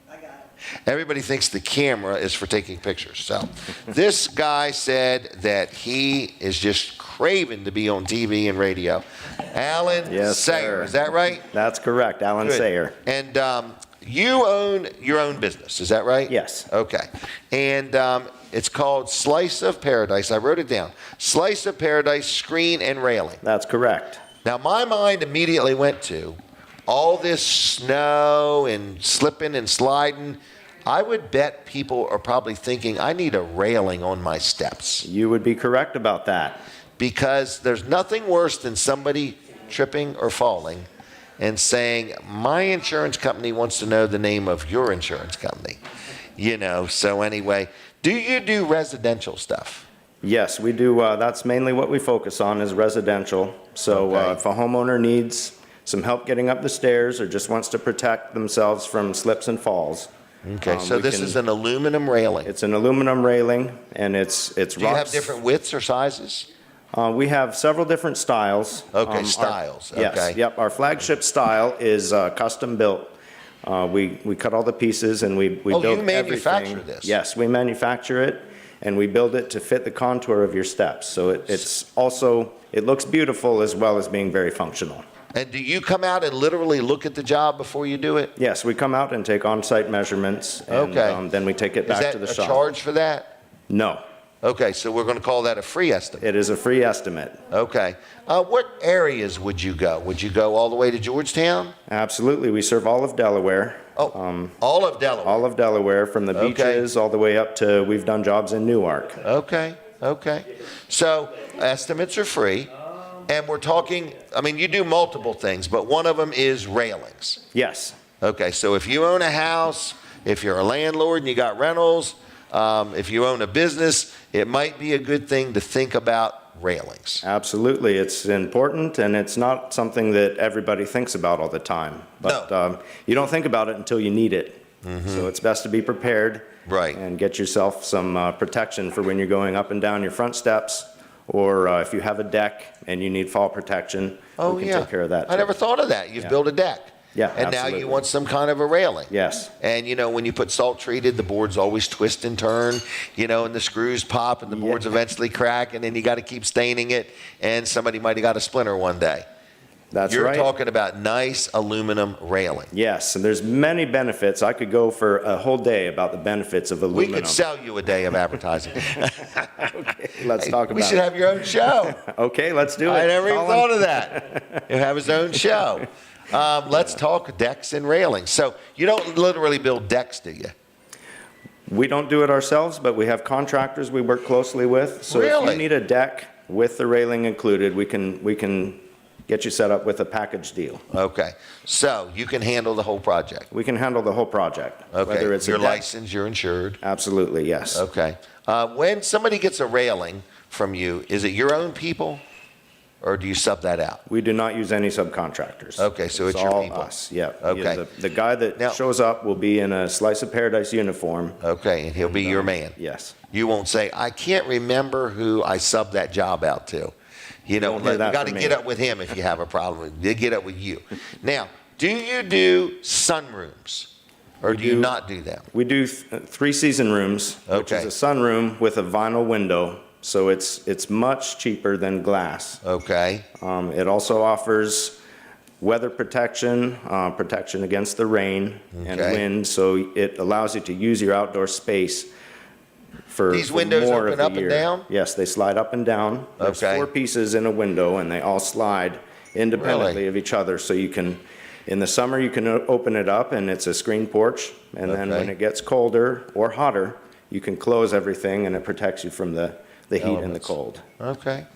I got it. Everybody thinks the camera is for taking pictures. So this guy said that he is just craving to be on TV and radio. Alan Sayer, is that right? That's correct, Alan Sayer. And you own your own business, is that right? Yes. Okay. And it's called Slice of Paradise. I wrote it down. Slice of Paradise Screen and Railing. That's correct. Now, my mind immediately went to all this snow and slipping and sliding. I would bet people are probably thinking, I need a railing on my steps. You would be correct about that. Because there's nothing worse than somebody tripping or falling and saying, my insurance company wants to know the name of your insurance company. You know, so anyway, do you do residential stuff? Yes, we do. That's mainly what we focus on is residential. So if a homeowner needs some help getting up the stairs or just wants to protect themselves from slips and falls. Okay, so this is an aluminum railing. It's an aluminum railing, and it's Do you have different widths or sizes? We have several different styles. Okay, styles. Yes, okay. yep. Our flagship style is custom built. We cut all the pieces and we build everything. You manufacture this? Yes, we manufacture it and we build it to fit the contour of your steps. So it's also, it looks beautiful as well as being very functional. And do you come out and literally look at the job before you do it? Yes, we come out and take on-site measurements and then we take it back to the shop. Is that a charge for that? No. Okay, so we're going to call that a free estimate. It is a free estimate. Okay. What areas would you go? Would you go all the way to Georgetown? Absolutely. We serve all of Delaware. Oh, all of Delaware? All of Delaware, from the beaches all the way up to, we've done jobs in Newark. Okay, okay. So estimates are free, and we're talking, I mean, you do multiple things, but one of them is railings. Yes. Okay, so if you own a house, if you're a landlord and you got rentals, if you own a business, it might be a good thing to think about railings. Absolutely. It's important, and it's not something that everybody thinks about all the time. But you don't think about it until you need it. Mm-hmm. So it's best to be prepared and get yourself some protection for when you're going up and down your front steps, or if you have a deck and you need fall protection, we can take care of that too. I never thought of that. You've built a deck. Yeah, and absolutely. now you want some kind of a railing. Yes. And, you know, when you put salt treated, the boards always twist and turn, you know, and the screws pop and the boards eventually crack, and then you got to keep staining it, and somebody might have got a splinter one day. That's You're right. talking about nice aluminum railing. Yes, and there's many benefits. I could go for a whole day about the benefits of aluminum. We could sell you a day of advertising. Okay, let's talk about it. We should have your own show. Okay, let's do it. I never even Colin. thought of that. He'll have his own show. Let's talk decks and railings. So you don't literally build decks, do you? We don't do it ourselves, but we have contractors we work closely with. So if you need a deck with the railing included, we can get you set up with a package deal. Okay. So you can handle the whole project? We can handle the whole project. Okay. Whether it's you're a deck. licensed, you're insured? Absolutely, yes. Okay. When somebody gets a railing from you, is it your own people? Or do you sub that out? We do not use any subcontractors. Okay, so it's your all people. us. Yeah. Okay. The guy that shows up will be in a Slice of Paradise uniform. Okay, and he'll be your man. Yes. You won't say, I can't remember who I subbed that job out to. You know, you got to get up with him if you have a problem. They get up with you. Now, do you do sunrooms? Or do you not do them? We do 3 season rooms, which is a sunroom with a vinyl window. So it's much cheaper than glass. Okay. It also offers weather protection, protection against the rain and wind. So it allows you to use your outdoor space for These windows more open of up the and year. down? Yes, they slide up and down. There's Okay. 4 pieces in a window, and they all slide independently of each other. So you can, in the summer, you can open it up, and it's a screen porch. And then when it gets colder or hotter, you can close everything, and it protects you from the heat and the cold. Okay.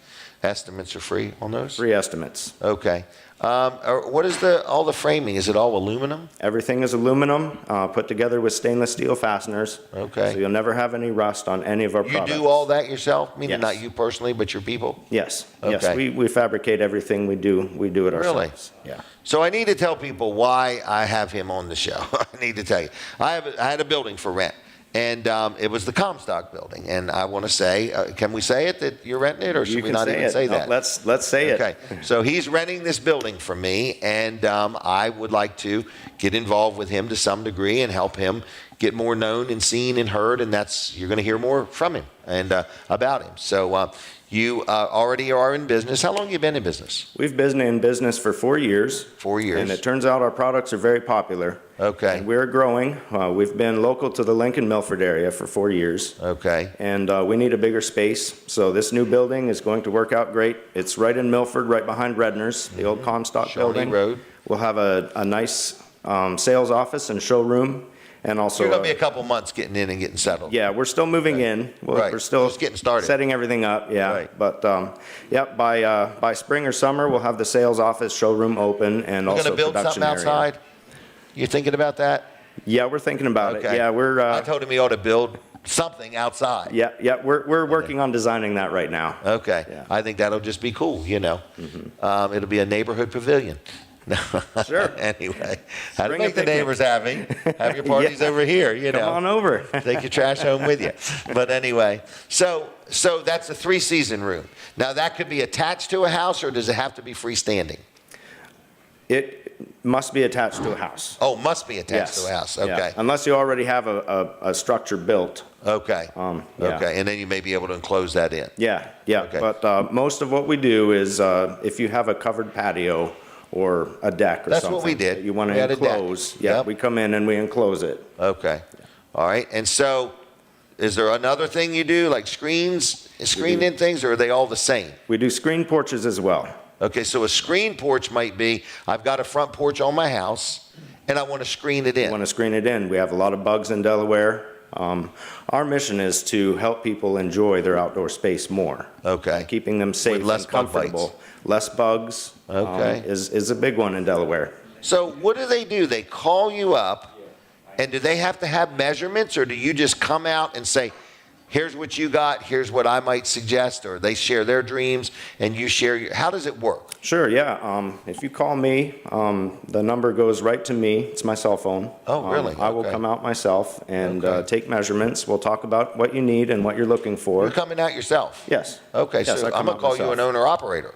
Estimates are free on those? Free estimates. Okay. What is all the framing? Is it all aluminum? Everything is aluminum, put together with stainless steel fasteners. Okay. So you'll never have any rust on any of our You products. do all that yourself? Meaning Yes. not you personally, but your people? Yes. Okay. Yes. We fabricate everything we do. We do it ourselves. Really? Yeah. So I need to tell people why I have him on the show. I need to tell you. I had a building for rent. And it was the Comstock building. And I want to say, can we say it that you're renting it, or should we not even say that? No, let's say it. Okay. So he's renting this building from me, and I would like to get involved with him to some degree and help him get more known and seen and heard. And you're going to hear more from him and about him. So you already are in business. How long have you been in business? We've been in business for 4 years. 4 years. And it turns out our products are very popular. Okay. And we're growing. We've been local to the Lincoln-Milford area for 4 years. Okay. And we need a bigger space. So this new building is going to work out great. It's right in Milford, right behind Redner's, the old Comstock Shawnee building. Road. We'll have a nice sales office and showroom. And also, You're going to be a couple months getting in and getting settled. yeah, we're still moving in. Right. We're still Just getting started. setting everything up. Yeah, Right. but by spring or summer, we'll have the sales office, showroom open, and We're also going to build production something area. outside? You thinking about that? Yeah, we're thinking about it. Okay. Yeah, we're. I told him he ought to build something outside. Yeah, we're working on designing that right now. Okay. Yeah. I think that'll just be cool, It'll be a neighborhood pavilion. Sure. Anyway, how to Bring a make the picnic. neighbors happy. Have your parties Yeah. over here, Come on over. Take your trash home with you. But anyway, so that's a 3-season room. Now that could be attached to a house, or does it have to be freestanding? It must be attached to a house. Oh, must be attached to a house. Okay. Yeah. Unless you already have a structure built. Okay. Yeah. Okay. And then you may be able to enclose that in. Yeah. Okay. But most of what we do is if you have a covered patio or a deck or That's something. what we did. that You want We to had a deck. enclose. Yeah, Yep. we come in and we enclose it. Okay. All right. And so is there another thing you do, like screened in things, or are they all the same? We do screen porches as well. Okay, so a screen porch might be, I've got a front porch on my house, and I want to screen it in. We want to screen it in. We have a lot of bugs in Delaware. Our mission is to help people enjoy their outdoor space more. Okay. Keeping them safe With less and bug bites. comfortable. Less bugs Okay. is a big one in Delaware. So what do? They call you up, and do they have to have measurements, or do you just come out and say, here's what you got, here's what I might suggest, or they share their dreams and you share your, how does it work? Sure, yeah. If you call me, the number goes right to me. It's my cell phone. Oh, really? I will Okay. come out myself and take measurements. We'll talk about what you need and what you're looking for. You're coming out yourself? Yes. Okay, Yes, so I come I'm going out to call you myself. an owner-operator.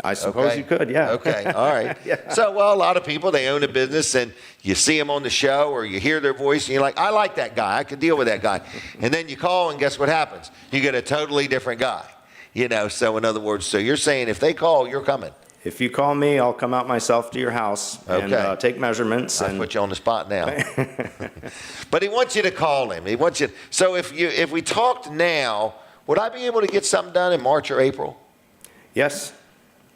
I suppose Okay. you could, yeah. Okay, all right. So, well, a lot of people, they own a business and you see them on the show or you hear their voice and you're like, I like that guy. I could deal with that guy. And then you call and guess what happens? You get a totally different guy. So in other words, so you're saying if they call, you're coming. If you call me, I'll come out myself to your house and Okay. take measurements. I And put you on the spot now. But he wants you to call him. He wants you. So if we talked now, would I be able to get something done in March or April? Yes.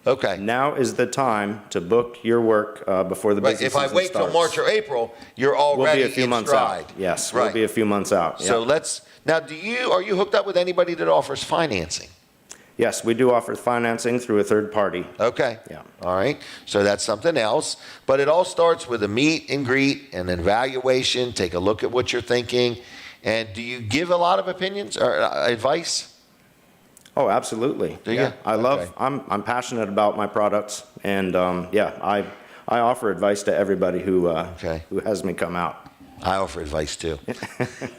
Okay. Now is the time to book your work before the But busy if I season wait till starts. March or April, you're We'll already be a few in months stride. out. Yes, Right. we'll be a few months out. So yeah. now are you hooked up with anybody that offers financing? Yes, we do offer financing through a third party. Okay. Yeah. All right. So that's something else. But it all starts with a meet and greet and an evaluation. Take a look at what you're thinking. And do you give a lot of opinions or advice? Oh, absolutely. Do you? Yeah. I'm passionate about my products, and I offer advice to everybody who has me come out. I offer advice too,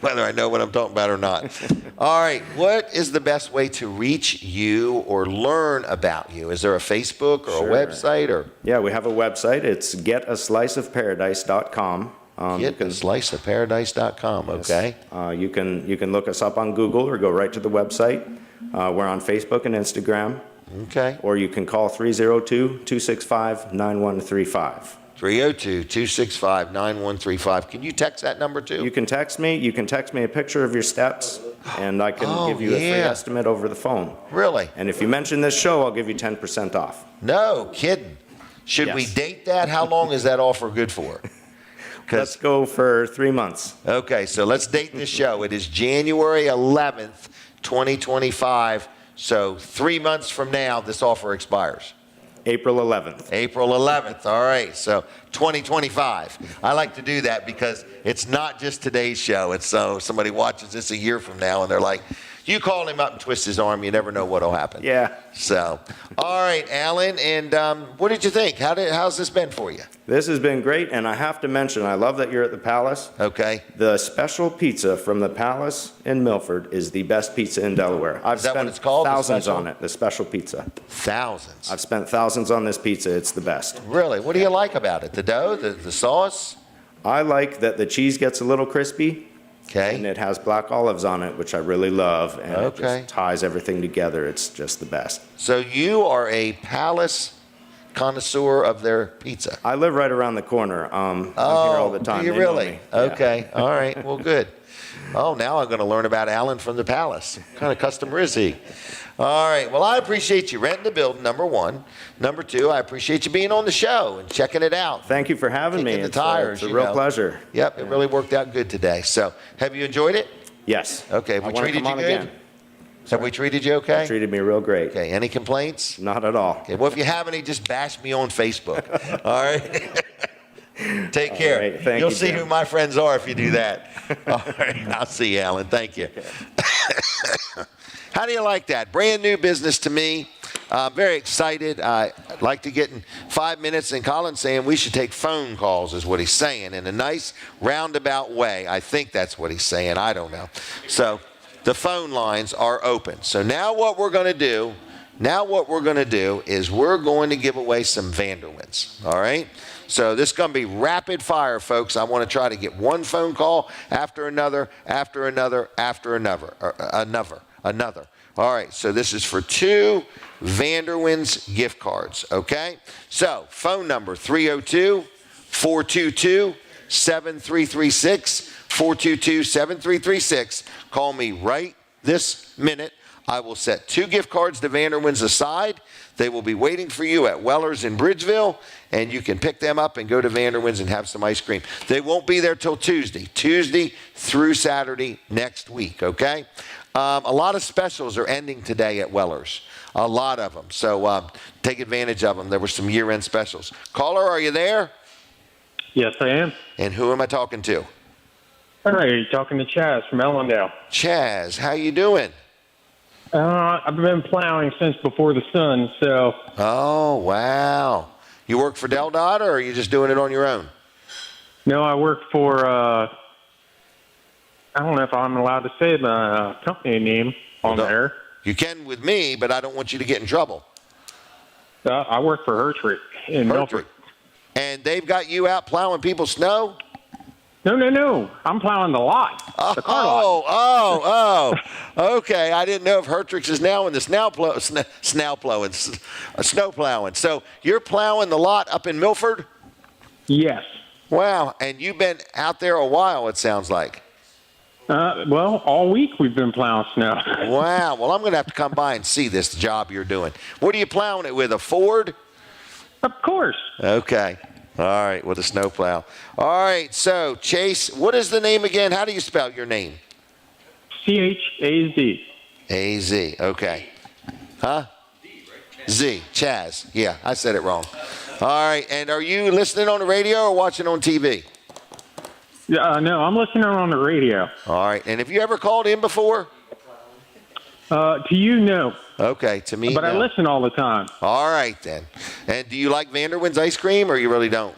whether I know what I'm talking about or not. All right. What is the best way to reach you or learn about you? Is there a Facebook or Sure. a website or? Yeah, we have a website. It's getasliceofparadise.com. Sliceofparadise.com. Okay. You can look us up on Google or go right to the website. We're on Facebook and Instagram. Okay. Or you can call 302-265-9135. 302-265-9135. Can you text that number too? You can text me. You can text me a picture of your steps, and I can give you a free estimate over the phone. Really? And if you mention this show, I'll give you 10% off. No kidding. Should we date that? How long is that offer good for? Let's go for 3 months. Okay, so let's date this show. It is January 11th, 2025. So 3 months from now, this offer expires. April 11th. April 11th. All right. So 2025. I like to do that because it's not just today's show. It's so somebody watches this a year from now and they're like, you call him up and twist his arm, you never know what'll happen. Yeah. So, all right, Alan, and what did you think? How's this been for you? This has been great, and I have to mention, I love that you're at the Palace. Okay. The special pizza from the Palace in Milford is the best pizza in Delaware. Is that what it's called? Thousands on it, the special pizza. Thousands? I've spent thousands on this pizza. It's the best. Really? What do you like about it? The dough? The sauce? I like that the cheese gets a little crispy. Okay. And it has black olives on it, which I really love, and it just ties everything together. It's just the best. So you are a Palace connoisseur of their pizza. I live right around the corner. I'm here all the time. Do you They know really? me. Okay. Yeah. All right. Well, good. Oh, now I'm going to learn about Alan from the Palace. What kind of customer is he? All right. Well, I appreciate you renting the building, number one. Number two, I appreciate you being on the show and checking it out. Thank you for having me. The tires. It's a real pleasure. Yep. It really worked out good today. So have you enjoyed it? Yes. Okay. Have we treated you good? Again. Have we treated you okay? You treated me real great. Okay. Any complaints? Not at all. Okay. Well, if you have any, just bash me on Facebook. All right. Take care. All right, thank You'll you, see Jim. who my friends are if you do that. All right. I'll see you, Alan. Thank you. How do you like that? Brand new business to me. Very excited. I'd like to get in 5 minutes, and Colin's saying we should take phone calls is what he's saying in a nice roundabout way. I think that's what he's saying. I don't know. So the phone lines are open. So now what we're going to do is we're going to give away some Vanderwins. All right? So this is going to be rapid fire, folks. I want to try to get one phone call after another, after another, after another. All right, so this is for 2 Vanderwins gift cards, okay? So phone number 302-422-7336, 422-7336. Call me right this minute. I will set 2 gift cards to Vanderwins aside. They will be waiting for you at Weller's in Bridgeville, and you can pick them up and go to Vanderwins and have some ice cream. They won't be there till Tuesday through Saturday next week, okay? A lot of specials are ending today at Weller's, a lot of them. So take advantage of them. There were some year-end specials. Caller, are you there? Yes, I am. And who am I talking to? Hi, you're talking to Chaz from Ellendale. Chaz, how you doing? I've been plowing since before the sun, so. Oh, wow. You work for Del Dot, or are you just doing it on your own? No, I work for, I don't know if I'm allowed to say the company name on there. You can with me, but I don't want you to get in trouble. I work for Hertrick in Milford. And they've got you out plowing people's snow? No. I'm plowing the lot. The car lot. Okay. I didn't know if Hertrick's is now in the snow plowing. So you're plowing the lot up in Milford? Yes. Wow. And you've been out there a while, it sounds like. Well, all week we've been plowing snow. Wow. Well, I'm going to have to come by and see this job you're doing. What are you plowing it with, a Ford? Of course. Okay. All right, with a snowplow. All right, so Chase, what is the name again? How do you spell your name? C-H-A-Z. A-Z, okay. Huh? Z, Chaz. Yeah, I said it wrong. All right, and are you listening on the radio or watching on TV? No, I'm listening on the radio. All right, and have you ever called in before? To you, no. Okay, to me, But no. I listen all the time. All right, then. And do you like Vanderwins ice cream, or you really don't?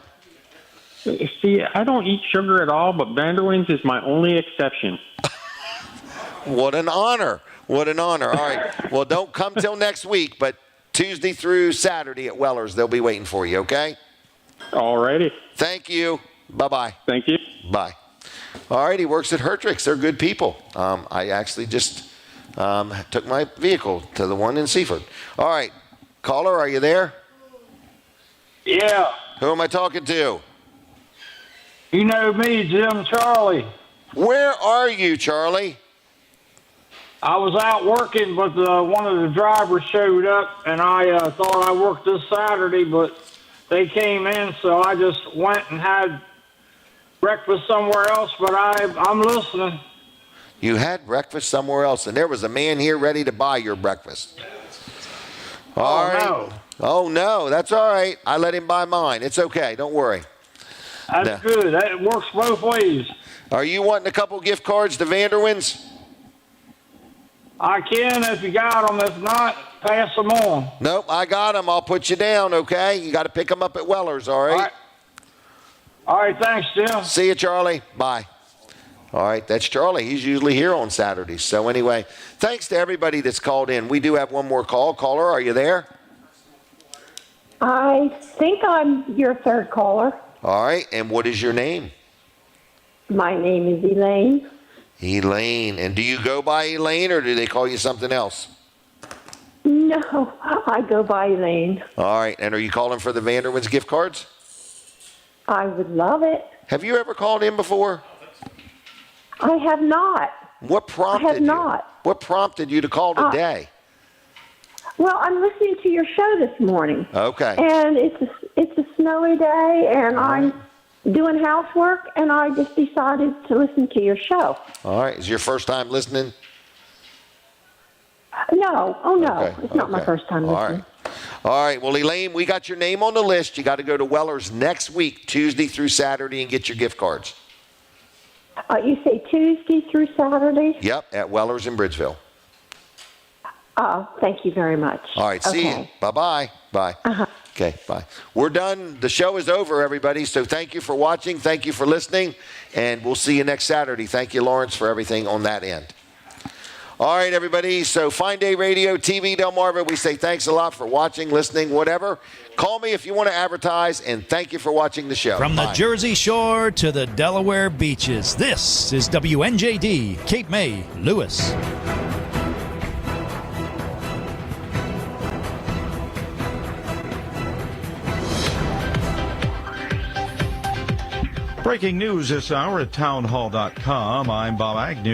See, I don't eat sugar at all, but Vanderwins is my only exception. What an honor. What an honor. All right. Well, don't come till next week, but Tuesday through Saturday at Weller's, they'll be waiting for you, okay? All righty. Thank you. Bye-bye. Thank you. Bye. All right, he works at Hertrick's. They're good people. I actually just took my vehicle to the one in Seaford. All right, caller, are you there? Yeah. Who am I talking to? You know me, Jim Charlie. Where are you, Charlie? I was out working, but one of the drivers showed up, and I thought I worked this Saturday, but they came in, so I just went and had breakfast somewhere else, but I'm listening. You had breakfast somewhere else, and there was a man here ready to buy your breakfast. All right. No. Oh, no, that's all right. I let him buy mine. It's okay. Don't worry. That's good. That works both ways. Are you wanting a couple gift cards to Vanderwin's? I can if you got them. If not, pass them on. Nope, I got them. I'll put you down, okay? You got to pick them up at Weller's, all right? All right, thanks, Jim. See you, Charlie. Bye. All right, that's Charlie. He's usually here on Saturdays. So anyway, thanks to everybody that's called in. We do have one more call. Caller, are you there? I think I'm your third caller. All right, and what is your name? My name is Elaine. Elaine. And do you go by Elaine, or do they call you something else? No, I go by Elaine. All right, and are you calling for the Vanderwin's gift cards? I would love it. Have you ever called in before? I have not. What prompted I have not. What prompted you to call today? Well, I'm listening to your show this morning. Okay. And it's a snowy day, and I'm doing housework, and I just decided to listen to your show. All right. Is your first time listening? No. Oh, no. Okay. It's not my first time listening. All right. Well, Elaine, we got your name on the list. You got to go to Weller's next week, Tuesday through Saturday, and get your gift cards. You say Tuesday through Saturday? Yep, at Weller's in Bridgeville. Thank you very much. All right, see you. Bye-bye. Bye. Okay, bye. We're done. The show is over, everybody. So thank you for watching. Thank you for listening. And we'll see you next Saturday. Thank you, Lawrence, for everything on that end. All right, everybody. So Fine Day Radio, TV Delmarva, we say thanks a lot for watching, listening, whatever. Call me if you want to advertise, and thank you for watching the show. From the Jersey Shore to the Delaware beaches, this is WNJD, Cape May, Lewis. Breaking news this hour at townhall.com. I'm Bob Agnew.